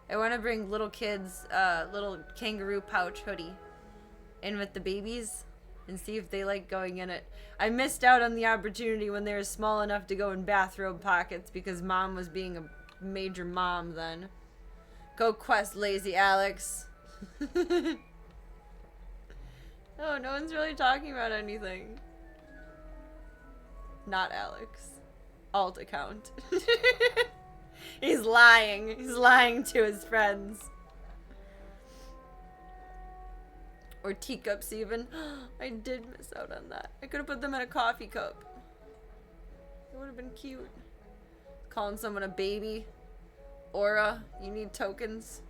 I want to bring little kids, little kangaroo pouch hoodie in with the babies and see if they like going in it. I missed out on the opportunity when they were small enough to go in bathrobe pockets because mom was being a major mom then. Go quest, lazy Alex. Oh, no one's really talking about anything. Not Alex. Alt account. He's lying. He's lying to his friends. Or teacups even. I did miss out on that. I could have put them in a coffee cup. It would have been cute. Calling someone a baby. Aura, you need tokens.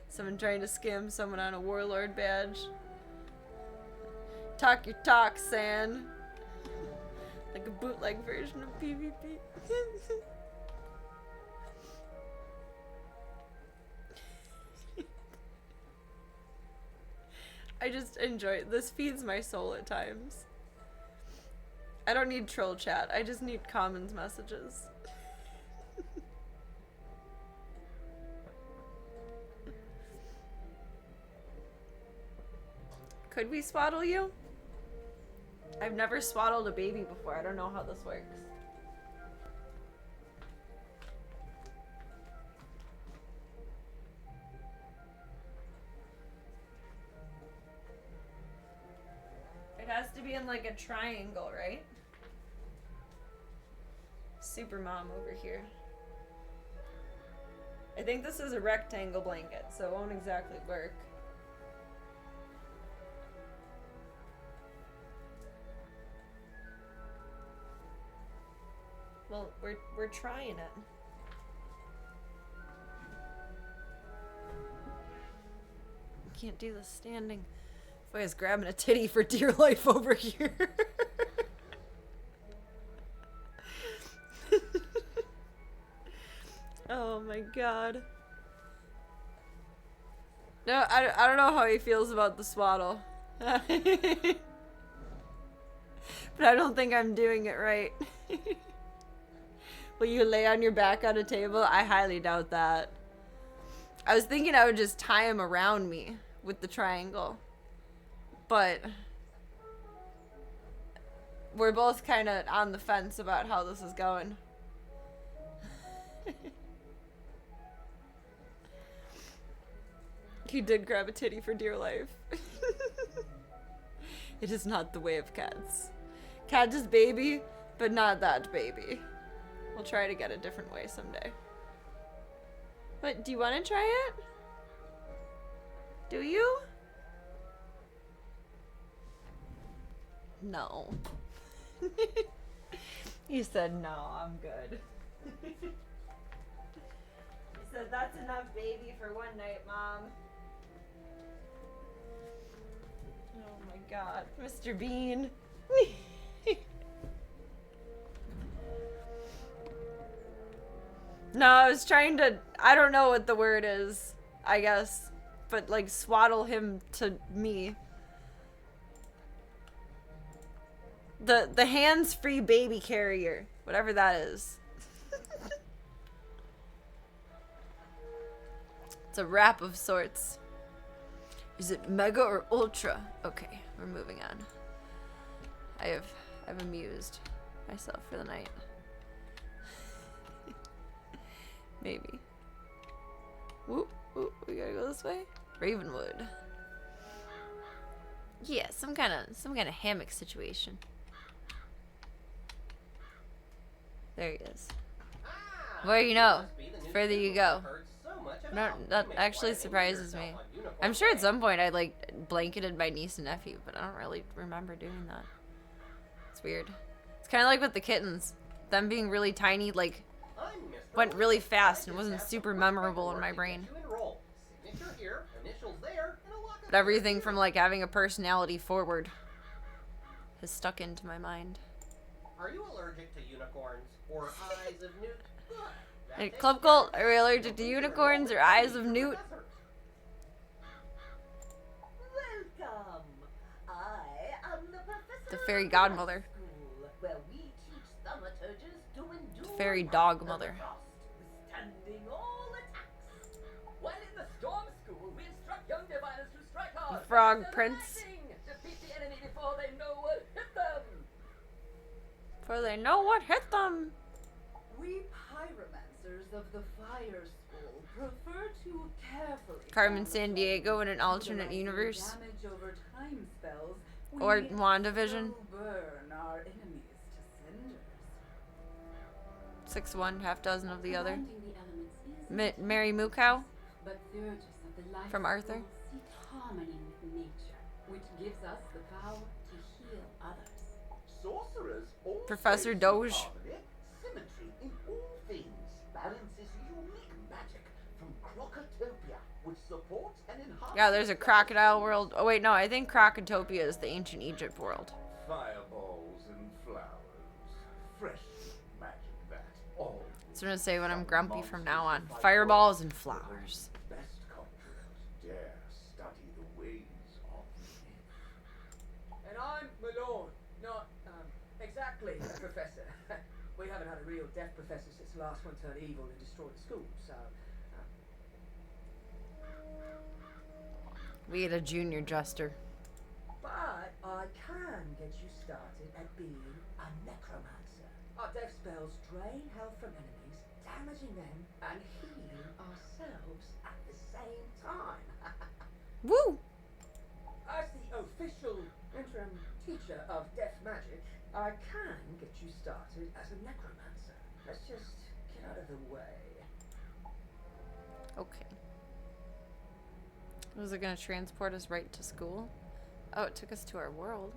Someone trying to scam someone on a warlord badge. Talk your talk, San. Like a bootleg version of PvP. I just enjoy it. This feeds my soul at times. I don't need troll chat. I just need commons messages. Could we swaddle you? I've never swaddled a baby before. I don't know how this works. It has to be in like a triangle, right? Super mom over here. I think this is a rectangle blanket, so it won't exactly work. Well, we're trying it. Can't do this standing. Boy's grabbing a titty for dear life over here. Oh my god. No, I don't know how he feels about the swaddle. But I don't think I'm doing it right. Will you lay on your back on a table? I highly doubt that. I was thinking I would just tie him around me with the triangle. But we're both kind of on the fence about how this is going. He did grab a titty for dear life. It is not the way of cats. Cat is baby, but not that baby. We'll try to get a different way someday. But do you want to try it? Do you? No. He said no, I'm good. He said that's enough baby for one night, Mom. Oh my god. Mr. Bean. No, I was trying to, I don't know what the word is, I guess. But, like, swaddle him to me. The hands-free baby carrier. Whatever that is. It's a wrap of sorts. Is it mega or ultra? Okay, we're moving on. I've amused myself for the night. Maybe. Whoop, whoop, we gotta go this way. Ravenwood. Yeah, some kind of hammock situation. There he is. Well, you know, the further you go. No, that actually surprises me. I'm sure at some point I like blanketed my niece and nephew, but I don't really remember doing that. It's weird. It's kind of like with the kittens. Them being really tiny, like, went really fast and wasn't super memorable in my brain. But everything from like having a personality forward has stuck into my mind. Are you allergic to unicorns or eyes of newt? Hey, Club Cult, are you allergic to unicorns or eyes of newt? Welcome. I am the professor. The fairy godmother. School, where we teach thaumaturges to endure The fairy dog mother. withstanding all attacks. While in the storm school, we instruct young diviners to strike hard. Frog Faster than Prince. lightning, defeat the enemy before they know what hit them. For they know what hit them. We pyromancers of the fire school prefer to carefully Carmen Sandiego in an alternate universe. damage over time spells. Or We WandaVision. so burn our enemies to cinders. 6'1", half dozen of the other. Commanding the elements is Mary Moo Cow but Thurgis of the life from Arthur. school seek harmony with nature, which gives us the power to heal others. Sorcerers also Professor seek Doge. harmony, symmetry in all things, balances unique magic from Crocotopia, which supports and enhances. Yeah, there's a crocodile world. Oh wait, no, I think Crocotopia is the ancient Egypt world. Fireballs and flowers, fresh magic that all. That's what I'm gonna say when I'm grumpy from now on. Fireballs and flowers. Best conjurers dare study the ways of myth. And I'm Malone, not exactly a professor. We haven't had a real deaf professor since the last one turned evil and destroyed the school, so. We had a junior jester. But I can get you started at being a necromancer. Our death spells drain health from enemies, damaging them, and healing ourselves at the same time. Woo! As the official interim teacher of death magic, I can get you started as a necromancer. Let's just get out of the way. Okay. Was it gonna transport us right to school? Oh, it took us to our world.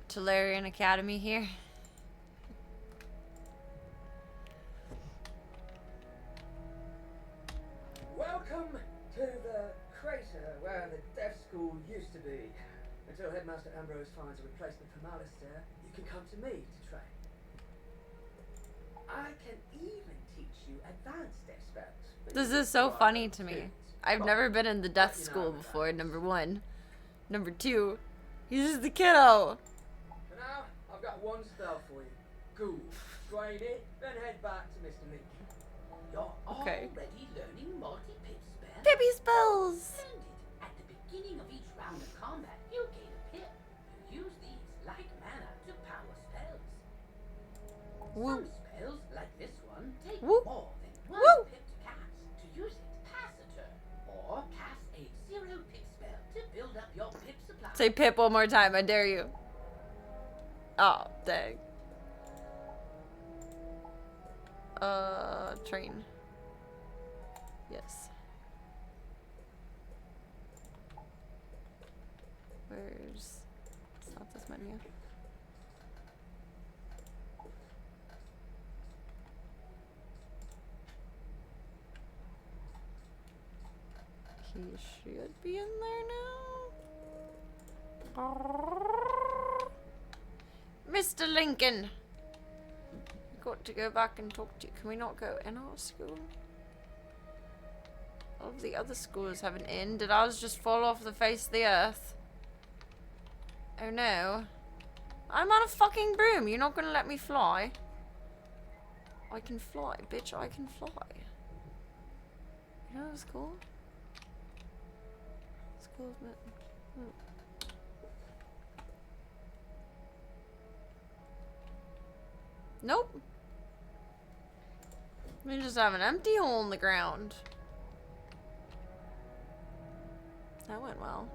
Tolarian Academy here. Welcome to the crater where the deaf school used to be. Until Headmaster Ambrose finds a replacement for Alistair, you can come to me to train. I can even teach you advanced deaf spells. This is so funny to me. I've never been in the death school before, number one. Number two, he's just the kiddo. For now, I've got one spell for you. Ghoul. Train it, then head back to Mr. Lincoln. You're Okay. already learning multi-pip spells. Pippy spells! Splendid. At the beginning of each round of combat, you gain a pip. You use these like mana to power spells. Woo. Some spells, like this one, take Woo. more than one Woo. pip to cast. To use it, pass a turn. Or cast a 0 pip spell to build up your pip supply. Say Pip one more time, I dare you. Oh, dang. Train. Yes. Where's... It's not this menu. He should be in there now. Mr. Lincoln. got to go back and talk to. Can we not go in our school? All of the other schools have an inn. Did ours just fall off the face of the earth? Oh no. I'm on a fucking broom. You're not gonna let me fly? I can fly, bitch. I can fly. You know what's cool? It's cool, but... Nope. We just have an empty hole in the ground. That went well.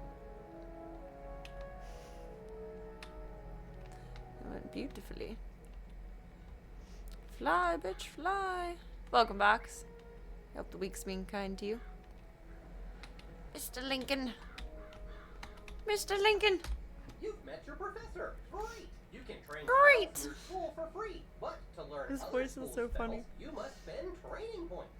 That went beautifully. Fly, bitch, fly. Welcome back. I hope the week's being kind to you. Mr. Lincoln. Mr. Lincoln. You've met your professor. Great. You can train Great. in your school for free. But to learn His other voice is school so spells, funny. you must spend training points.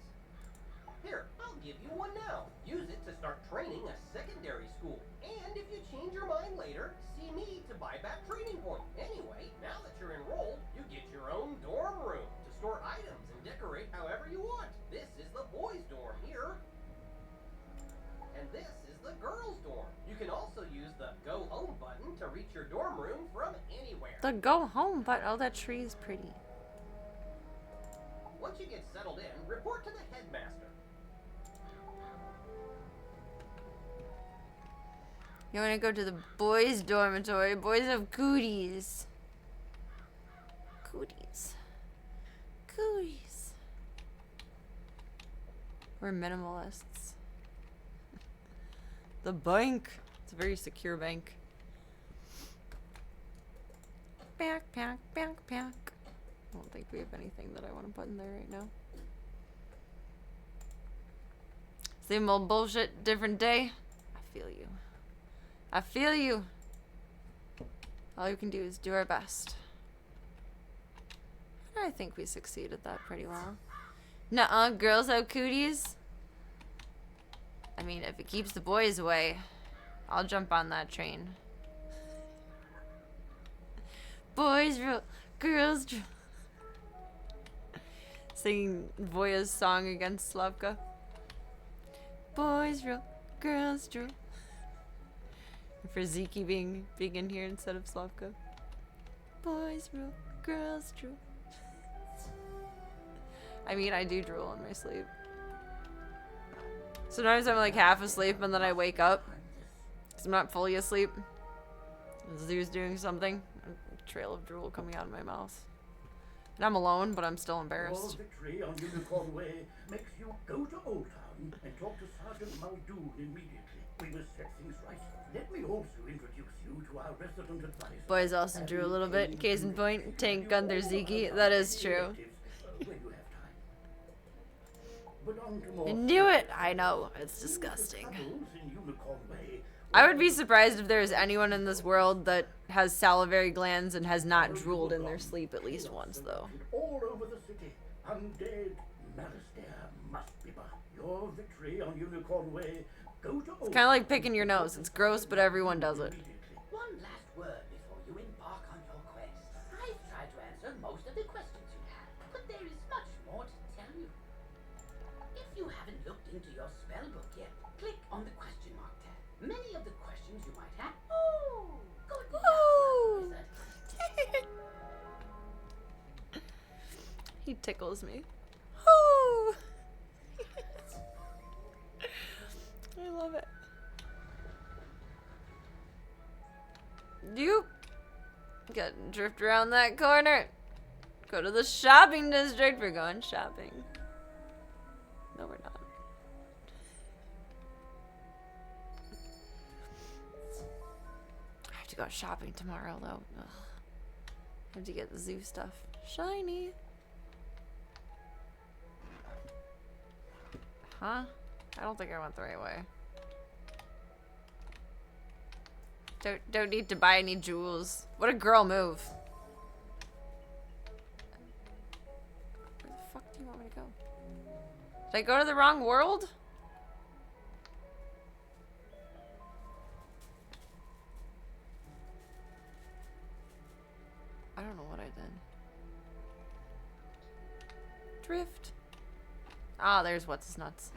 Here, I'll give you one now. Use it to start training a secondary school. And if you change your mind later, see me to buy back training points. Anyway, now that you're enrolled, you get your own dorm room to store items and decorate however you want. This is the boys' dorm here. And this is the girls' dorm. You can also use the Go Home button to reach your dorm room from anywhere. The go home button. Oh, that tree is pretty. Once you get settled in, report to the headmaster. You want to go to the boys' dormitory? Boys have cooties. Cooties. Cooties. We're minimalists. The bank. It's a very secure bank. Backpack, backpack. I don't think we have anything that I want to put in there right now. Same old bullshit, different day. I feel you. I feel you. All you can do is do our best. I think we succeeded that pretty well. Nuh-uh, girls have cooties. I mean, if it keeps the boys away, I'll jump on that train. Boys rule, girls rule. Singing Voya's song against Slavka. Boys rule, girls rule. For Ziki being in here instead of Slavka. Boys rule, girls drool. I mean, I do drool in my sleep. Sometimes I'm like half asleep and then I wake up. Because I'm not fully asleep. Zoo's doing something. A trail of drool coming out of my mouth. And I'm alone, but I'm still Your embarrassed. victory on Unicorn Way makes you go to Old Town and talk to Sergeant Muldoon immediately. We must set things right. Let me also introduce you to our resident advisor. Boys also drew a little bit. Case in point, Tank Gunther Ziki. That is true. When you have time. But on to more I knew it! I know. It's disgusting. troubles in Unicorn Way. I would be surprised if there's anyone in this world that has salivary glands and has not drooled in their sleep at least once, though. All over the city, undead Malastare must be by. Your victory on Unicorn Way. Go to It's kind of like picking your nose. It's gross, but everyone does it. One last word before you embark on your quest. I've tried to answer most of the questions you have, but there is much more to tell you. If you haven't looked into your spellbook yet, click on the question mark tab. Many of the questions you might have. Oh, good Ooh. luck, wizard. He tickles me. Ooh. I love it. You get drift around that corner. Go to the shopping district. We're going shopping. No, we're not. I have to go shopping tomorrow, though. Ugh. I have to get the zoo stuff. Shiny. Huh? I don't think I went the right way. Don't need to buy any jewels. What a girl move. Where the fuck do you want me to go? Did I go to the wrong world? I don't know what I did. Drift. Ah, there's what's nuts.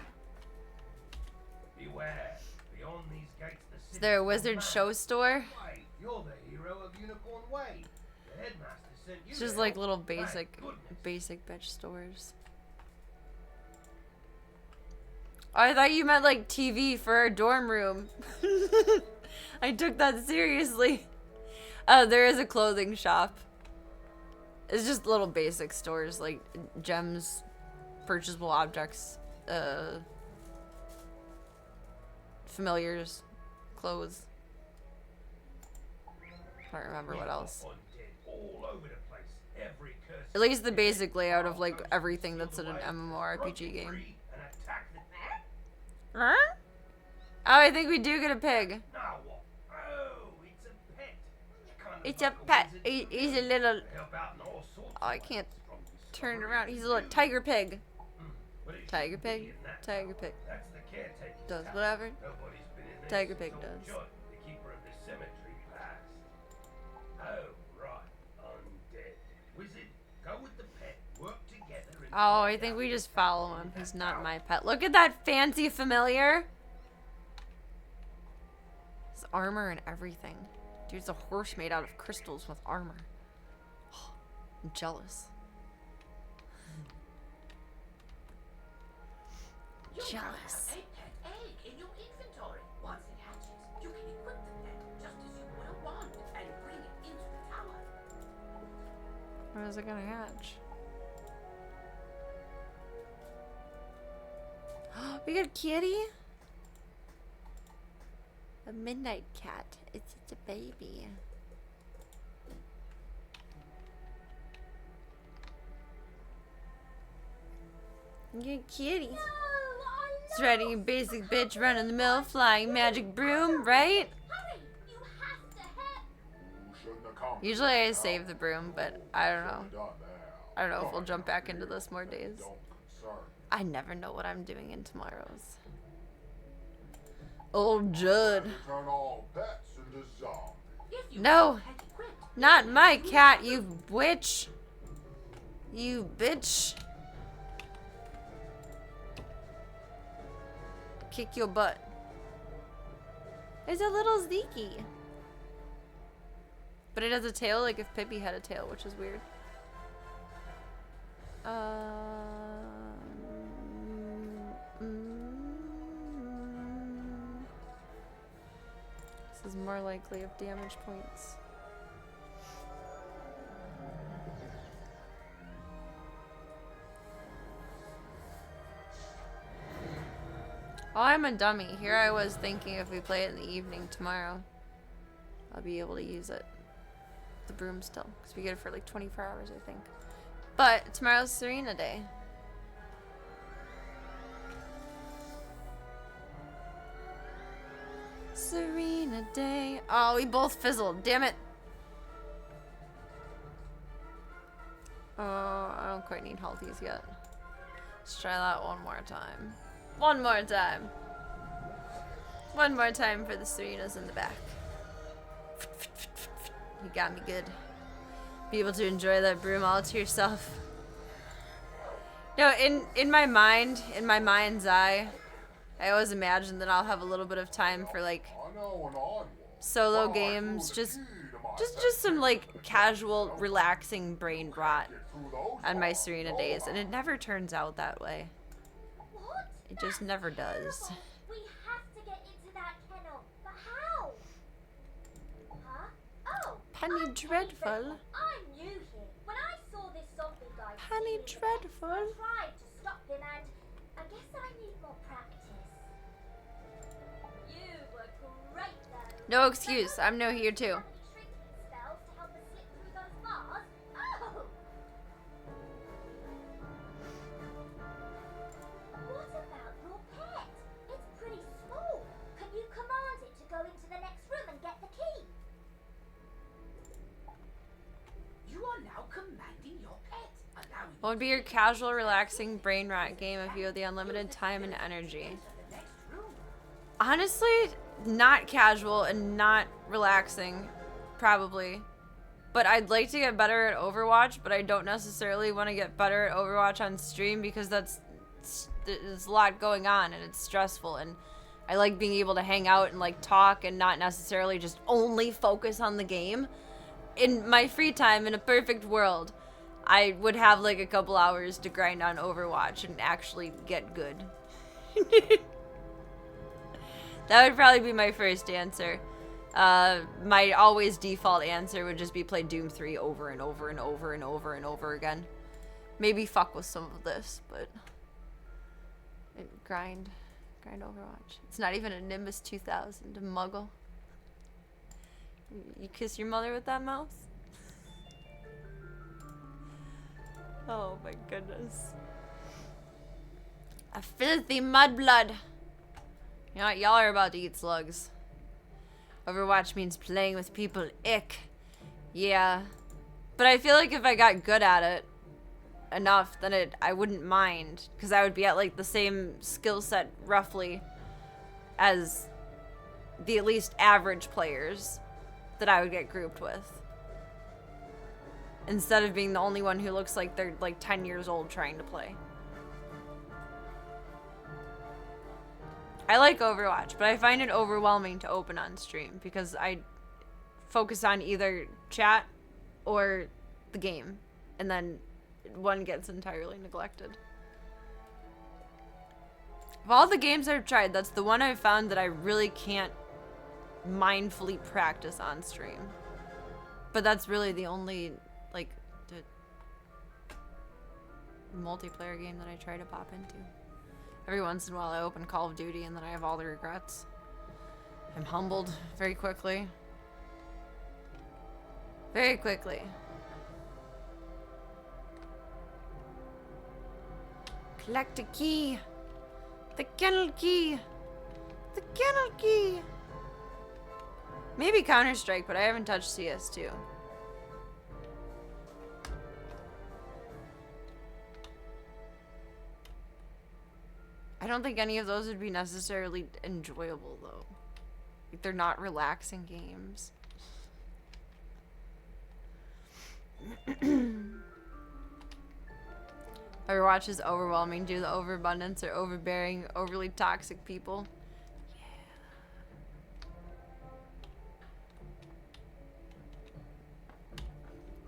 Beware. Beyond these gates, the Is there a city's wizard gone show mad. store? Wait, you're the hero of Unicorn Way. The headmaster sent you It's just to like help. little Thank goodness. basic bitch stores. Oh, I thought you meant like TV for our dorm room. I took that seriously. There is a clothing shop. It's just little basic stores like gems, purchasable objects, familiars, clothes. Can't remember what else. All over the place. Every curse. At least the basic layout of like everything that's in an MMORPG game. And attack the Huh? Oh, I think we do get a pig. Now what? Oh, it's a pet. Kind of It's like a pet. wizard He's a little. help out in all sorts Oh, I can't turn it around. He's a little tiger pig. Tiger pig. Tiger pig. That's the caretaker's Does tower. whatever. Nobody's been in there Tiger since pig old does. John, the keeper of the cemetery, passed. Oh, right. Undead. Wizard, go with the pet. Work together and Oh, I think we just follow him. He's not my pet. Look at that fancy familiar. His armor and everything. Dude, it's a horse made out of crystals with armor. I'm jealous. Jealous. A pet egg in your inventory. Once it hatches, you can equip the pet just as you would a wand and bring it into the tower. When is it gonna hatch? We got a kitty? A midnight cat. It's a baby. You got kitties. It's riding a basic bitch run in the mill, flying magic broom, right? Usually I save the broom, but I don't know. I don't know if we'll jump back into this more days. I never know what I'm doing in tomorrow's. Old Judd. Turn all pets into zombies. No, not my cat, you witch. You bitch. Kick your butt. It's a little Zeke. But it has a tail like if Pippi had a tail, which is weird. This is more likely of damage points. Oh, I'm a dummy. Here I was thinking if we play it in the evening tomorrow, I'll be able to use it. The broom still. Because we get it for like 24 hours, I think. But tomorrow's Serena Day. Serena Day. Oh, we both fizzled. Damn it. Oh, I don't quite need healthies yet. Let's try that one more time. One more time. One more time for the Serenas in the back. You got me good. Be able to enjoy that broom all to yourself. No, in my mind, in my mind's eye, I always imagine that I'll have a little bit of time for like solo games, just some like casual, relaxing brain rot on my Serena days, and it never turns out that way. It just never does. We have to get into that kennel. But how? Huh? Oh! Penny Dreadful. I'm new here. When I saw this zombie guy Penny stealing the eggs, Dreadful. I tried to stop him and I guess I need more practice. You were great though. No excuse. I'm new here too. Shrinking spells to help us slip through those bars? Oh! What about your pet? It's pretty small. Can you command it to go into the next room and get the key? You are now commanding your pet, allowing What would be your casual, relaxing brain rot game if you had the unlimited time and energy? Honestly, not casual and not relaxing, probably. but I'd like to get better at Overwatch, but I don't necessarily want to get better at Overwatch on stream because there's a lot going on and it's stressful, and I like being able to hang out and like talk and not necessarily just only focus on the game. In my free time, in a perfect world, I would have like a couple hours to grind on Overwatch and actually get good. That would probably be my first answer. My always default answer would just be play Doom 3 over and over and over and over and over again. Maybe fuck with some of this, but grind Overwatch. It's not even a Nimbus 2000, a muggle. You kiss your mother with that mouse? Oh my goodness. A filthy mudblood. You know what? Y'all are about to eat slugs. Overwatch means playing with people. Ick. Yeah. But I feel like if I got good at it enough, then I wouldn't mind. Because I would be at like the same skill set, roughly, as the at least average players that I would get grouped with. Instead of being the only one who looks like they're like 10 years old trying to play. I like Overwatch, but I find it overwhelming to open on stream because I focus on either chat or the game, and then one gets entirely neglected. Of all the games I've tried, that's the one I've found that I really can't mindfully practice on stream. But that's really the only, like, multiplayer game that I try to pop into. Every once in a while I open Call of Duty and then I have all the regrets. I'm humbled very quickly. Very quickly. Collect a key. The kennel key. The kennel key. Maybe Counter-Strike, but I haven't touched CS2. I don't think any of those would be necessarily enjoyable, though. Like, they're not relaxing games. Overwatch is overwhelming due to the overabundance or overbearing, overly toxic people.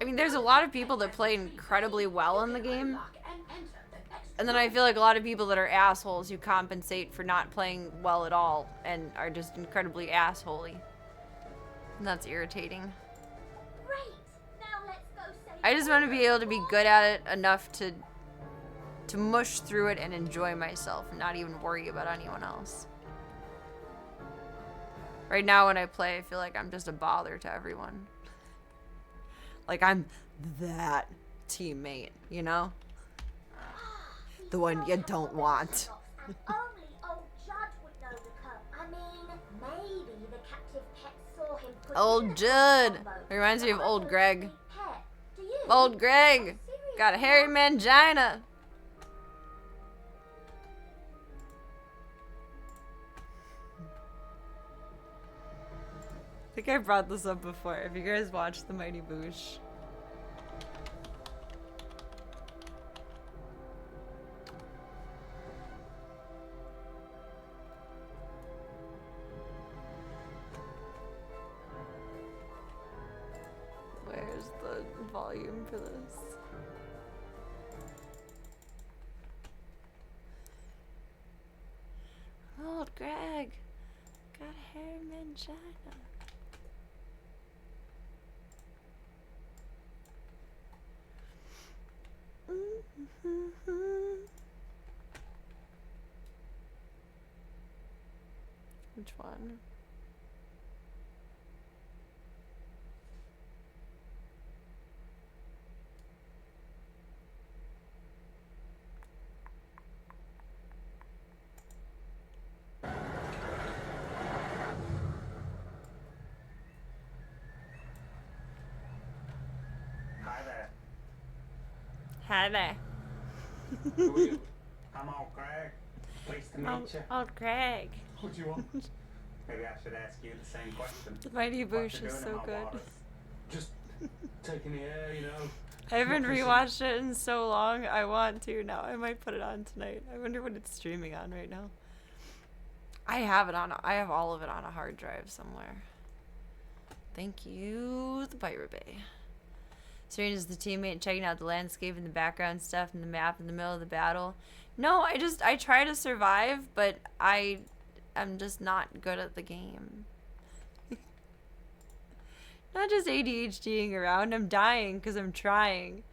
I mean, there's a lot of people that play incredibly well in the game. And then I feel like a lot of people that are assholes who compensate for not playing well at all and are just incredibly assholey. And that's irritating. Great. Now let's go say I just want to be able to be good at it enough to mush through it and enjoy myself and not even worry about anyone else. Right now when I play, I feel like I'm just a bother to everyone. Like I'm that teammate, you know? The one you don't want. Only old Judd would know the code. I mean, maybe the captive pet saw him put Old Judd. It reminds me of old Greg. Do you? Old Greg. Got a hairy mangina. I think I brought this up before. If you guys watched The Mighty Boosh. Where's the volume for this? Old Greg. Got a hairy mangina. Which one? Hi there. Hi there. Who are you? I'm old Greg. Pleased to meet you. Old Greg. What do you want? Maybe I should ask you the same question. The Mighty What Boosh you is doing in so my good. waters? Just Taking the air, you know. I haven't Not missing- rewatched it in so long. I want to now. I might put it on tonight. I wonder what it's streaming on right now. I have all of it on a hard drive somewhere. Thank you, the Pirate Bay. Serena's the teammate checking out the landscape and the background stuff and the map in the middle of the battle. No, I try to survive, but I'm just not good at the game. Not just ADHDing around, I'm dying because I'm trying.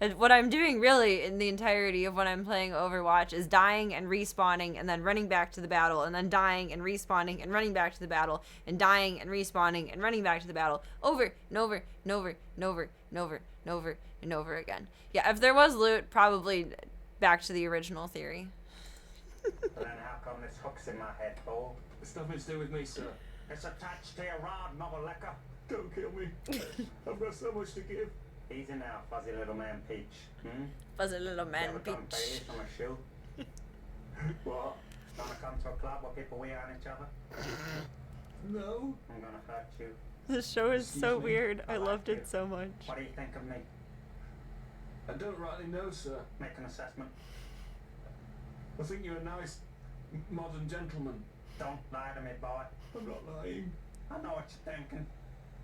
And what I'm doing really in the entirety of when I'm playing Overwatch is dying and respawning and then running back to the battle and then dying and respawning and running back to the battle and dying and respawning and running back to the battle over and over and over and over and over and over and over again. Yeah, if there was loot, probably back to the original theory. But then how come this hook's in my head, Paul? It's nothing to do with me, sir. It's attached to your rod, Noveleka. Don't kill me. I've got so much to give. Easy now, fuzzy little man Peach. Fuzzy little man Peach. Peach. From a shoe? What? Wanna come to a club where people wear on each other? No. I'm gonna hurt you. This show is Excuse so me? weird. I like loved you. it so much. What do you think of me? I don't rightly know, sir. Make an assessment. I think you're a nice, modern gentleman. Don't lie to me, boy. I'm not lying. I know what you're thinking.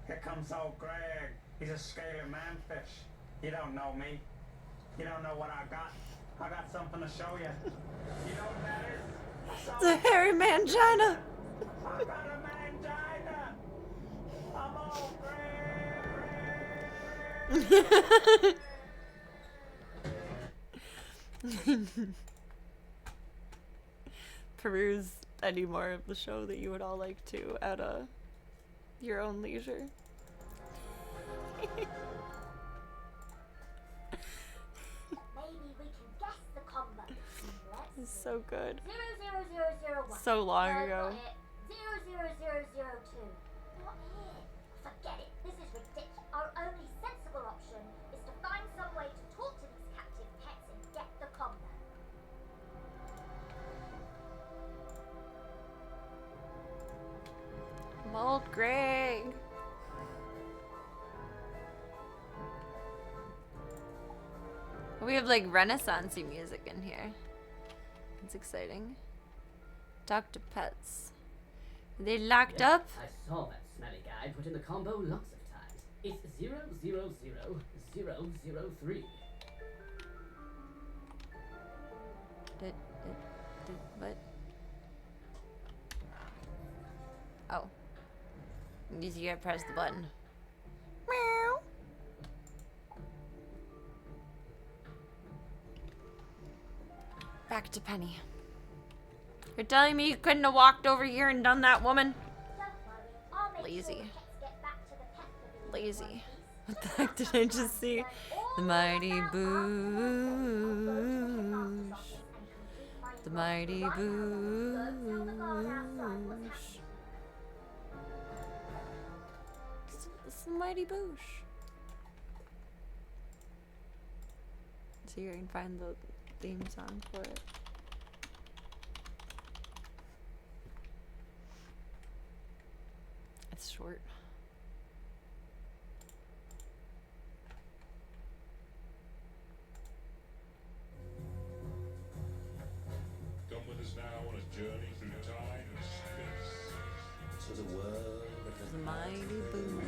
Here comes old Greg. He's a scaly manfish. You don't know me. You don't know what I got. I got something to show you. You know what that is? It's a hairy mangina. I got a mangina. I'm old Greg. Peruse any more of the show that you would all like to at your own leisure. Maybe we can guess the combo. It's so good. 00001. So long No, ago. not it. 00002. Not it. Forget it. This is ridiculous. Our only sensible option is to find some way to talk to these captive pets and get the combo. Mold Greg. We have like Renaissance-y music in here. It's exciting. Talk to pets. Are they locked up? I saw that smelly guy put in the combo lots of times. It's 000 003. What? Oh. You gotta press the button. Meow. Back to Penny. You're telling me you couldn't have walked over here and done that, woman? Don't worry. I'll make Lazy. sure the pets get back to the pet pavilion. Lazy. What the heck did I just see? The mighty boosh. The mighty boosh. It's the mighty boosh. See if I can find the theme song for it. It's short. Come with us now on a journey through time and space to the world of The mighty boosh.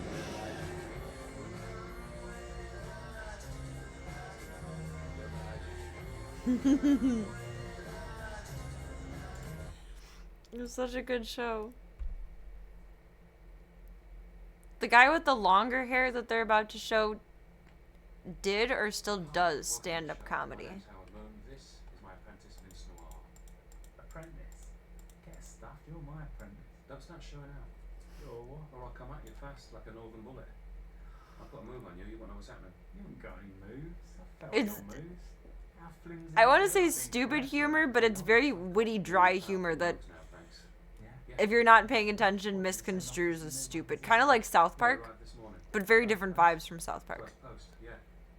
It was such a good show. The guy with the longer hair that they're about to show did or still does stand-up comedy. This is my apprentice, Vince Noir. Apprentice? Get stuffed, you're my apprentice. Don't start showing out. Or what? Or I'll come at you fast like a northern bullet. I've got a move on you, you won't know what's happening. You haven't got any moves. I felt It's- your moves. How flimsy I want to is say it? stupid humor, but it's very witty, dry humor that, Now, thanks. Yeah? if you're not paying attention, misconstrues as stupid. Kind of like South Park, Arrived this morning. but very different vibes from South Park. West Coast, yeah.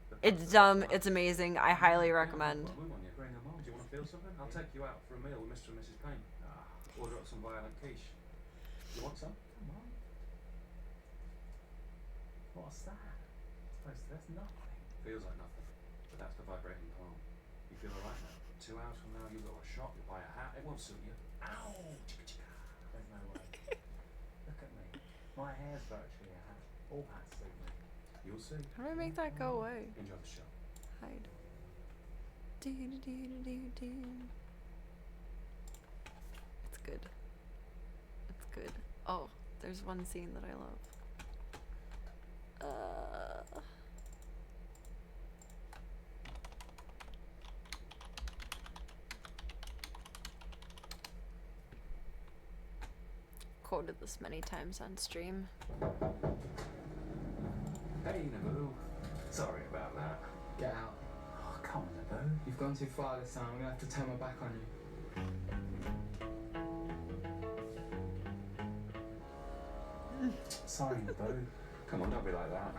The It's post dumb, office. it's amazing, I highly Yeah, recommend. I've got a move on you. Bring 'em on. Do you want to feel something? I'll take you out for a meal with Mr. and Mrs. Payne. Order up some violent quiche. You want some? Come on. What's that? Christ, that's nothing. Feels like nothing, but that's the vibrating palm. You feel alright now. 2 hours from now, you go to a shop, you buy a hat, it won't suit you. Ow! There's no way. Look at me. My hair's virtually a hat. All hats suit me. You'll see. How do I make that go away? Enjoy the show. Hide. Do. It's good. It's good. Oh, there's one scene that I love. Quoted this many times on stream. Hey, Naboo. Sorry about that. Get out. Oh, come on, Naboo. You've gone too far this time. I'm gonna have to turn my back on you. Sorry, Naboo. Come on, don't be like that.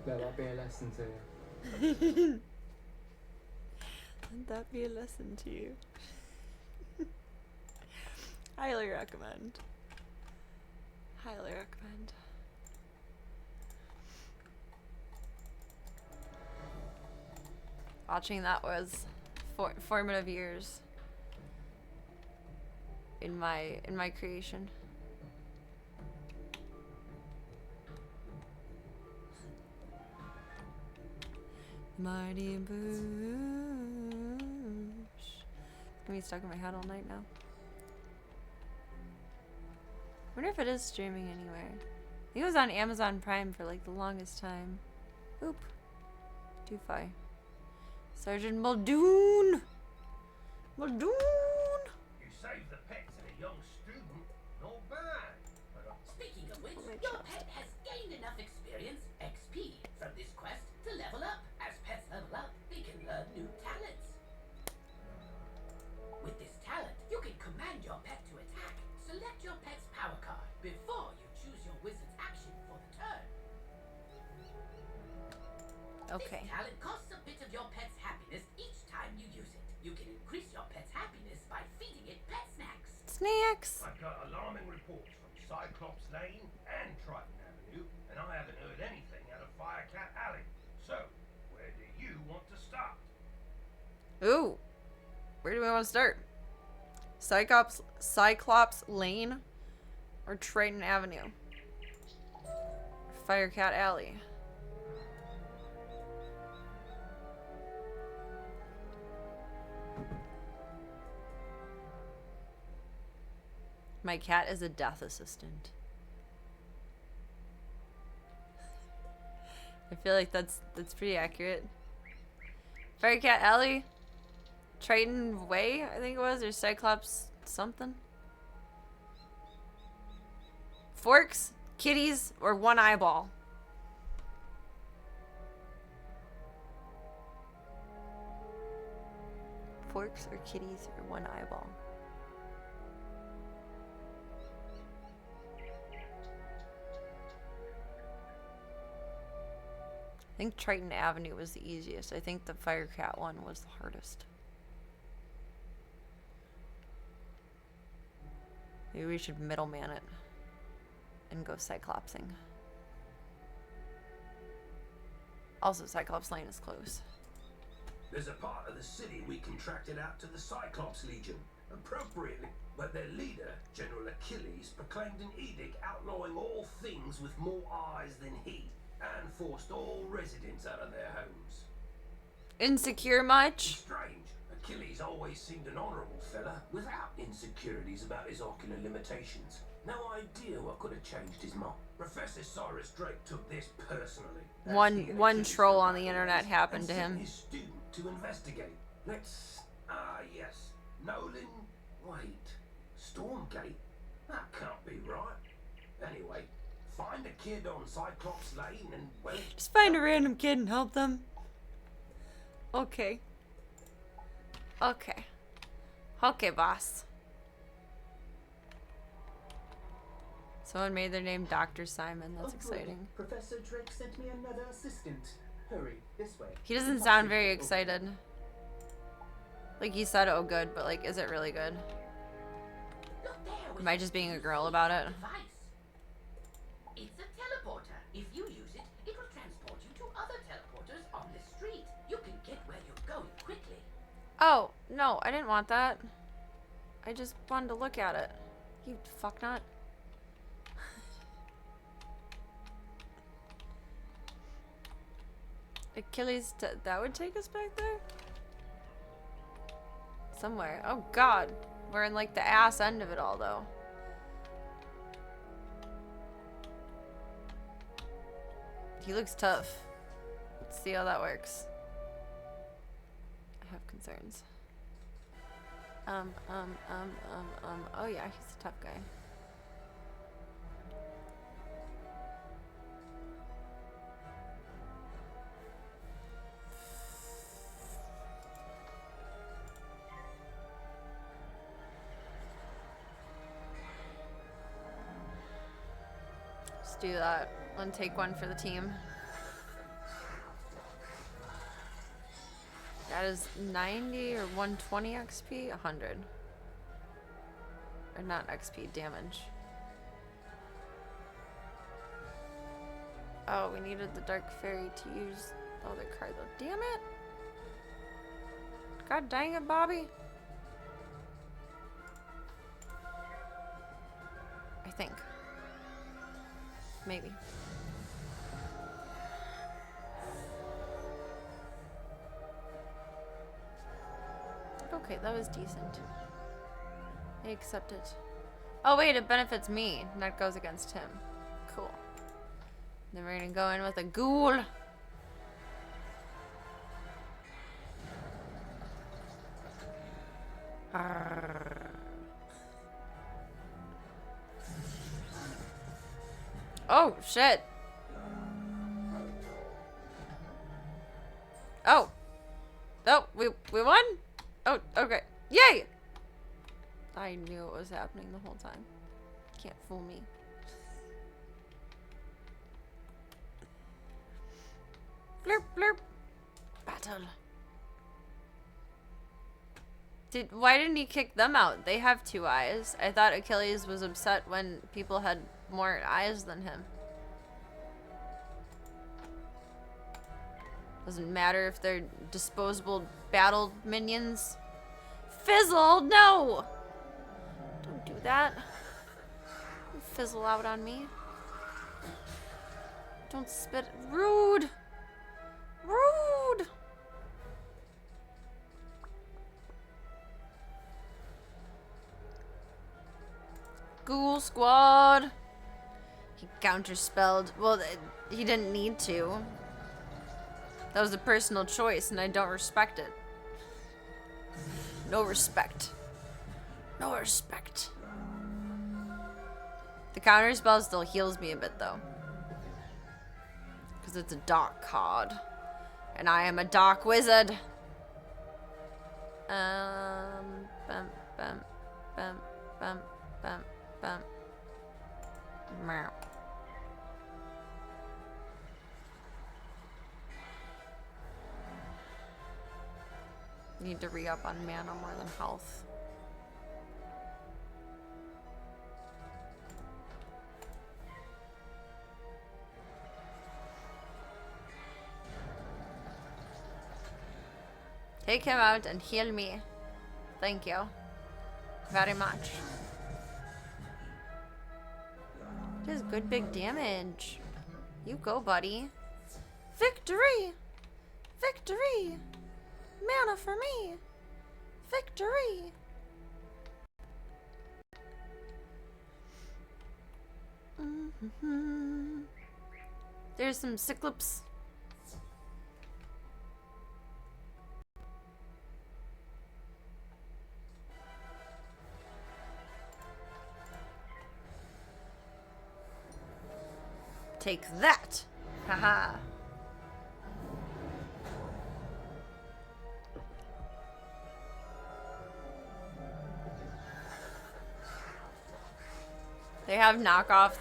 Let that be a lesson to you. Let that be a lesson to you. Highly recommend. Highly recommend. Watching that was formative years in my creation. Mighty Bush. Gonna be stuck in my head all night now. Wonder if it is streaming anywhere. I think it was on Amazon Prime for like the longest time. Oop. Doofi. Sergeant Muldoon! Muldoon! You saved the pets and a young student. Not bad. Speaking of which, your pet has gained enough experience, XP, from this quest to level up. As pets level up, they can learn new talents. With this talent, you can command your pet to attack. Select your pet's power card before you choose your wizard's action for the turn. Okay. This talent costs a bit of your pet's happiness each time you use it. You can increase your pet's happiness by feeding it pet snacks. Snacks! I've got alarming reports from Cyclops Lane and Triton Avenue, and I haven't heard anything out of Firecat Alley. So, where do you want to start? Ooh. Where do we want to start? Cyclops Lane or Triton Avenue? Firecat Alley. My cat is a death assistant. I feel like that's pretty accurate. Firecat Alley? Triton Way, I think it was, or Cyclops something. Forks, kitties, or one eyeball. Forks or kitties or one eyeball. I think Triton Avenue was the easiest. I think the Firecat one was the hardest. Maybe we should middleman it and go Cyclopsing. Also, Cyclops Lane is close. There's a part of the city we contracted out to the Cyclops Legion, appropriately, but their leader, General Achilles, proclaimed an edict outlawing all things with more eyes than he, and forced all residents out of their homes. Insecure much? Strange. Achilles always seemed an honourable fella, without insecurities about his ocular limitations. No idea what could have changed his mind. Professor Cyrus Drake took this personally. One troll on the internet happened to him. His student to investigate. Yes. Nolan. Wait. Stormgate? That can't be right. Anyway, find a kid on Cyclops Lane and, well... Just find a random kid and help them. Okay. Okay. Okay, boss. Someone made their name Dr. Simon. That's exciting. Professor Drake sent me another assistant. Hurry, this way. He doesn't sound very excited. Like he said, oh good, but like, is it really good? Look Am I just being a girl about it? Device. It's a teleporter. If you use it, it will transport you to other teleporters on the street. You can get where you're going quickly. Oh, no, I didn't want that. I just wanted to look at it. You fucknut. Achilles, that would take us back there? Somewhere. Oh god. We're in like the ass end of it all though. He looks tough. Let's see how that works. I have concerns. Oh yeah, he's a tough guy. Let's do that. And take one for the team. That is 90 or 120 XP? 100. Or not XP, damage. Oh, we needed the Dark Fairy to use the other card though. Damn it! God dang it, Bobby. I think. Maybe. Okay, that was decent. I accept it. Oh wait, it benefits me. That goes against him. Cool. Then we're gonna go in with a ghoul. Oh shit. Oh. Oh, we won? Oh, okay. Yay! I knew it was happening the whole time. Can't fool me. Blurp, blurp. Battle. Why didn't he kick them out? They have 2 eyes. I thought Achilles was upset when people had more eyes than him. Doesn't matter if they're disposable battle minions. Fizzle, no! Don't do that. Don't fizzle out on me. Don't spit. Rude! Rude! Ghoul squad. He counterspelled. Well, he didn't need to. That was a personal choice, and I don't respect it. No respect. No respect. The counterspell still heals me a bit, though. Because it's a dark card. And I am a dark wizard. Bum, bum, bum, bum, bum. Meow. Need to re-up on mana more than health. Take him out and heal me. Thank you. Very much. It is good big damage. You go, buddy. Victory! Victory! Mana for me! Victory! There's some cyclops. Take that! Haha. They have knockoff.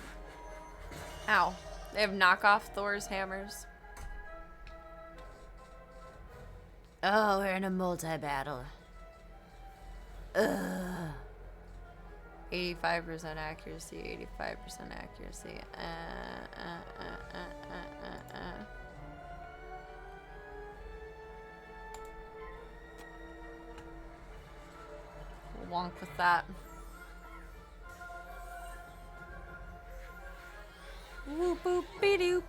Ow. They have knockoff Thor's hammers. Oh, we're in a multi-battle. Ugh. 85% accuracy, 85% accuracy. Wonk with that. Whoop boop be doop.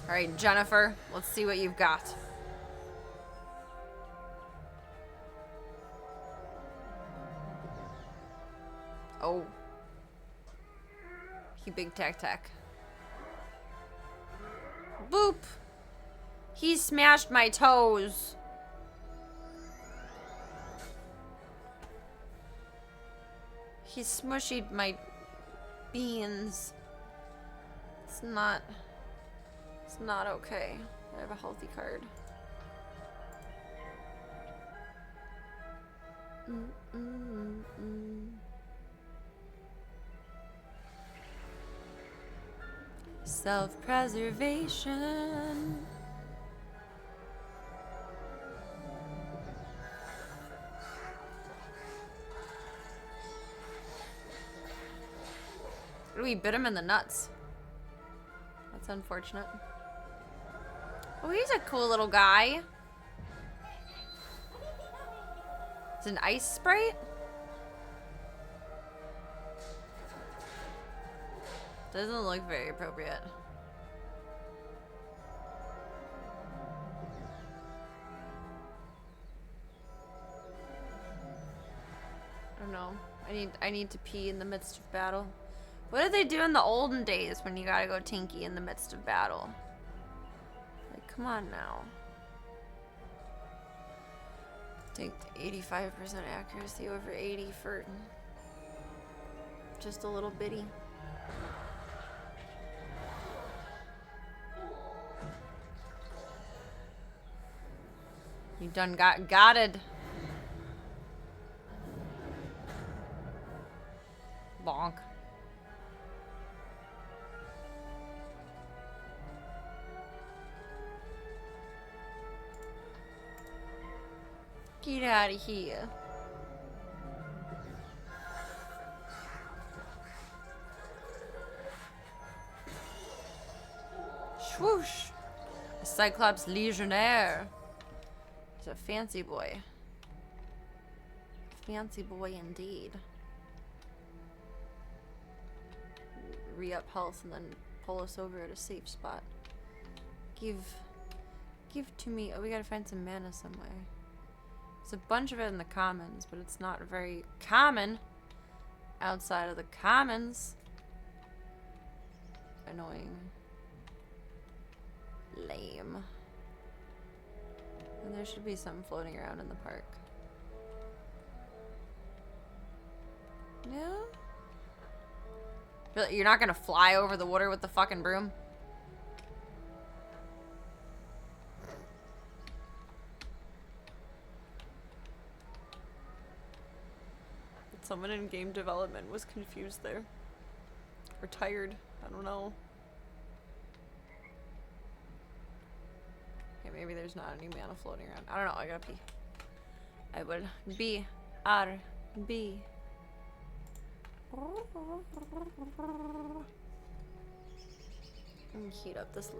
Alright, Jennifer, let's see what you've got. Oh. He big tac. Boop! He smashed my toes. He smushied my beans. It's not okay. I have a healthy card. Self-preservation. Ooh, he bit him in the nuts. That's unfortunate. Oh, he's a cool little guy. It's an ice sprite? Doesn't look very appropriate. I don't know. I need to pee in the midst of battle. What did they do in the olden days when you gotta go tinky in the midst of battle? Like, come on now. Take 85% accuracy over 80 for just a little bitty. You done got it. Bonk. Get out of here. Swoosh. A Cyclops Legionnaire. He's a fancy boy. Fancy boy indeed. Re-up health and then pull us over at a safe spot. Give to me. Oh, we gotta find some mana somewhere. There's a bunch of it in the commons, but it's not very common outside of the commons. Annoying. Lame. And there should be something floating around in the park. No? You're not gonna fly over the water with the fucking broom? Someone in game development was confused there. Or tired. I don't know. Okay, maybe there's not any mana floating around. I don't know. I gotta pee. I will be RB. Let me heat up this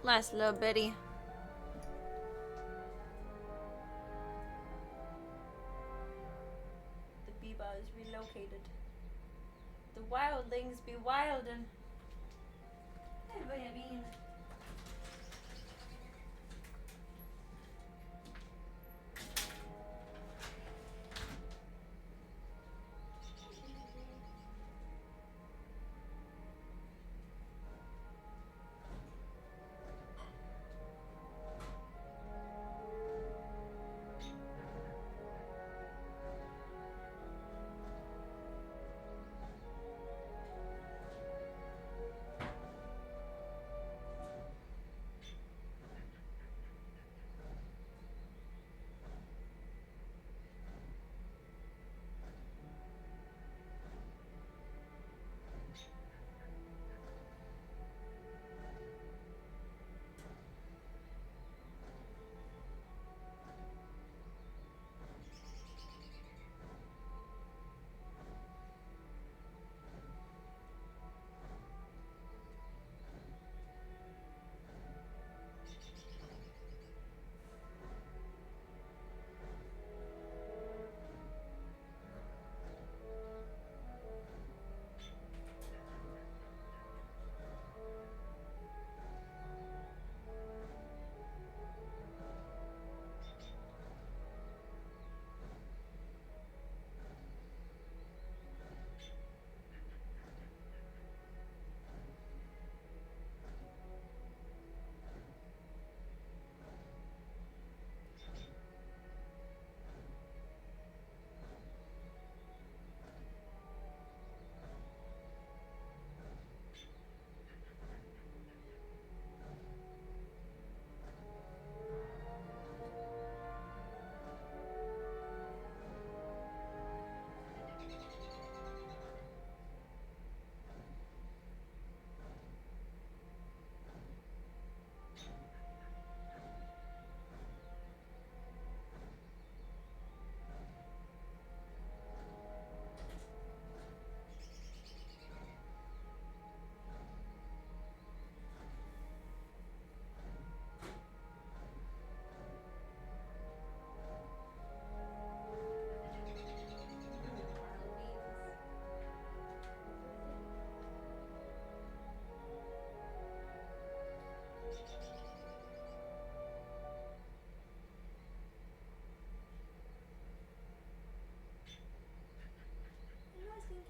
last little bitty. Is relocated. The wildlings be wildin'. What do you mean?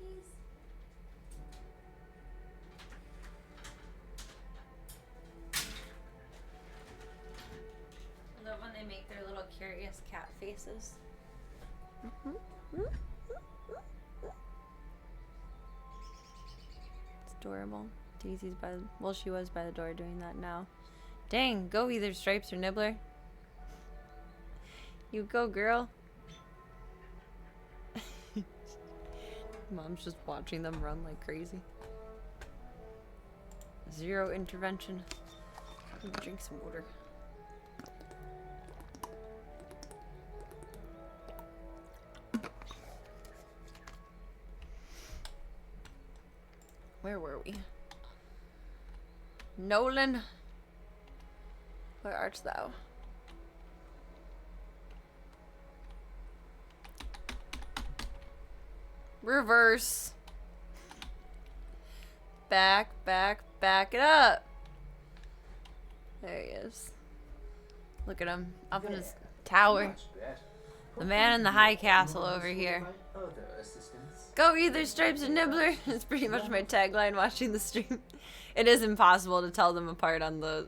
cookies? I love when they make their little curious cat faces. It's adorable. Daisy's by the, well, she was by the door doing that now. Dang, go either Stripes or Nibbler. You go, girl. Mom's just watching them run like crazy. Zero intervention. Let me drink some water. Where were we? Nolan, where art thou? Reverse. Back it up. There he is. Look at him, up in his tower. The man in the high castle over here. Go either Stripes or Nibbler. It's pretty much my tagline watching the stream. It is impossible to tell them apart on the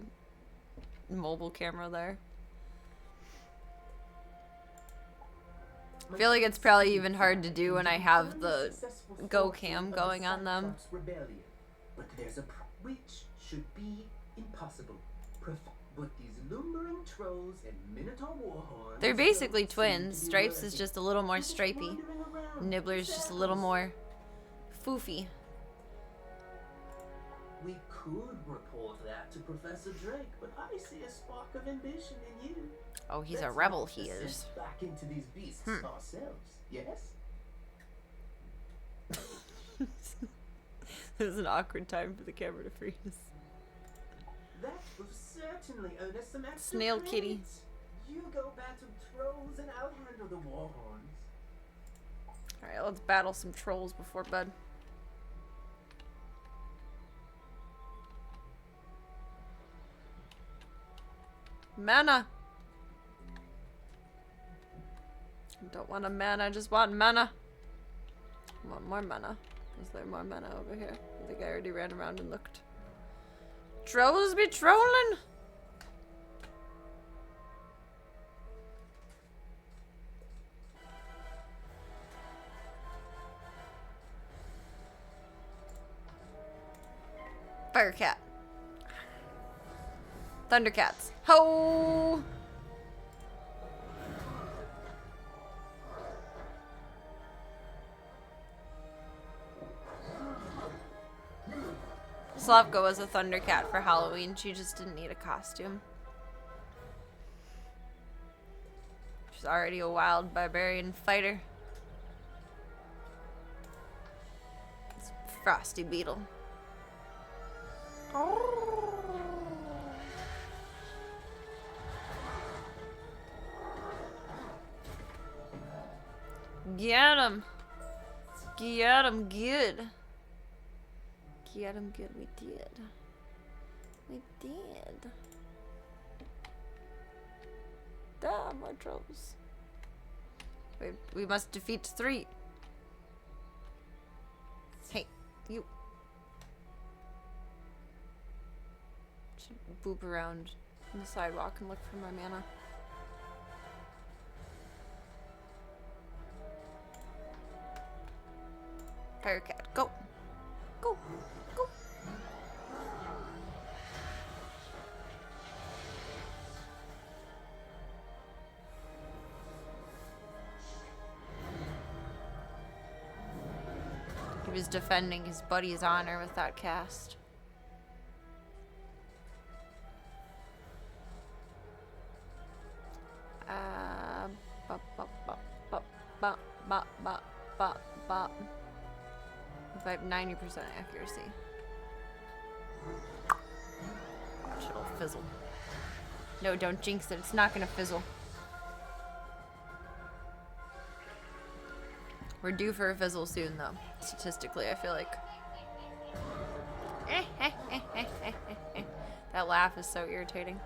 mobile camera there. I feel like it's probably even hard to do when I have the Go Cam going on them. But there's a which should be impossible. But these lumbering trolls and minotaur warhorns. They're basically twins. Stripes is just a little more stripey. Nibbler's just a little more foofy. We could report that to Professor Drake, but I see a spark of ambition in you. Oh, he's a rebel, he is. Back into these beasts ourselves, yes? It was an awkward time for the camera to freeze. That will certainly earn us some extra Snail kitty. credits. You go battle trolls and I'll handle the warhorns. Alright, let's battle some trolls before bed. Mana! I don't want a mana, I just want mana. I want more mana. Is there more mana over here? I think I already ran around and looked. Trolls be trolling! Firecat. Thundercats. Ho! Slavka was a Thundercat for Halloween. She just didn't need a costume. She's already a wild barbarian fighter. It's Frosty Beetle. Get him! Get him good! Get him good, we did. We did. Damn, more trolls. We must defeat 3. Hey, you. Should boop around on the sidewalk and look for my mana. Firecat, go! Go! Go! He was defending his buddy's honor with that cast. Bop, bop, bop, bop, bop, bop, bop, bop, bop. If I have 90% accuracy. Watch, it'll fizzle. No, don't jinx it. It's not gonna fizzle. We're due for a fizzle soon, though. Statistically, I feel like. That laugh is so irritating.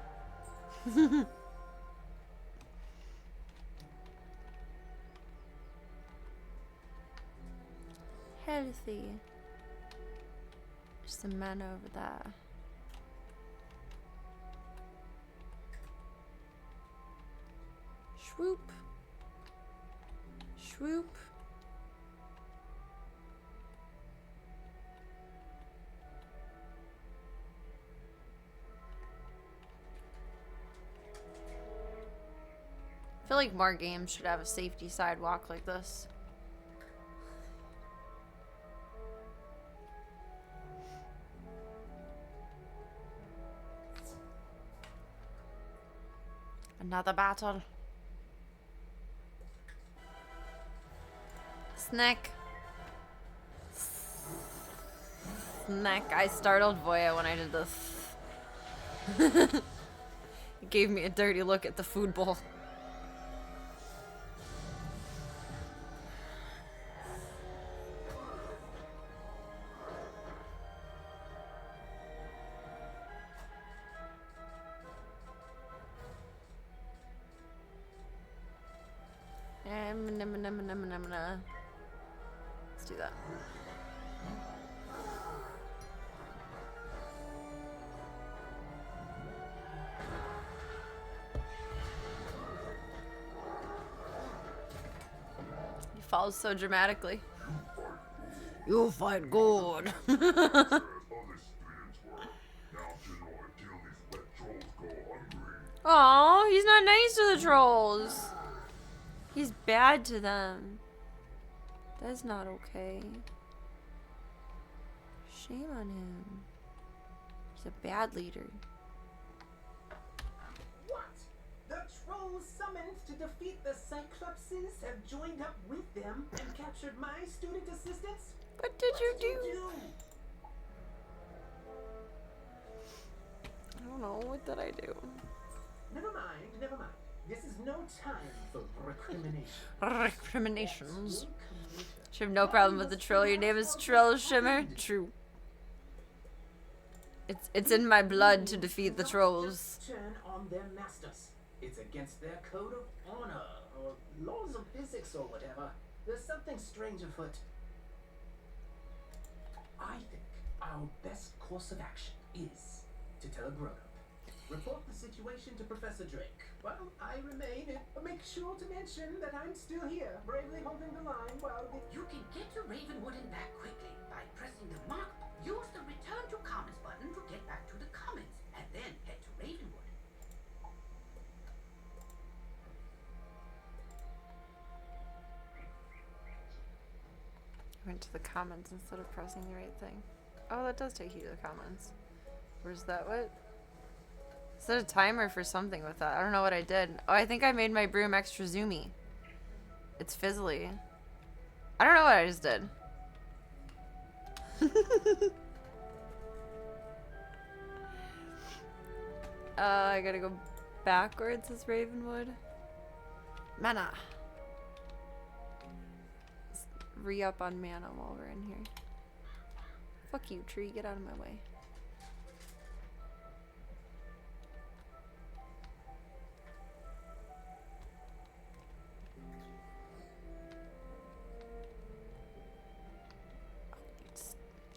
healthy. There's some mana over there. Swoop. Swoop. I feel like more games should have a safety sidewalk like this. Another battle. Snack. Snack. I startled Voya when I did this. It gave me a dirty look at the food bowl. Let's do that. He falls so dramatically. You fight good. Aw, he's not nice to the trolls. He's bad to them. That's not okay. Shame on him. He's a bad leader. What? The trolls summoned to defeat the Cyclopses have joined up with them and captured my student assistants? What did you do? I don't know. What did I do? Never mind, never mind. This is no time for recrimination. Recriminations. Should have no problem with the troll. Your name is Troll Shimmer? True. It's in my blood to defeat the trolls. Turn on their masters. It's against their code of honor or laws of physics or whatever. There's something strange afoot. I think our best course of action is to tell a grown-up. Report the situation to Professor Drake. Well, I remain. Make sure to mention that I'm still here, bravely holding the line while the... You can get to Ravenwood and back quickly by pressing the mark. Use the Return to Commons button to get back to the Commons, and then head to Ravenwood. I went to the Commons instead of pressing the right thing. Oh, that does take you to the Commons. Where's that? What? Is that a timer for something with that? I don't know what I did. Oh, I think I made my broom extra zoomy. It's fizzly. I don't know what I just did. I gotta go backwards as Ravenwood. Mana. Let's re-up on mana while we're in here. Fuck you, tree. Get out of my way.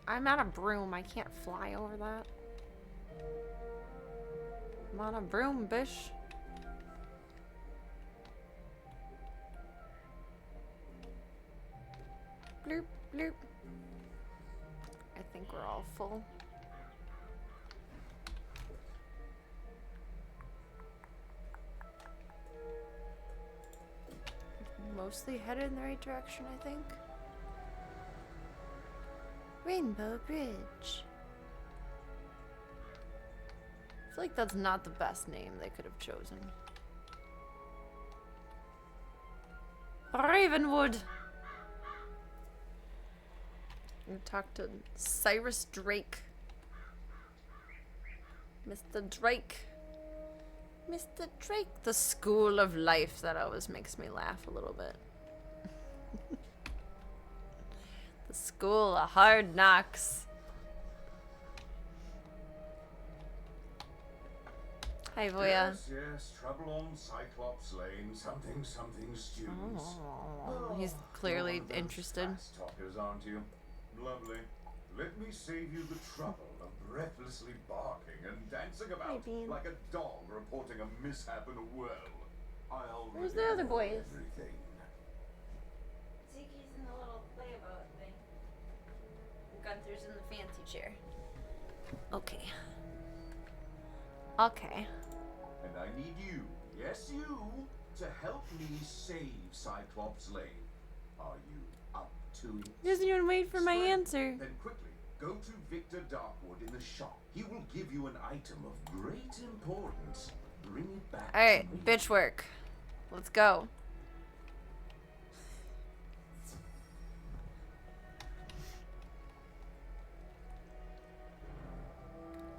I'm on a broom. I can't fly over that. I'm on a broom, bish. Bloop, bloop. I think we're all full. Mostly headed in the right direction, I think. Rainbow Bridge. I feel like that's not the best name they could have chosen. Ravenwood. I'm gonna talk to Cyrus Drake. Mr. Drake. Mr. Drake. The school of life. That always makes me laugh a little bit. The school of hard knocks. Hi, Voya. Yes, yes, trouble on Cyclops Lane, something students. Oh, he's clearly interested. Talkers, aren't you? Lovely. Let me save you the trouble of breathlessly barking and dancing about like a dog reporting a mishap in a well. I'll Where's the other boys? everything. Zeke's in the little layabo thing. Gunther's in the fancy chair. Okay. Okay. And I need you, yes you, to help me save Cyclops Lane. Are you up to it? He doesn't even wait for my Splendid. answer. Then quickly, go to Victor Darkwood in the shop. He will give you an item of great importance. Bring it back Alright, to me. bitch work. Let's go.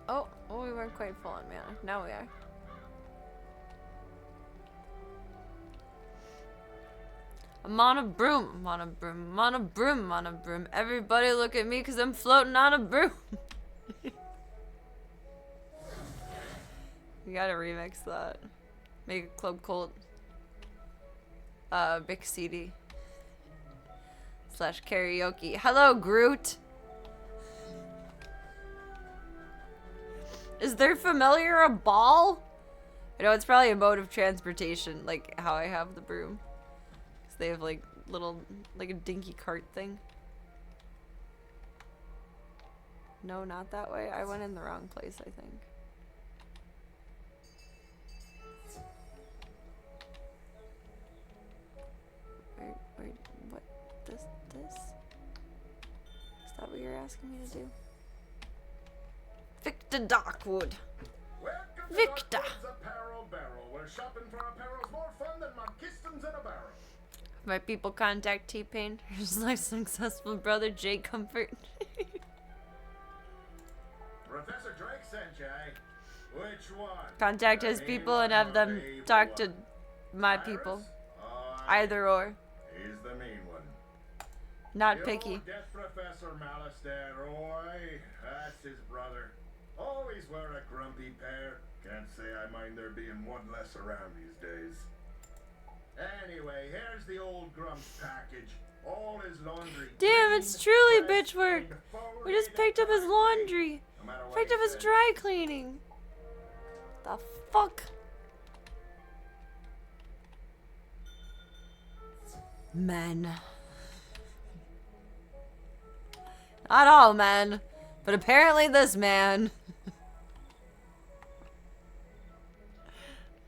Oh, we weren't quite full on mana. Now we are. I'm on a broom, I'm on a broom, I'm on a broom, I'm on a broom. Everybody look at me because I'm floating on a broom. We gotta remix that. Make a Club Cult. Big CD. / karaoke. Hello, Groot! Is there familiar a ball? I know it's probably a mode of transportation, like how I have the broom. Cause they have like little, like a dinky cart thing. No, not that way. I went in the wrong place, I think. Wait, what? This? Is that what you're asking me to do? Victor Darkwood. Victor. Apparel Barrel, where shopping for apparel's more fun than my Kittens in a barrel. My people contact T-Pain, his life's successful brother Jay Comfort. Professor Drake sent you, eh? Which one? Contact his people and have them talk to my people. Either or. He's the mean one. Not picky. Death Professor Malice there, Roy. That's his brother. Always wear a grumpy pair. Can't say I mind there being one less around these days. Anyway, here's the old Grump's package. All his laundry. Damn, it's truly bitch work. We just picked up his laundry. Picked up his dry cleaning. The fuck? Men. Not all men, but apparently this man.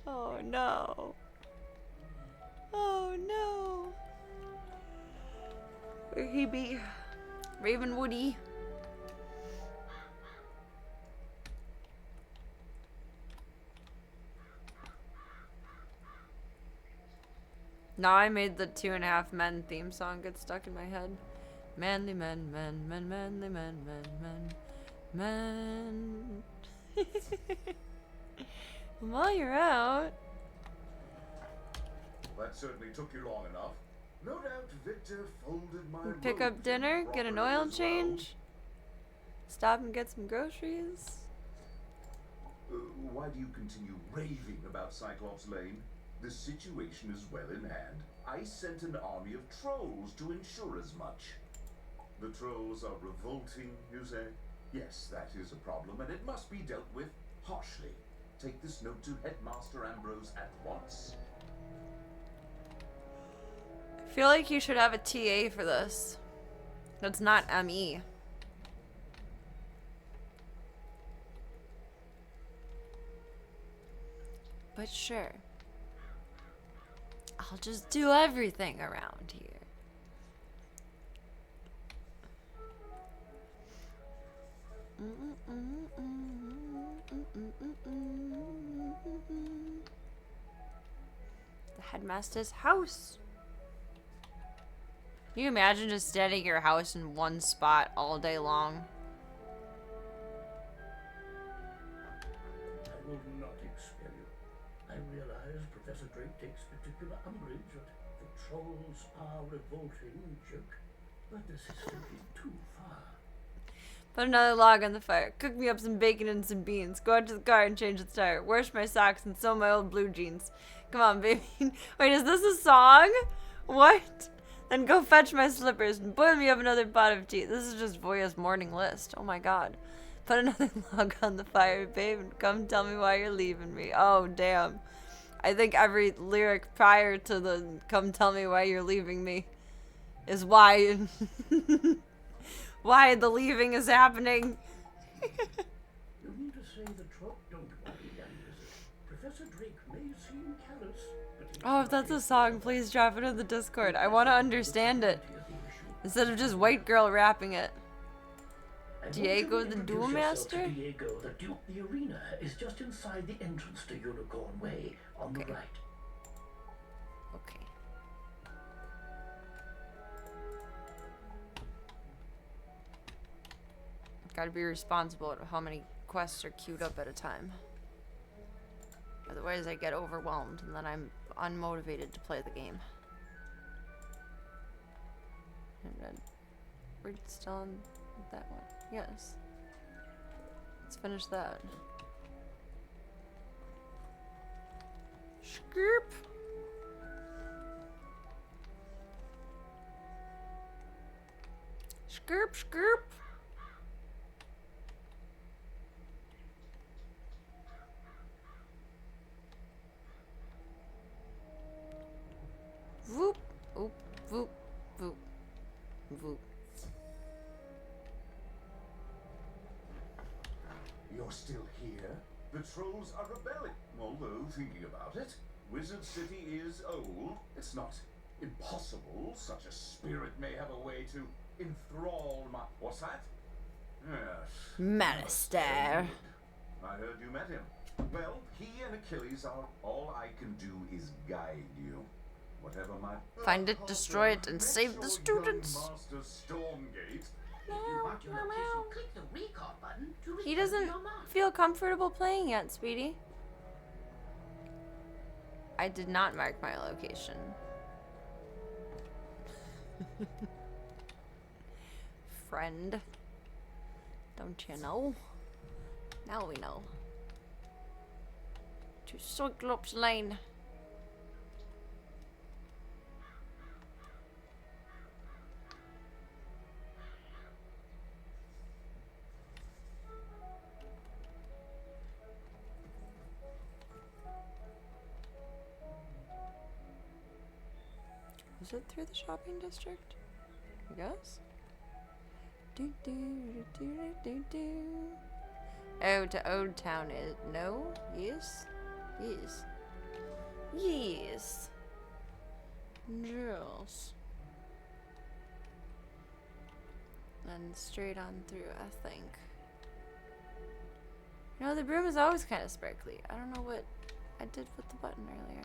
Oh no. Oh no. Where he be? Ravenwoody. Now I made the 2.5 Men theme song get stuck in my head. Manly men, men, men, manly men, men, men, men. While you're out. Well, that certainly took you long enough. No doubt Victor folded my Pick robe up dinner, get an properly oil as well. change. Stop and get some groceries. Why do you continue raving about Cyclops Lane? The situation is well in hand. I sent an army of trolls to ensure as much. The trolls are revolting, you say? Yes, that is a problem, and it must be dealt with harshly. Take this note to Headmaster Ambrose at once. I feel like you should have a TA for this. That's not ME. But sure. I'll just do everything around here. The headmaster's house. Can you imagine just standing your house in one spot all day long? I will not expel you. I realize Professor Drake takes particular umbrage that the trolls are revolting, joke, but this is simply too far. Put another log on the fire. Cook me up some bacon and some beans. Go out to the car and change its tire. Wash my socks and sew my old blue jeans. Come on, baby. Wait, is this a song? What? Then go fetch my slippers and boil me up another pot of tea. This is just Voya's morning list. Oh my god. Put another log on the fire, babe, and come tell me why you're leaving me. Oh, damn. I think every lyric prior to the come tell me why you're leaving me is why why the leaving is happening. You mean to say the trout don't worry, young wizard? Professor Drake may seem callous, but he's Oh, if that's a song, please drop it in the Discord. I want to understand it. Instead of just white girl rapping it. Diego the Duel Master? Diego the arena is just inside the entrance to Unicorn Way on the right. Okay. Gotta be responsible at how many quests are queued up at a time. Otherwise I get overwhelmed and then I'm unmotivated to play the game. And then we're still on that one. Yes. Let's finish that. Skirp. Skirp, skirp. Voop, oop, voop, voop, voop. You're still here? The trolls are rebelling. Although, thinking about it, Wizard City is old. It's not impossible. Such a spirit may have a way to enthrall my... What's that? Yes. Manister. I heard you met him. Well, he and Achilles are... All I can do is guide you. Whatever my... Find it, destroy it, and save the students. Master Stormgate. If you want your location, click the recall button to return He to doesn't your mark. feel comfortable playing yet, sweetie. I did not mark my location. Friend. Don't you know? Now we know. To Cyclops Lane. Is it through the shopping district? I guess. Do, do, do, do, do, do. Oh, to Old Town is no? Yes? Yes. Yes. Yes. And straight on through, I think. You know, the broom is always kind of sparkly. I don't know what I did with the button earlier.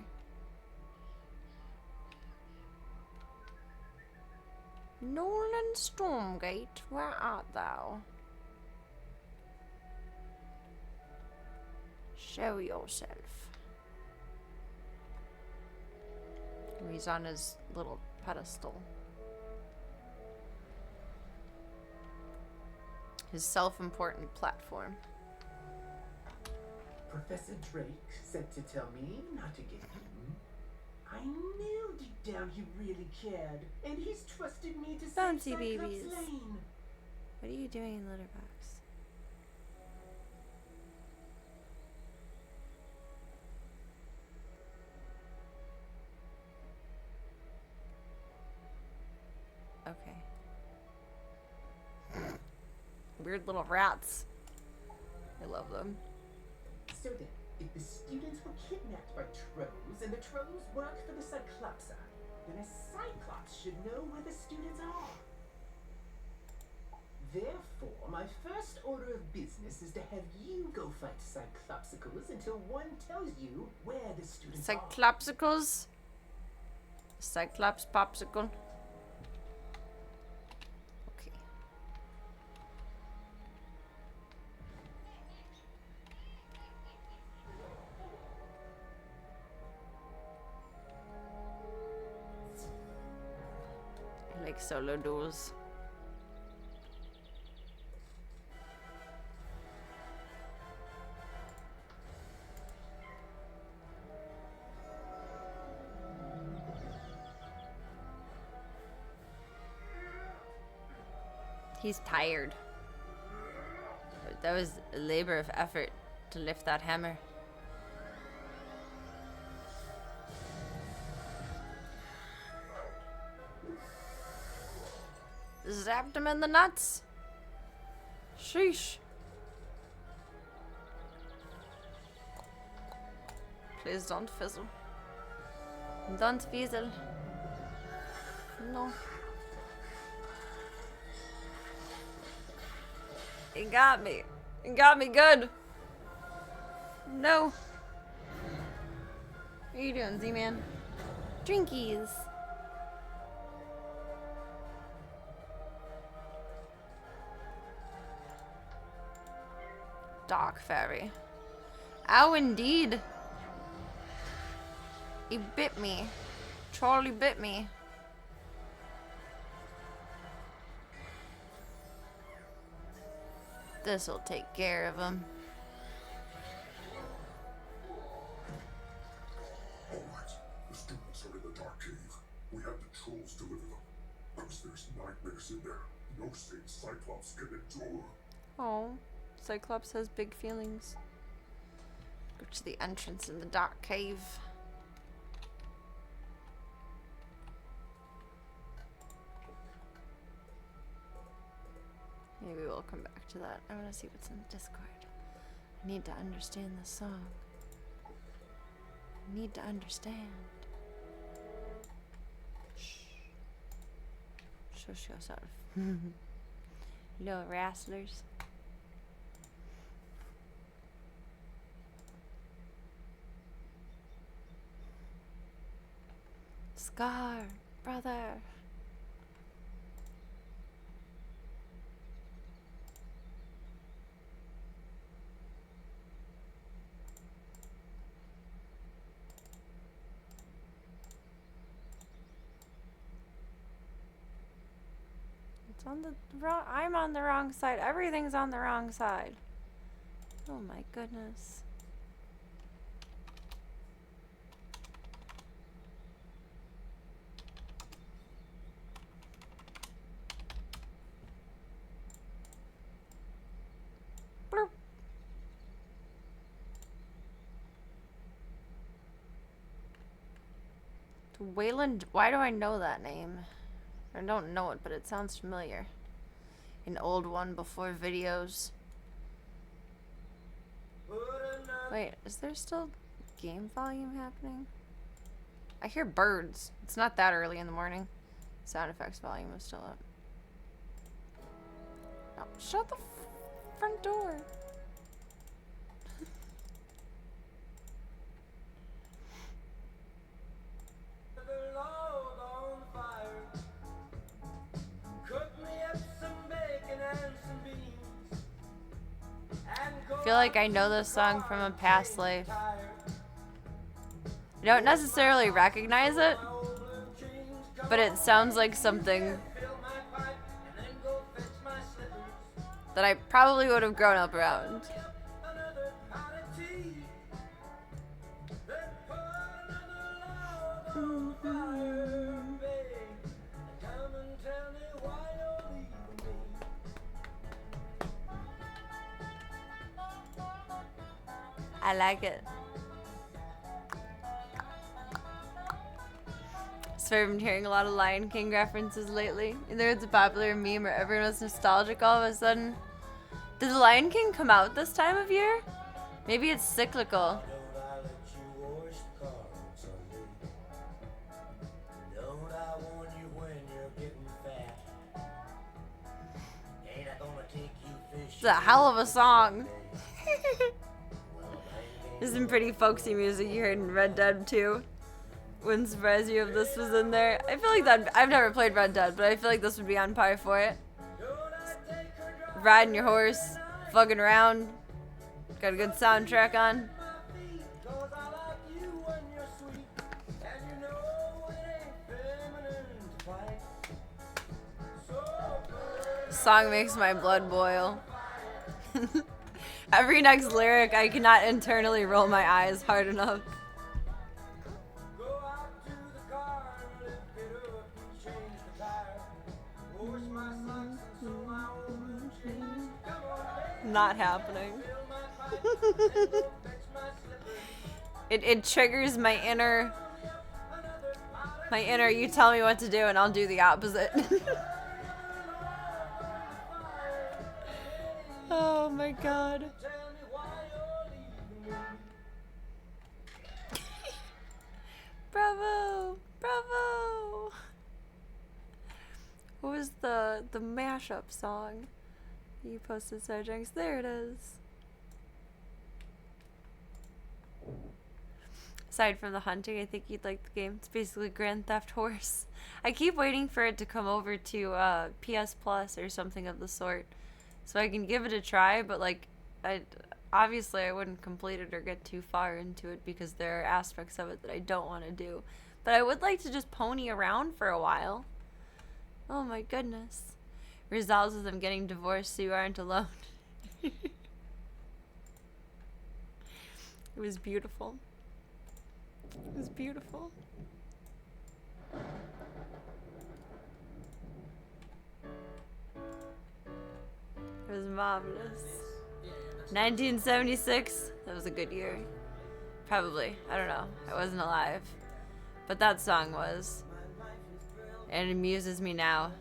Nolan Stormgate, where art thou? Show yourself. He's on his little pedestal. His self-important platform. Professor Drake said to tell me not to get eaten. I knew deep down he really cared, and he's trusted me to Bouncy save Cyclops babies. Lane. What are you doing in litter box? Okay. Weird little rats. I love them. So then, if the students were kidnapped by trolls, and the trolls work for the Cyclopsa, then a Cyclops should know where the students are. Therefore, my first order of business is to have you go fight Cyclopsicles until one tells you where the students are. Cyclopsicles? Cyclops popsicle? Okay. I like solo duels. He's tired. That was a labor of effort to lift that hammer. Zapped him in the nuts. Sheesh. Please don't fizzle. Don't fizzle. No. He got me. He got me good. No. What are you doing, Z-Man? Drinkies. Dark fairy. Ow, indeed. He bit me. Charlie bit me. This'll take care of him. Alright, the students are in the dark cave. We have the trolls deliver them. Because there's nightmares in there. No sane Cyclops can endure. Oh, Cyclops has big feelings. Go to the entrance in the dark cave. Maybe we'll come back to that. I want to see what's in the Discord. I need to understand the song. I need to understand. Shh. Shush yourself. Little wrestlers. Scar, brother. It's on the wrong. I'm on the wrong side. Everything's on the wrong side. Oh my goodness. Bloop. Wayland, why do I know that name? I don't know it, but it sounds familiar. An old one before videos. Wait, is there still game volume happening? I hear birds. It's not that early in the morning. Sound effects volume is still up. Oh, shut the front door. I feel like I know this song from a past life. I don't necessarily recognize it, but it sounds like something that I probably would have grown up around. I like it. So I've been hearing a lot of Lion King references lately. Either it's a popular meme or everyone was nostalgic all of a sudden. Did the Lion King come out this time of year? Maybe it's cyclical. It's a hell of a song. There's some pretty folksy music you heard in Red Dead 2. Wouldn't surprise you if this was in there. I feel like that. I've never played Red Dead, but I feel like this would be on par for it. Riding your horse, fucking around. Got a good soundtrack on. Song makes my blood boil. Every next lyric, I cannot internally roll my eyes hard enough. Not happening. It triggers my inner you tell me what to do and I'll do the opposite. Oh my god. Bravo! Bravo! What was the mashup song you posted, Sarjanx? There it is. Aside from the hunting, I think you'd like the game. It's basically Grand Theft Horse. I keep waiting for it to come over to PS Plus or something of the sort, so I can give it a try. But like, obviously I wouldn't complete it or get too far into it because there are aspects of it that I don't want to do. But I would like to just pony around for a while. Oh my goodness. Resolves with them getting divorced so you aren't alone. It was beautiful. It was beautiful. It was marvelous. 1976, that was a good year. Probably, I don't know. I wasn't alive. But that song was. And it amuses me now.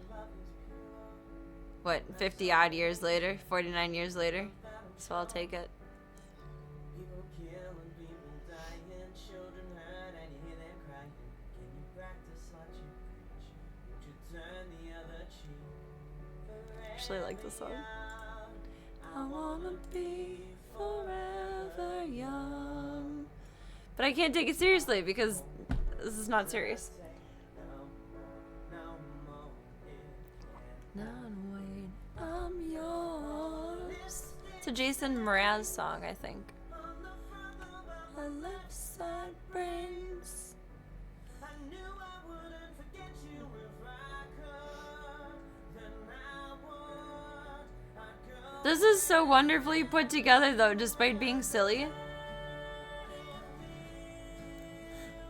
What, 50 odd years later? 49 years later? So I'll take it. Actually, I like this song. I wanna be forever young. But I can't take it seriously because this is not serious. Non-wait, I'm yours. It's a Jason Mraz song, I think. A left side brains. This is so wonderfully put together though, despite being silly.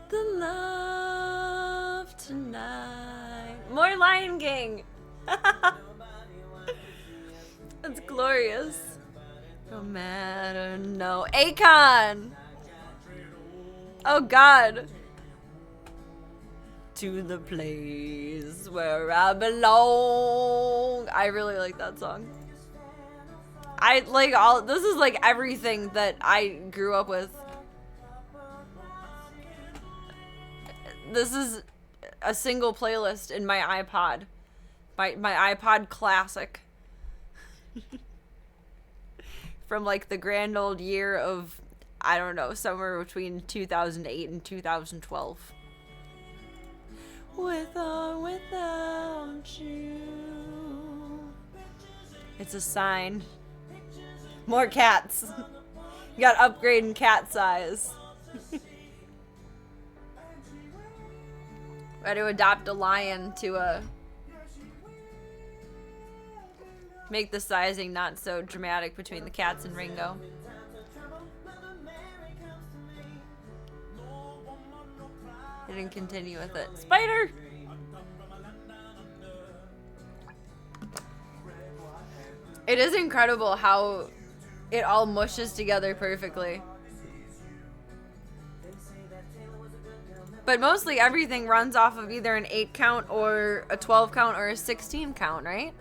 The love tonight. More Lion King. That's glorious. No matter, no. Akon. Oh God. To the place where I belong. I really like that song. I like all. This is like everything that I grew up with. This is a single playlist in my iPod. My iPod Classic. From like the grand old year of, I don't know, somewhere between 2008 and 2012. With or without you. It's a sign. More cats. You got upgrade in cat size. We had to adopt a lion to make the sizing not so dramatic between the cats and Ringo. I didn't continue with it. Spider! It is incredible how it all mushes together perfectly. But mostly everything runs off of either an 8 count or a 12 count or a 16 count, right?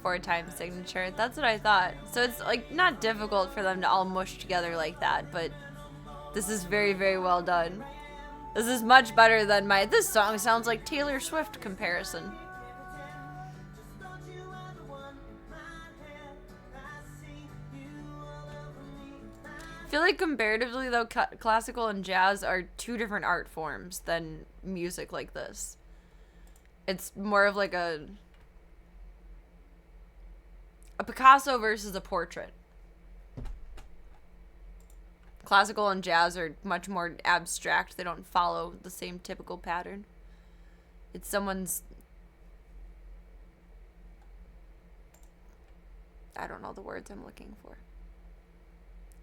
Four time signature. That's what I thought. So it's like not difficult for them to all mush together like that, but this is very, very well done. This is much better than my this song sounds like Taylor Swift comparison. I feel like comparatively though, classical and jazz are two different art forms than music like this. It's more of like a Picasso versus a portrait. Classical and jazz are much more abstract. They don't follow the same typical pattern. It's someone's I don't know the words I'm looking for.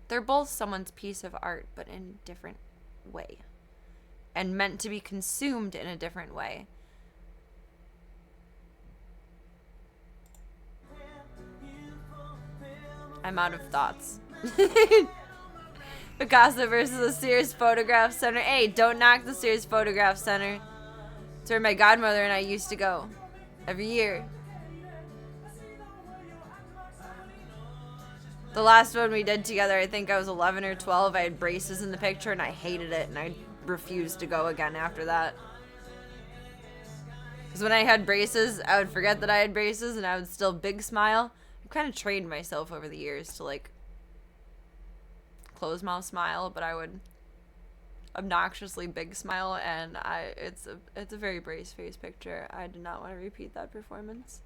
They're both someone's piece of art, but in a different way. And meant to be consumed in a different way. I'm out of thoughts. Picasso versus the Sears Photograph Center. Hey, don't knock the Sears Photograph Center. It's where my godmother and I used to go every year. The last one we did together, I think I was 11 or 12. I had braces in the picture and I hated it and I refused to go again after that. Because when I had braces, I would forget that I had braces and I would still big smile. I kind of trained myself over the years to like closed mouth smile, but I would obnoxiously big smile, and it's a very brace face picture. I did not want to repeat that performance.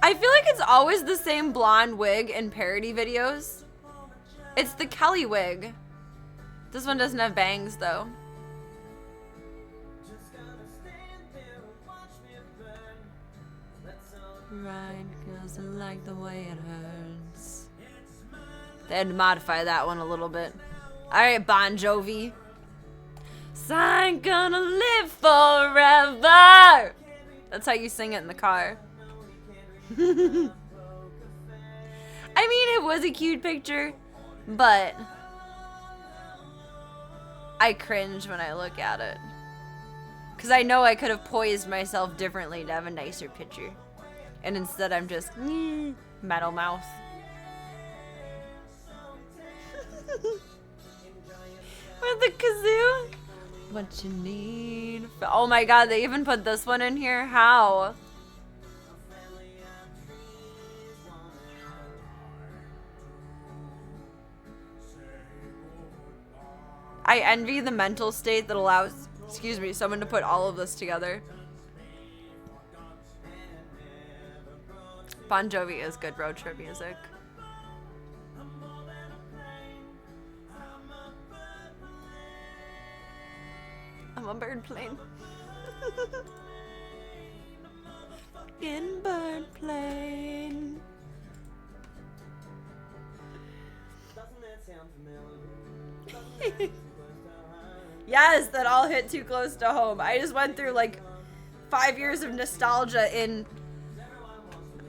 I feel like it's always the same blonde wig in parody videos. It's the Kelly wig. This one doesn't have bangs though. Right, cause I like the way it hurts. They had to modify that one a little bit. Alright, Bon Jovi. So I'm gonna live forever. That's how you sing it in the car. I mean, it was a cute picture, but I cringe when I look at it. Because I know I could have poised myself differently to have a nicer picture. And instead I'm just metal mouth. With the kazoo. What you need. Oh my god, they even put this one in here? How? I envy the mental state that allows, excuse me, someone to put all of this together. Bon Jovi is good road trip music. I'm a bird plane. In bird plane. Doesn't that sound familiar? Yes, that all hit too close to home. I just went through like 5 years of nostalgia in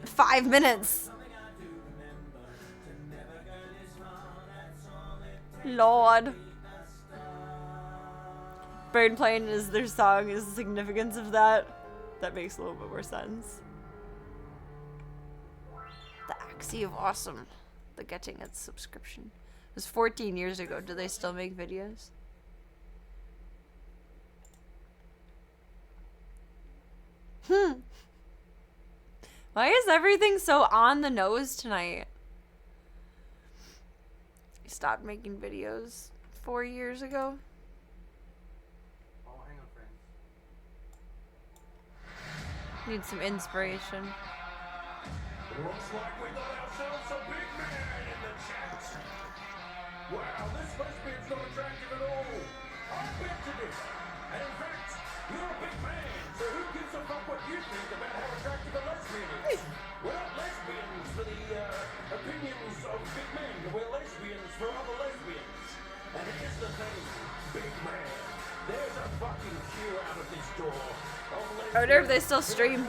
5 minutes. Lord. Bird Plane is their song, is the significance of that. That makes a little bit more sense. The Axie of Awesome. The getting its subscription. It was 14 years ago. Do they still make videos? Why is everything so on the nose tonight? You stopped making videos 4 years ago. Oh, hang on, friends. Need some inspiration. Looks like we got ourselves a big man in the chat. Wow, this lesbian's not attractive at all. I bet you this. And in fact, you're a big man, so who gives a fuck what you think about how attractive a lesbian is? We're not lesbians for the opinions of big men. We're lesbians for other lesbians. And here's the thing, big man. There's a fucking queue out of this door. I wonder if they still stream.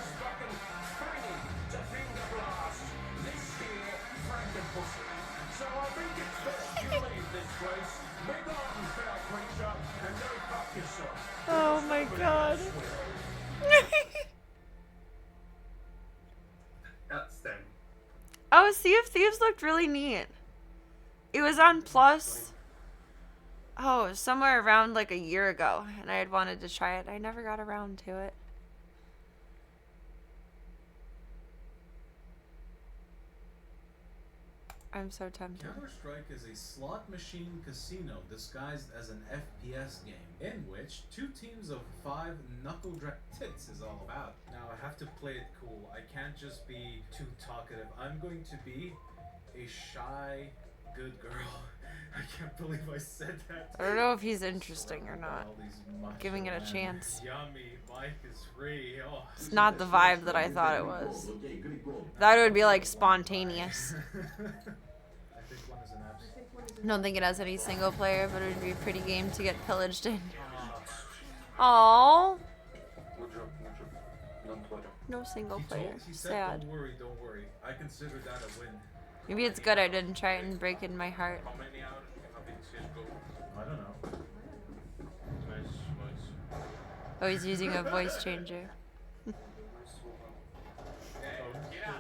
So I think it's best you leave this place. Be gone, foul creature, and go fuck yourself. Oh my god. Outstanding. Oh, Sea of Thieves looked really neat. It was on Plus. Oh, somewhere around like a year ago, and I had wanted to try it. I never got around to it. I'm so tempted. Counter-Strike is a slot machine casino disguised as an FPS game, in which 2 teams of 5 knuckle tits is all about. Now I have to play it cool. I can't just be too talkative. I'm going to be a shy, good girl. I can't believe I said that. I don't know if he's interesting or not. All these macho Giving it a men. chance. Yummy, Mike is free. Oh. It's not the vibe that I thought it was. Thought it would be like spontaneous. I think one is an absent. I don't think it has any single player, but it would be a pretty game to get pillaged in. Aww. Good job, good job. Don't worry. No single player. He said, Sad. don't worry, don't worry. I consider that a win. Maybe it's good I didn't try and break in my heart. How many hours do you have in CSGO? I don't know. Nice, nice. Oh, he's using a voice changer.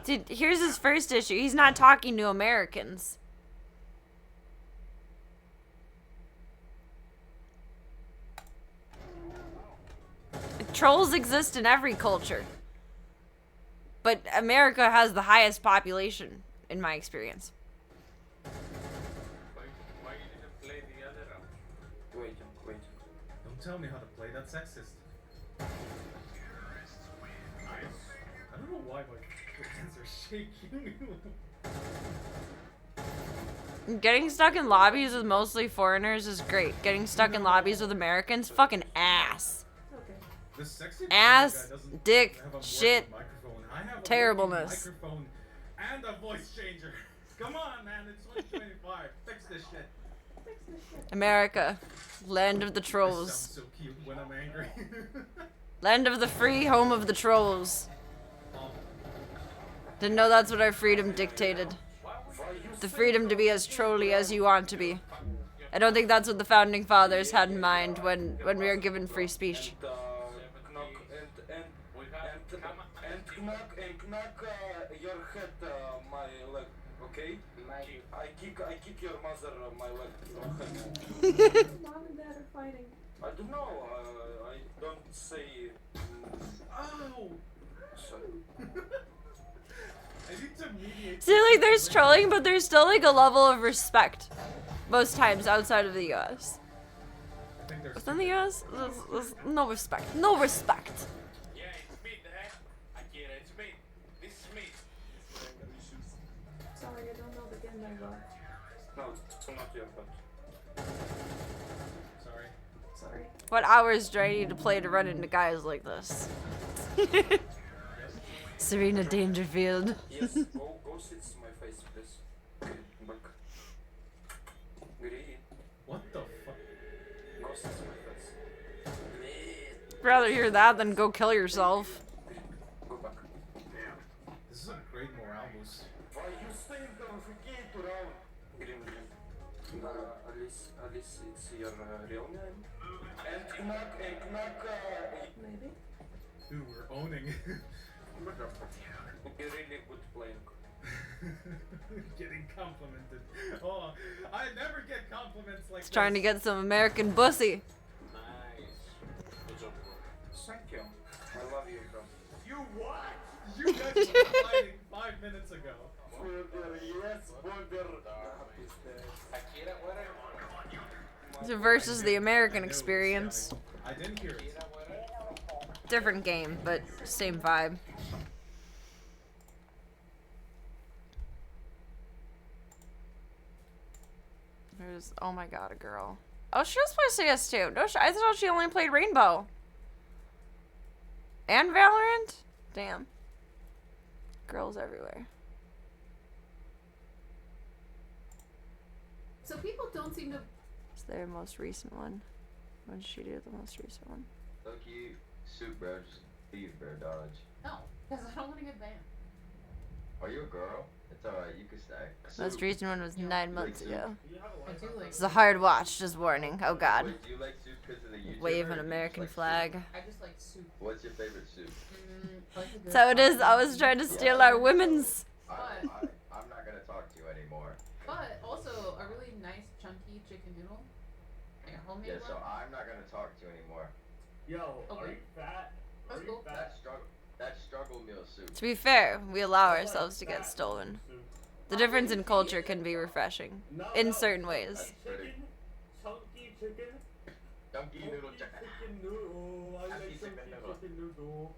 Dude, here's his first issue. He's not talking to Americans. Trolls exist in every culture. But America has the highest population, in my experience. Why you didn't play the other round? Waiting. Don't tell me how to play, that's sexist. Nice. I don't know why my hands are shaking. Getting stuck in lobbies with mostly foreigners is great. Getting stuck in lobbies with Americans, fucking ass. The sexy Ass, guy doesn't dick, have a shit, microphone. I have a terribleness. microphone and a voice changer. Come on, man, it's 2025. Fix this shit. America, land of the I sound trolls. so cute when I'm angry. Land of the free, home of the trolls. Didn't know that's what our freedom dictated. The freedom to be as trolly as you want to be. I don't think that's what the founding fathers had in mind when we were given free speech. Knock your head, my leg, okay? I kick your mother, my leg. Mom and Dad are fighting. I don't know, I don't say... Ow! Sorry. I need to mediate. See, like, there's trolling, but there's still, like, a level of respect. Most times outside of the US. I think there's Within the US, there's no respect. No respect. Yeah, it's me, Dad. Akira, it's me. This is me. Sorry, I don't know the game very well. No, it's not your fault. Sorry. Sorry. What hours do I need to play to run into guys like this? Serena Dangerfield. Yes, go sit in my face, please. Okay, back. Great. What the fuck? Go sit in my face. Rather hear that than go kill yourself. Go back. This is a great morale boost. Why you staying there? Forget around. Green. Alice, it's your real name. And knock. Maybe. Dude, we're owning. Good job. You're really good playing. Getting complimented. Oh, I never get compliments like He's trying to get some American bussy. Nice. Good job, bro. Thank you. I love you, bro. You what? You guys were fighting 5 minutes ago. Border, yes, border. Akira, where are you? So versus the American experience. I didn't hear it. Different game, but same vibe. There's, oh my god, a girl. Oh, she was playing CS too. No, I thought she only played Rainbow. And Valorant? Damn. Girls everywhere. So people don't seem to. It's their most recent one. When did she do the most recent one? Look, you soup, bro. Just leave, bro. Dodge. No, because I don't want to get banned. Are you a girl? It's alright. You can stay. Most recent one was 9 months ago. I do like. It's a hard watch, just warning. Oh god. Wait, do you like soup because of the YouTuber? Wave or an do you American just like flag. soup? I just like soup. What's your favorite soup? Like a good So it is. I was trying to steal our women's. I'm not gonna talk to you anymore. But also a really nice chunky chicken noodle. Like a homemade Yeah, so one. I'm not gonna talk to you anymore. Yo, are Okay. you fat? Are That's you cool. fat? That struggle meal soup. To be fair, we allow ourselves to get stolen. The difference in culture can be refreshing. In certain ways. Chicken, chunky chicken. Chunky noodle chicken. Chicken noodle. I like chunky chicken noodle.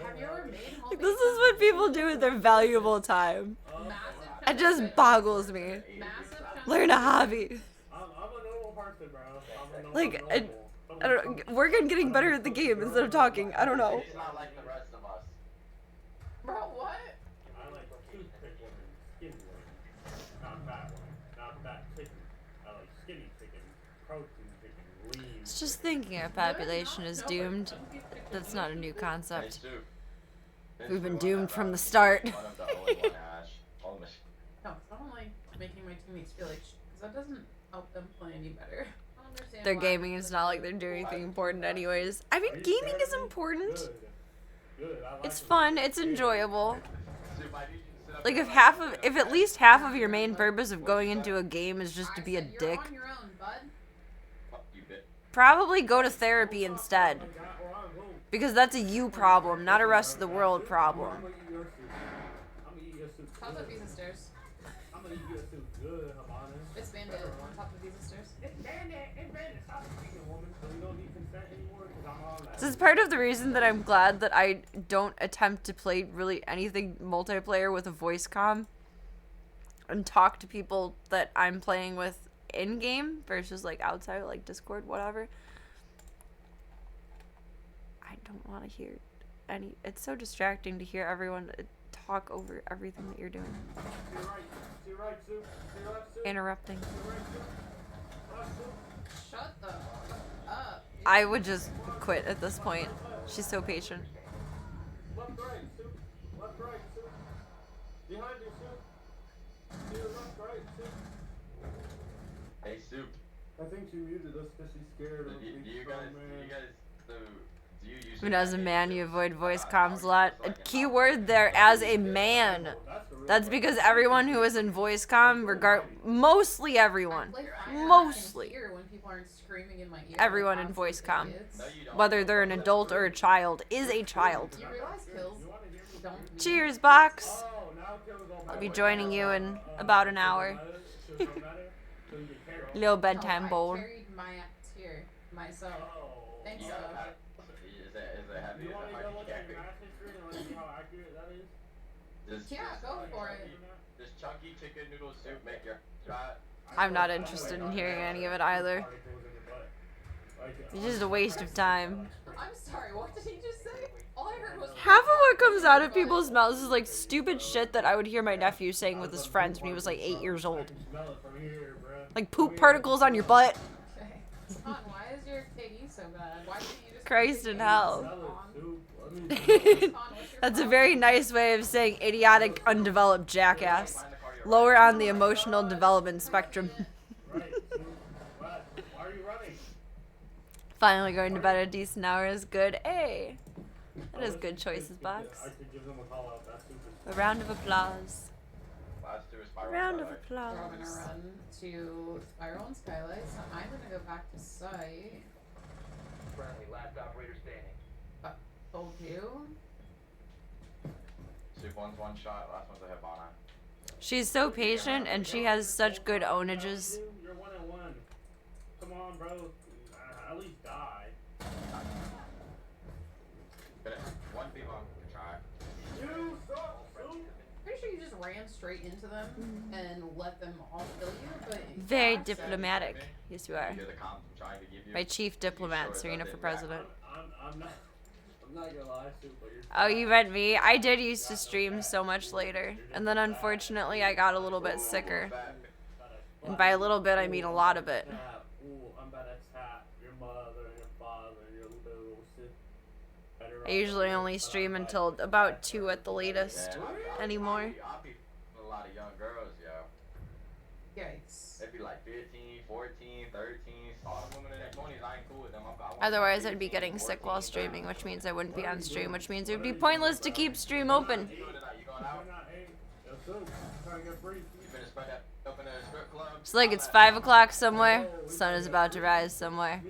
Have you ever made homemade? This is what people do with their valuable time. Massive It just boggles me. Massive chunky. Learn a hobby. I'm worth it, bro. Like, I don't. Work on getting better at the game instead of talking. I don't know. She's not like the rest of us. Bro, what? I like toothpick women, skinny women, not fat women, not fat chicken. I like skinny chicken, protein chicken, lean. It's just thinking our population is doomed. That's not a new concept. We've been doomed from the start. No, 'cause I don't like making my teammates feel like because that doesn't help them play any better. I don't understand Their why. gaming is not like they're doing anything important anyways. I mean, gaming is important. It's fun. It's enjoyable. Like if at least half of your main purpose of going into a game is just to be a You're dick, on your own, bud. probably go to therapy instead. Because that's a you problem, not a rest of the world problem. I'm gonna eat your soup. I'm gonna eat your soup. Top of Visa stairs. I'm gonna eat your soup good, Havana. It's Bandit on top of Visa stairs. It's Bandit. Stop speaking, woman. So we don't need consent anymore because I'm on that. This is part of the reason that I'm glad that I don't attempt to play really anything multiplayer with a voice comm and talk to people that I'm playing with in-game versus like outside, like Discord, whatever. I don't want to hear any. It's so distracting to hear everyone talk over everything that you're doing. To your right, soup. To your left, soup. Interrupting. To your right, soup. Left, soup. Shut the fuck up. I would just quit at this point. She's so patient. Left, right, soup. Left, right, soup. Behind you, soup. To your left, right, soup. Hey, Soup. I think she muted us because she's scared of me. Do you guys, do you use Even as a man, you avoid voice comms a lot. A key word there, as a man. That's because everyone who is in voice comm, mostly everyone, mostly When people aren't screaming in my ear. everyone in voice comm, whether they're an adult or a child, is a child. You realize kills don't mean Cheers, box. I'll be joining you in about an hour. Little bedtime bowl. I carried my axe here myself. Thanks, Is it heavy? You want to go look at your math history and let's see how accurate that is? Yeah, go for it. Does chunky chicken noodle soup make your shot? I'm not interested in hearing any of it either. It's just a waste of time. I'm sorry, what did he just say? All I heard was Half of what comes out of people's mouths is like stupid shit that I would hear my nephew saying with his friends when he was like 8 years old. Like poop particles on your butt. Okay. Son, why is your KD so bad? Why can't you just Christ in hell. on? That's a very nice way of saying idiotic, undeveloped jackass. Lower on the emotional development spectrum. Why are you running? Finally going to bed at a decent hour is good. Hey, that is good choices, box. I should give them a call out. That's super. A round of applause. A round of We're applause. gonna run to Spiral and Skylight, so I'm gonna go back to site. Friendly, last operator standing. Told you. Soup one's one shot, last one's a Hibana. She's so patient and she has such good onages. You're 1-1. Come on, bro. At least die. One people can try. You suck, soup. Pretty sure you just ran straight into them and let them all kill you, but Very yeah, diplomatic. Yes, you are. Hear the comms I'm trying to give you? My chief diplomat, Serena for president. I'm not gonna lie, soup, but you're Oh, you meant me? I did used to stream so much later. And then unfortunately I got a little bit sicker. And by a little bit, I mean a lot of it. Ooh, I'm about to tap your mother and your father and your little sister. I usually only stream until about 2 at the latest anymore. I'll be a lot of young girls, yo. Yikes. It'd be like 15, 14, 13. All the women in their 20s, I ain't cool with them. Otherwise, I'd be getting sick while streaming, which means I wouldn't be on stream, which means it would be pointless to keep stream open. You going out? It's like it's 5 o'clock somewhere, sun is about to rise somewhere.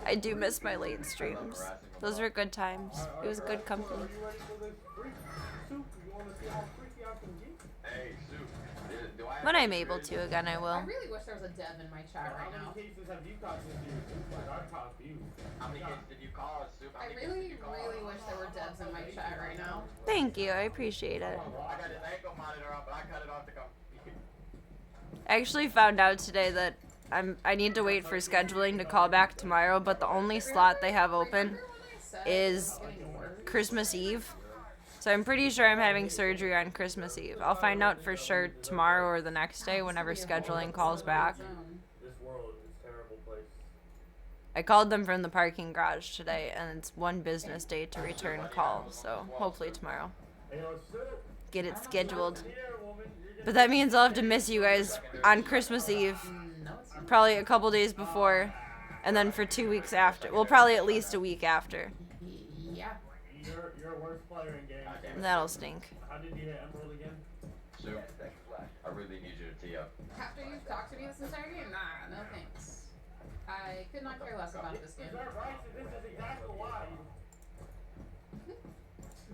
I do miss my late streams. Those were good times. It was good company. When I'm able to again, I I will. really wish there was a dev in my chat right now. How many cases have you caught this year? I've caught few. How many kids did you call, Soup? I really wish there were devs in my chat right now. Thank you, I appreciate it. I got his ankle monitor on, but I cut it off to come. I actually found out today that I need to wait for scheduling to call back tomorrow, but the only slot they have open is Christmas Eve. So I'm pretty sure I'm having surgery on Christmas Eve. I'll find out for sure tomorrow or the next day whenever scheduling calls back. This world is a terrible place. I called them from the parking garage today, and it's one business day to return call, so hopefully tomorrow. Get it scheduled. But that means I'll have to miss you guys on Christmas Eve. Probably a couple days before, and then for 2 weeks after. Well, probably at least a week after. Yeah. You're a worse player in games. That'll stink. How did you hit Emerald again? Sue, I really need you to tee up. After you've talked to me this entire game? Nah, no thanks. I could not care less about this game. This is exactly why.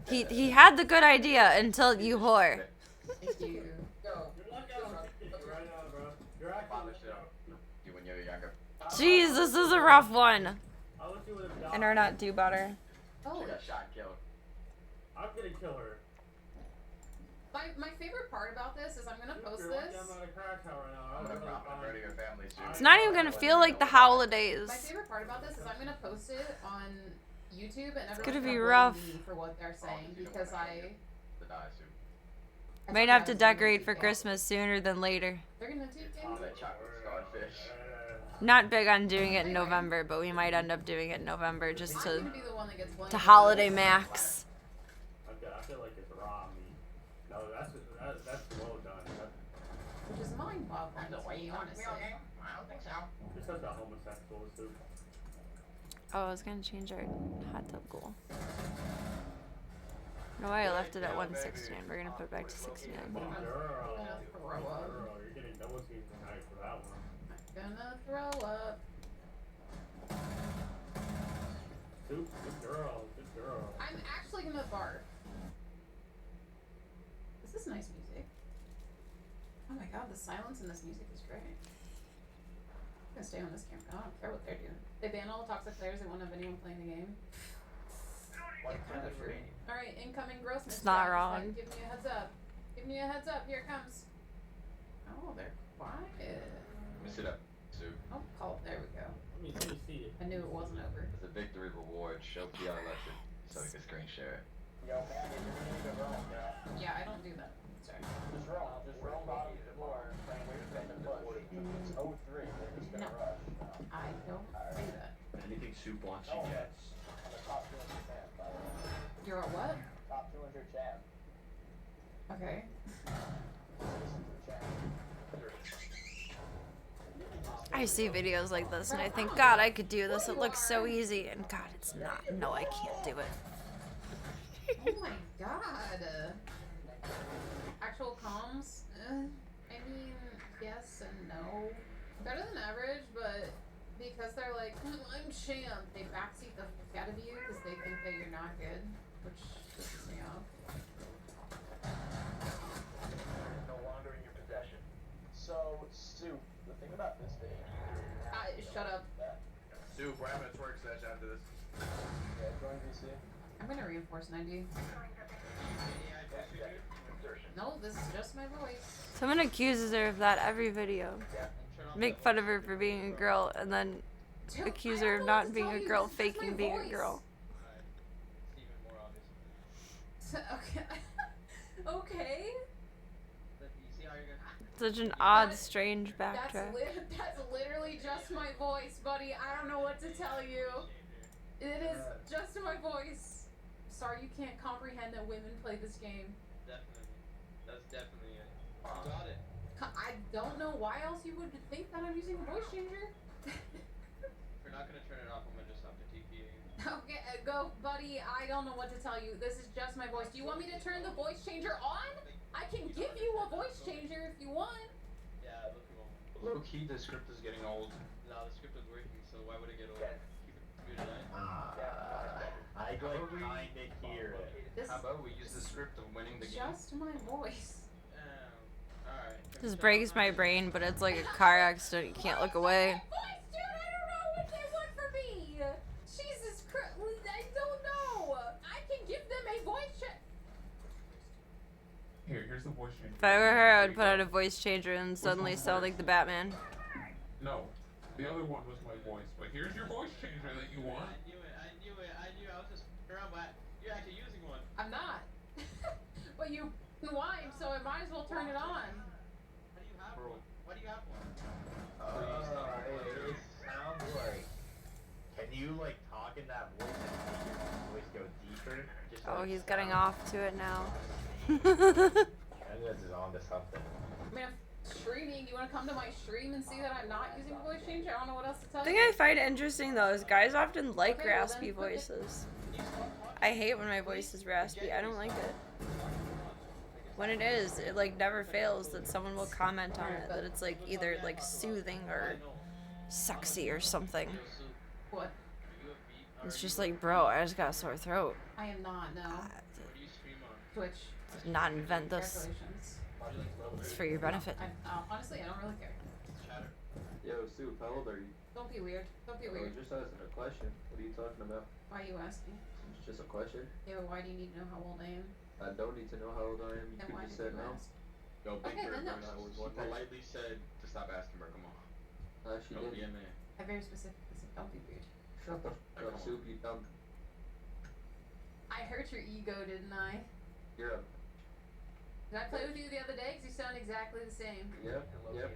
He had the good idea until you whore. Thank you. Jeez, this is a rough one. And are not do better. Oh. She got shot and killed. I'm gonna kill her. My favorite part about this is I'm gonna post this. I'm ready to family soon. It's not even gonna feel like the holidays. My favorite part about this is I'm gonna post it on YouTube and everyone's gonna be blame rough. me for what they're saying because I Might have to decorate for Christmas sooner than later. they're gonna do That chocolate starfish. Not big on doing it in November, but we might end up doing it in November just I'm to gonna be the one that gets blamed to for holiday this. max. I feel like it's raw meat. No, that's well done. Which is mind-boggling to me, honestly. I don't think so. You're such a homosexual, Sue. Oh, I was gonna change our hot tub goal. No way, I left it at 169. We're gonna put it back to 69. Girl, you're getting double teamed tonight for that one. Gonna throw up. Sue, good girl, good girl. I'm actually gonna barf. This is nice music. Oh my god, the silence in this music is great. I'm gonna stay on this camera. I don't care what they're doing. They ban all toxic players. They won't have anyone playing the game. Yeah, kind of true. Alright, incoming grossness. It's not chat. wrong. Give me a heads up. Give me a heads up. Here it comes. Oh, they're quiet. Let me sit up, Sue. Oh, call it. There we go. Let me see it. I knew it wasn't over. It's a victory reward. Show PR lesson so we can screen share it. Yo, man, you need to roll, girl. Yeah, I don't do that. Sorry. Just roll bottom to the floor. Wait a second, push. It's 0-3. They're just gonna rush. I don't do that. Anything Sue wants, she gets. I'm a top 200 champ, by the way. You're a what? Top 200 champ. Okay. I see videos like this and I think, God, I could do this. It looks so easy. And God, it's not. No, I can't do it. Oh my god. Actual comms? I mean, yes and no. Better than average, but because they're like, I'm champ, they backseat the fuck out of you because they think that you're not good, which pisses me off. No longer in your possession. So, Sue, the thing about this thing. Shut up. Sue, we're having a twerk sesh after this. Yeah, join VC. I'm gonna reinforce 90. No, this is just my voice. Someone accuses her of that every video. Make fun of her for being a girl and then accuse her of not being a girl, faking being a girl. Okay. Okay. Such an odd, strange backtrack. That's literally just my voice, buddy. I don't know what to tell you. It is just my voice. Sorry you can't comprehend that women play this game. Definitely. That's definitely it. You got it. I don't know why else you would think that I'm using a voice changer. If you're not gonna turn it off, I'm gonna just have to TP you. Okay, go, buddy. I don't know what to tell you. This is just my voice. Do you want me to turn the voice changer on? I can give you a voice changer if you want. Yeah, look you want. Low key, the script is getting old. No, the script is working, so why would it get old? Keep it muted, I kinda hear it. How about we use the script of winning the game? Just my voice. Alright. This breaks my brain, but it's like a car accident. You can't look away. Voice, dude, I don't know what they want from me. Jesus Christ, I don't know. I can give them a voice check. Here's the voice changer. If I were her, I would put out a voice changer and suddenly sound like the Batman. No, the other one was my voice. But here's your voice changer that you want. I knew it. I knew it. I knew. I was just around, but you're actually using one. I'm not. But you whined, so I might as well turn it on. Why do you have one? Why do you have one? It sounds like. Can you like talk in that voice and make your voice go deeper? Just Oh, like, he's getting off to it now. And this is on to something. I mean, I'm streaming. You want to come to my stream and see that I'm not using a voice changer? I don't know what else to tell The you. thing I find interesting though is guys often like Okay, well, raspy then put it- voices. I hate when my voice is raspy. I don't like it. When it is, it like never fails that someone will comment on it that it's like either like soothing or sexy or something. What? It's just like, bro, I just got a sore throat. I am not, no. What do you stream on? Twitch. Did not invent this. Congratulations. It's for your benefit. Honestly, I don't really care. Chatter. Yo, Sue, how old are you? Don't be weird. Don't be I weird. was just asking a question. What are you talking about? Why are you asking? It's just a question. Yeah, but why do you need to know how old I am? I don't need to know how old I am. You Then could why just did say you no. ask? Yo, Big Okay, Bird, then no. I was politely said to stop asking her. Come on. She Don't did. be a man. I very specifically said don't be weird. Shut the fuck up, Soup, you dumb. I hurt your ego, didn't I? You're a. Did I play with you the other day? Because you sound exactly the same. Yep,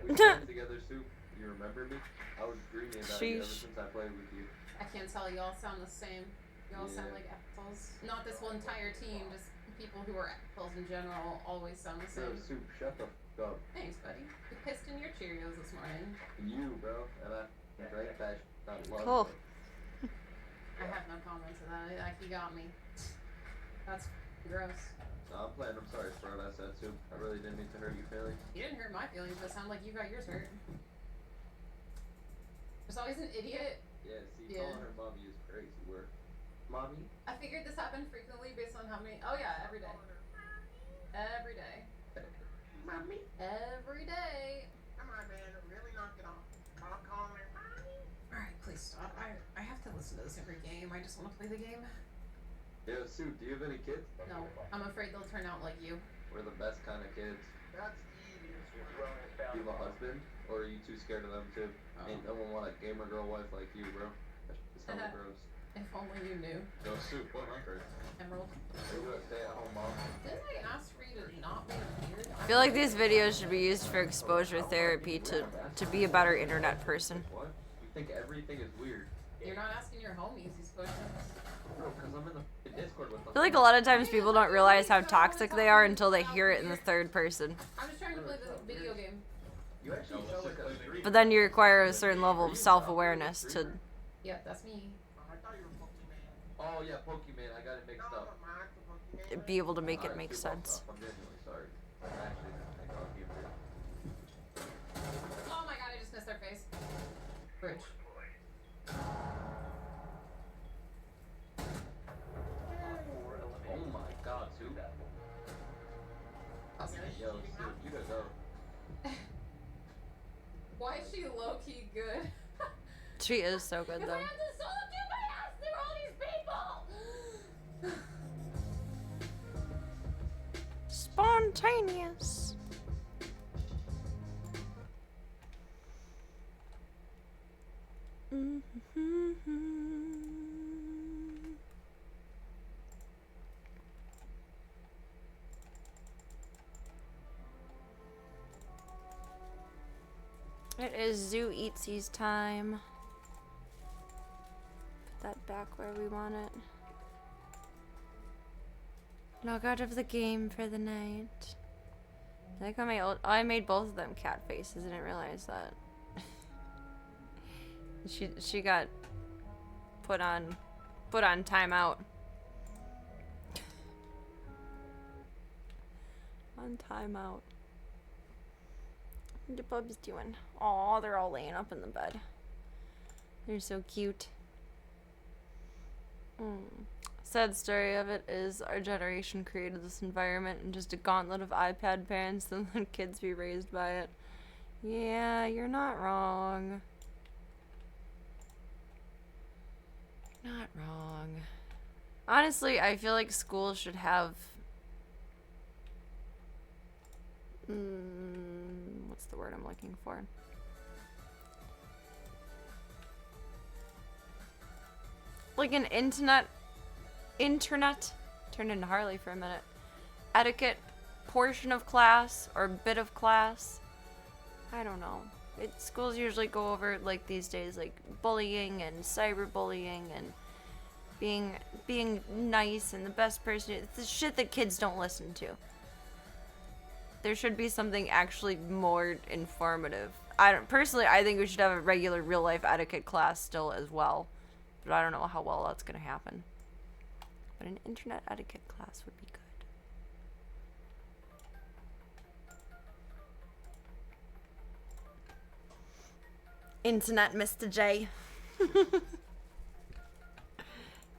we played together, Soup. You remember me? I was dreaming about you ever Sheesh. since I played with you. I can't tell. You all sound the same. You all sound Yeah. like apples. Not this whole entire team, just people who are apples in general always sound the Bro, same. Soup, shut the fuck up. Thanks, buddy. You pissed in your Cheerios this morning. You, bro, and I drank that I love Cool. it. I have no comment to that. Like, you got me. That's gross. No, I'm playing. I'm sorry for what I said, Soup. I really didn't mean to hurt your feelings. You didn't hurt my feelings, but it sounded like you got yours hurt. There's always an idiot. Yeah, see, Yeah. calling her mommy is crazy. Where, mommy? I figured this happened frequently based on how many. Oh yeah, every day. Every day. Mommy? Every day. Come on, man. Really knock it off. Stop calling her mommy. Alright, please stop. I have to listen to this every game. I just want to play the game. Yo, Soup, do you have any kids? No, I'm afraid they'll turn out like you. We're the best kind of kids. That's easy. Do you have a husband? Or are you too scared of them too? Ain't no one want a gamer girl wife like you, bro. That's hella gross. If only you knew. Yo, Soup, what rank are you? Emerald. Are you a stay-at-home mom? Didn't I ask for you to not be weird? I feel like these videos should be used for exposure therapy to be a better internet person. What? You think everything is weird? You're not asking your homies these questions. Bro, because I'm in the Discord with them. I feel like a lot of times people don't realize how toxic they are until they hear it in the third person. I'm just trying to play the video game. You actually sound like a street. But then you require a certain level of self-awareness to Yep, that's me. Oh yeah, Pokemon. I got it mixed up. be able to make it Alright, make Soup, I'll sense. stop. I'm genuinely sorry. I actually didn't think I would be rude. Oh my god, I just missed their face. Bridge. Oh my god, Soup. Yo, Soup, you gotta go. Why is she low-key good? She is so good Because I though. have to solo do my ass through all these people! Spontaneous. It is Zoo Eatsy's time. Put that back where we want it. Log out of the game for the night. I think I made both of them cat faces. I didn't realize that. she got put on timeout. On timeout. What the pups doing? Aw, they're all laying up in the bed. They're so cute. Sad story of it is our generation created this environment and just a gauntlet of iPad parents and then kids be raised by it. Yeah, you're not wrong. Not wrong. Honestly, I feel like schools should have what's the word I'm looking for? like an internet, turned into Harley for a minute, etiquette portion of class or bit of class. I don't know. Schools usually go over, like, these days, like bullying and cyberbullying and being nice and the best person. It's the shit that kids don't listen to. There should be something actually more informative. Personally, I think we should have a regular real life etiquette class still as well. But I don't know how well that's gonna happen. But an internet etiquette class would be good. Internet Mr. J.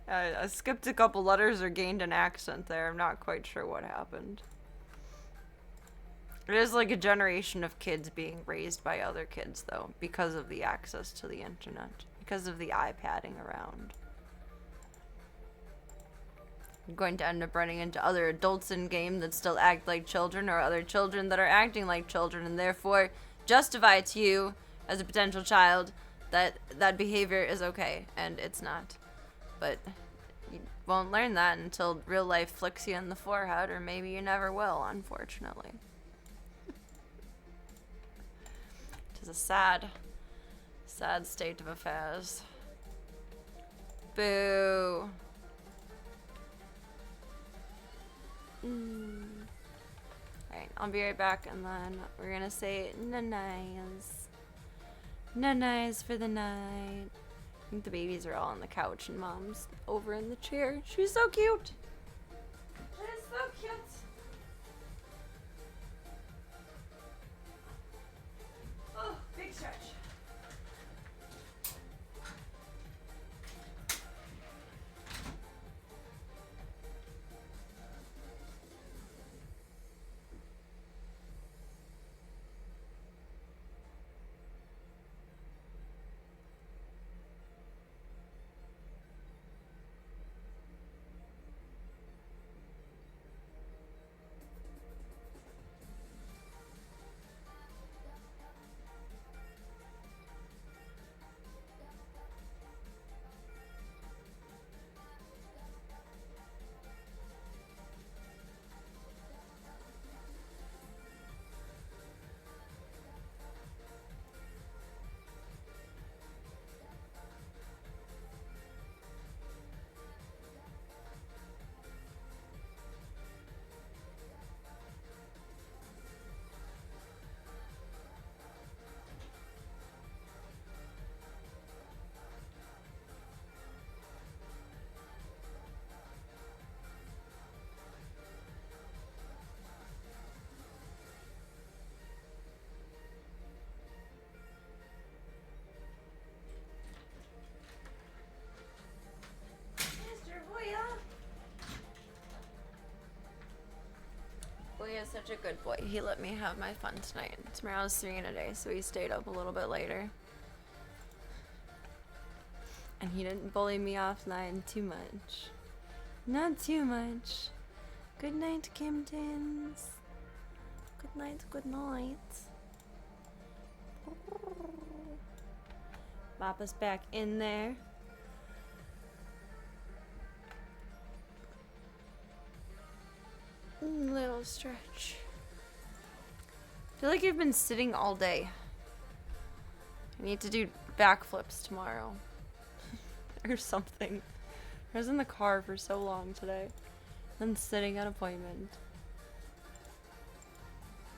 I skipped a couple letters or gained an accent there. I'm not quite sure what happened. It is like a generation of kids being raised by other kids, though, because of the access to the internet, because of the iPadding around. I'm going to end up running into other adults in game that still act like children, or other children that are acting like children, and therefore justify to you, as a potential child, that that behavior is okay, and it's not. But you won't learn that until real life flicks you in the forehead, or maybe you never will, unfortunately. It is a sad, sad state of affairs. Boo. Alright, I'll be right back, and then we're gonna say nanais. Nanais for the night. I think the babies are all on the couch, and Mom's over in the chair. She's so cute. She's so cute. Oh, big stretch. Boy is such a good boy. He let me have my fun tonight. Tomorrow's 3 in a day, so he stayed up a little bit later. And he didn't bully me offline too much. Not too much. Good night, Kittens. Good night, good night. Papa's back in there. Little stretch. I feel like I've been sitting all day. I need to do backflips tomorrow. Or something. I was in the car for so long today. Then sitting at appointment.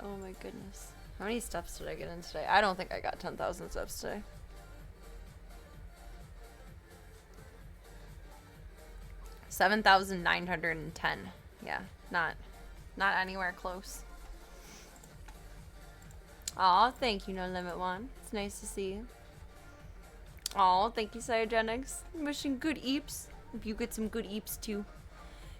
Oh my goodness. How many steps did I get in today? I don't think I got 10,000 steps today. $7,910. Yeah, not anywhere close. Aw, thank you, No Limit One. It's nice to see you. Aw, thank you, Cyogenics. Wishing good eeps. Hope you get some good eeps too.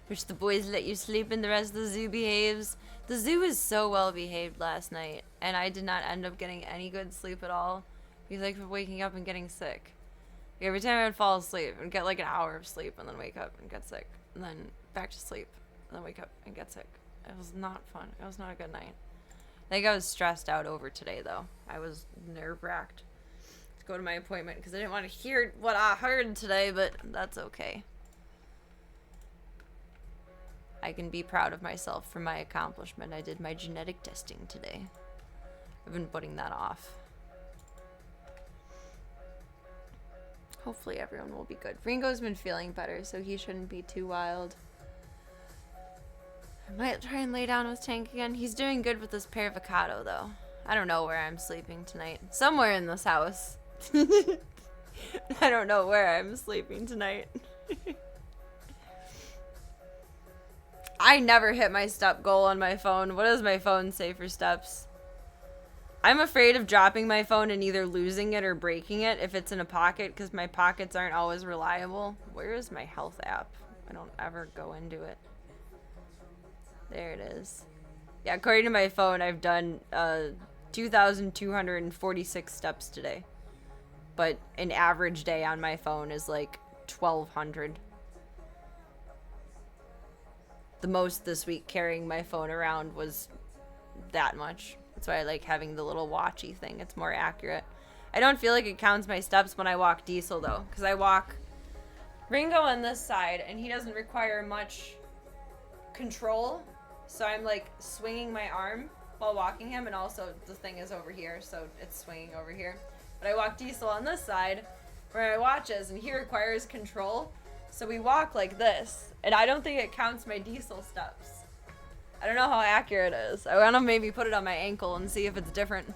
Wish the boys let you sleep and the rest of the zoo behaves. The zoo was so well behaved last night, and I did not end up getting any good sleep at all. Because I kept waking up and getting sick. Every time I would fall asleep and get like an hour of sleep and then wake up and get sick. And then back to sleep and then wake up and get sick. It was not fun. It was not a good night. I think I was stressed out over today though. I was nerve-wracked. to go to my appointment because I didn't want to hear what I heard today, but that's okay. I can be proud of myself for my accomplishment. I did my genetic testing today. I've been putting that off. Hopefully everyone will be good. Ringo's been feeling better, so he shouldn't be too wild. I might try and lay down with Tank again. He's doing good with this pear avocado, though. I don't know where I'm sleeping tonight. Somewhere in this house. I don't know where I'm sleeping tonight. I never hit my step goal on my phone. What does my phone say for steps? I'm afraid of dropping my phone and either losing it or breaking it if it's in a pocket, because my pockets aren't always reliable. Where is my health app? I don't ever go into it. There it is. Yeah, according to my phone, I've done 2,246 steps today. But an average day on my phone is like 1,200. The most this week carrying my phone around was that much. That's why I like having the little watchy thing. It's more accurate. I don't feel like it counts my steps when I walk Diesel, though, because I walk Ringo on this side, and he doesn't require much control. So I'm like swinging my arm while walking him, and also the thing is over here, so it's swinging over here. But I walk Diesel on this side where I watches, and he requires control. So we walk like this, and I don't think it counts my Diesel steps. I don't know how accurate it is. I want to maybe put it on my ankle and see if it's different.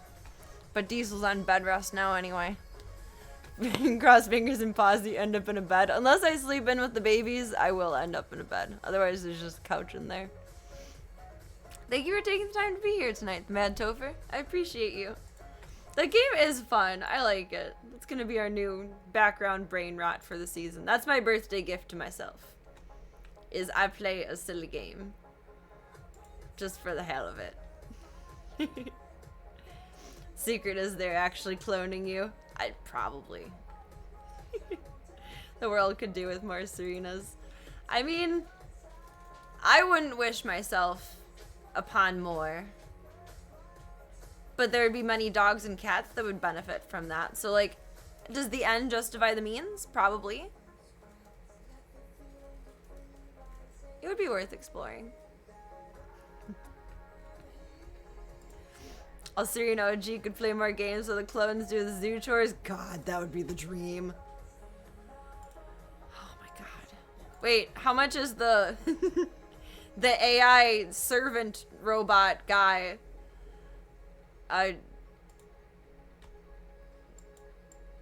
But Diesel's on bed rest now anyway. Cross fingers and paws, you end up in a bed. Unless I sleep in with the babies, I will end up in a bed. Otherwise, there's just a couch in there. Thank you for taking the time to be here tonight, Mad Topher. I appreciate you. The game is fun. I like it. It's going to be our new background brain rot for the season. That's my birthday gift to myself. Is I play a silly game. Just for the hell of it. Secret is they're actually cloning you. I'd probably. The world could do with more Serenas. I mean, I wouldn't wish myself upon more. But there would be many dogs and cats that would benefit from that. So, like, does the end justify the means? Probably. It would be worth exploring. A Serena OG could play more games so the clones do the zoo chores. God, that would be the dream. Oh my god. Wait, how much is the the AI servant robot guy?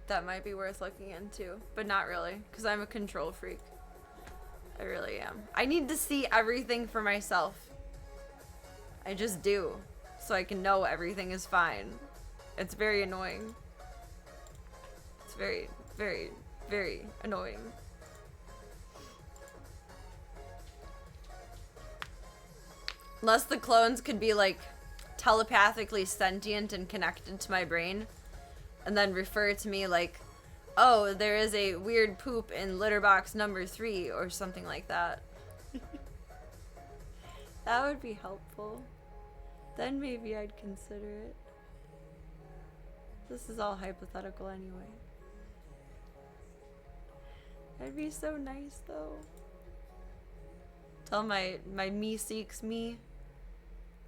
That might be worth looking into, but not really, because I'm a control freak. I really am. I need to see everything for myself. I just do. So I can know everything is fine. It's very annoying. It's very, very, very annoying. Unless the clones could be like telepathically sentient and connected to my brain and then refer to me like, oh, there is a weird poop in litter box number 3 or something like that. That would be helpful. Then maybe I'd consider it. This is all hypothetical anyway. That'd be so nice though. Tell my me seeks me,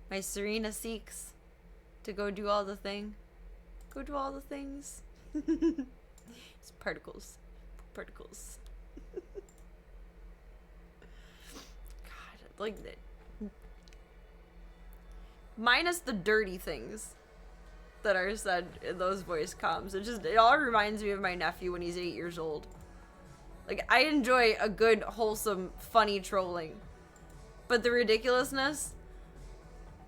my Serena seeks, to go do all the thing. Go do all the things. It's particles. Particles. God, like that. Minus the dirty things that are said in those voice comms. It all reminds me of my nephew when he's 8 years old. Like, I enjoy a good, wholesome, funny trolling. But the ridiculousness,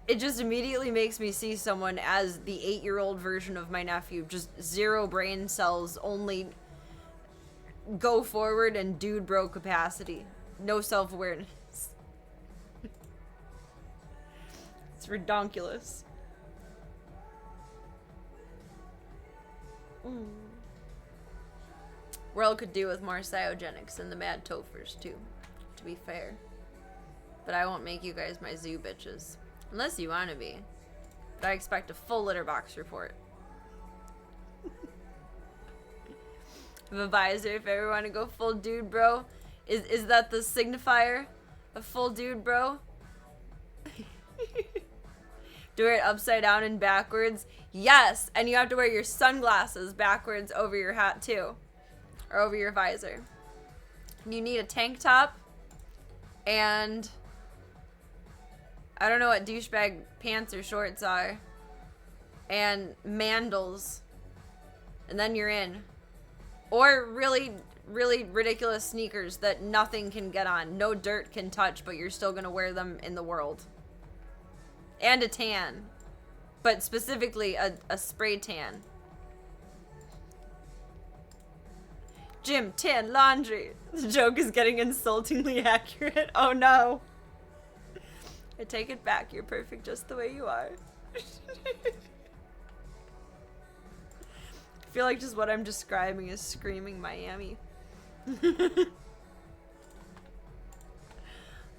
it just immediately makes me see someone as the 8-year-old version of my nephew. Just 0 brain cells, only go forward and dude bro capacity. No self-awareness. It's redonkulous. World could do with more cryogenics and the mad tophers too, to be fair. But I won't make you guys my zoo bitches. Unless you want to be. But I expect a full litter box report. of a visor if I ever want to go full dude, bro. Is that the signifier of full dude, bro? Do it upside down and backwards. Yes, and you have to wear your sunglasses backwards over your hat too, or over your visor. You need a tank top, and I don't know what douchebag pants or shorts are, and mandals, and then you're in. Or really, really ridiculous sneakers that nothing can get on, no dirt can touch, but you're still gonna wear them in the world. And a tan, but specifically a spray tan. Gym, tan, laundry. The joke is getting insultingly accurate. Oh no. I take it back. You're perfect just the way you are. I feel like just what I'm describing is screaming Miami.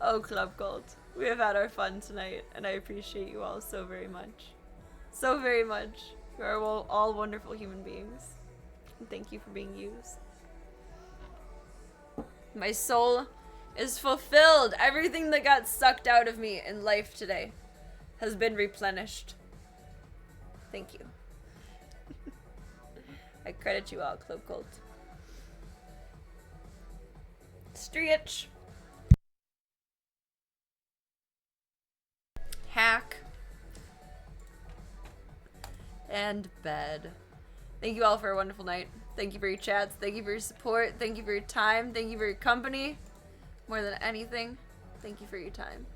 Oh, Club Gold. We have had our fun tonight, and I appreciate you all so very much. So very much. You are all wonderful human beings. And thank you for being used. My soul is fulfilled. Everything that got sucked out of me in life today has been replenished. Thank you. I credit you all, Club Gold. Stretch. Hack. And bed. Thank you all for a wonderful night. Thank you for your chats. Thank you for your support. Thank you for your time. Thank you for your company. More than anything, thank you for your time.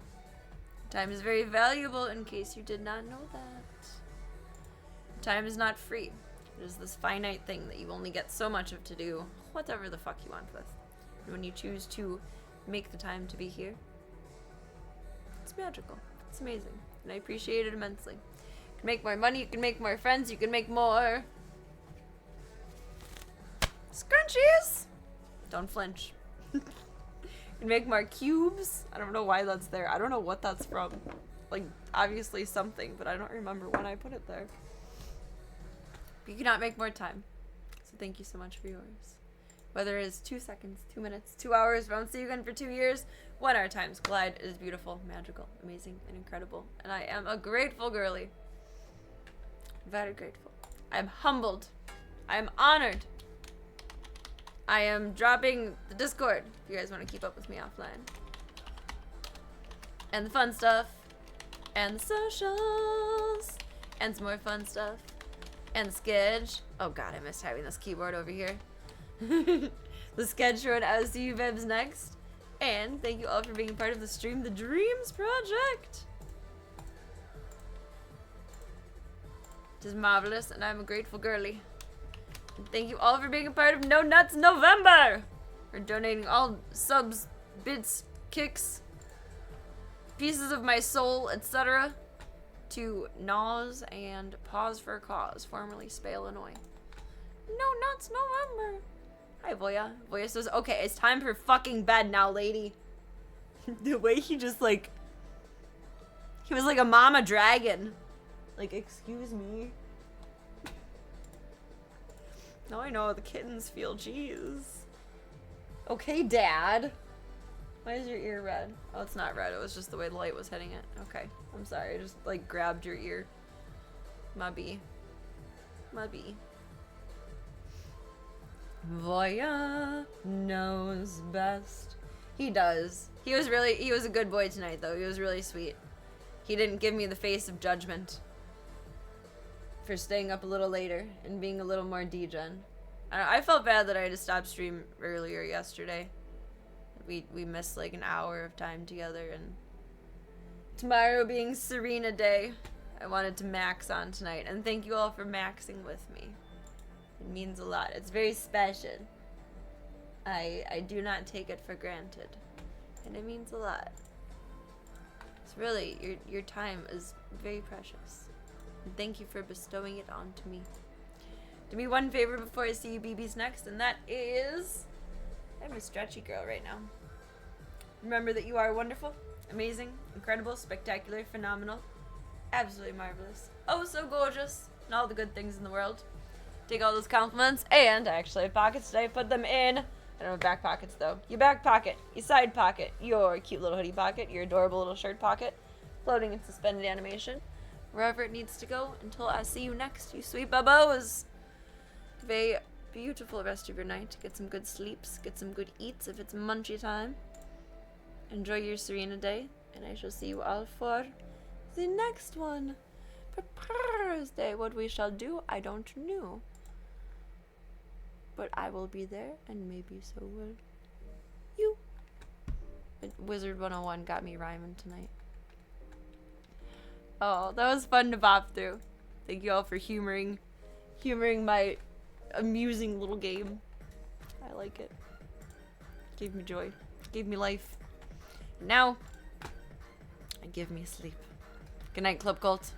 Time is very valuable, in case you did not know that. Time is not free. It is this finite thing that you only get so much of to do whatever the fuck you want with. And when you choose to make the time to be here, it's magical. It's amazing. And I appreciate it immensely. You can make more money, you can make more friends, you can make more scrunchies! Don't flinch. You can make more cubes. I don't know why that's there. I don't know what that's from. Like, obviously something, but I don't remember when I put it there. But you cannot make more time. So thank you so much for yours. Whether it is 2 seconds, 2 minutes, 2 hours, if I don't see you again for 2 years, when our times collide, it is beautiful, magical, amazing, and incredible. And I am a grateful girly. Very grateful. I am humbled. I am honored. I am dropping the Discord if you guys want to keep up with me offline. And the fun stuff. And the socials. And some more fun stuff. And the sketch. Oh god, I missed having this keyboard over here. The sketch road. I'll see you Vebs next. And thank you all for being part of the stream, the Dreams Project. It is marvelous, and I'm a grateful girly. And thank you all for being a part of No Nuts November! For donating all subs, bits, kicks, pieces of my soul, etc. to Naws and Pause for a Cause, formerly Spay, Illinois. No Nuts November! Hi, Voya. Voya says, okay, it's time for fucking bed now, lady. The way he just, like... He was like a mama dragon. Like, excuse me. Now I know how the kittens feel, jeez. Okay, Dad. Why is your ear red? Oh, it's not red, it was just the way the light was hitting it. Okay, I'm sorry, I just, like, grabbed your ear. My bee. My bee. Voya knows best. He does. He was a good boy tonight, though. He was really sweet. He didn't give me the face of judgment for staying up a little later and being a little more degen. I felt bad that I had to stop stream earlier yesterday. We missed like an hour of time together, and tomorrow being Serena Day, I wanted to max on tonight. And thank you all for maxing with me. It means a lot. It's very special. I do not take it for granted. And it means a lot. It's really, your time is very precious. And thank you for bestowing it onto me. Do me one favor before I see you BBs next, and that is... I'm a stretchy girl right now. Remember that you are wonderful, amazing, incredible, spectacular, phenomenal, absolutely marvelous, oh so gorgeous, and all the good things in the world. Take all those compliments. And I actually have pockets today. Put them in. I don't have back pockets though. Your back pocket, your side pocket, your cute little hoodie pocket, your adorable little shirt pocket, floating in suspended animation, wherever it needs to go until I see you next, you sweet babos. Have a beautiful rest of your night. Get some good sleeps, get some good eats if it's munchy time. Enjoy your Serena day, and I shall see you all for the next one. For Thursday, what we shall do, I don't know. But I will be there, and maybe so will you. Wizard 101 got me rhyming tonight. Oh, that was fun to bop through. Thank you all for humoring my amusing little game. I like it. Gave me joy. Gave me life. Now, it gave me sleep. Good night, Club Cult.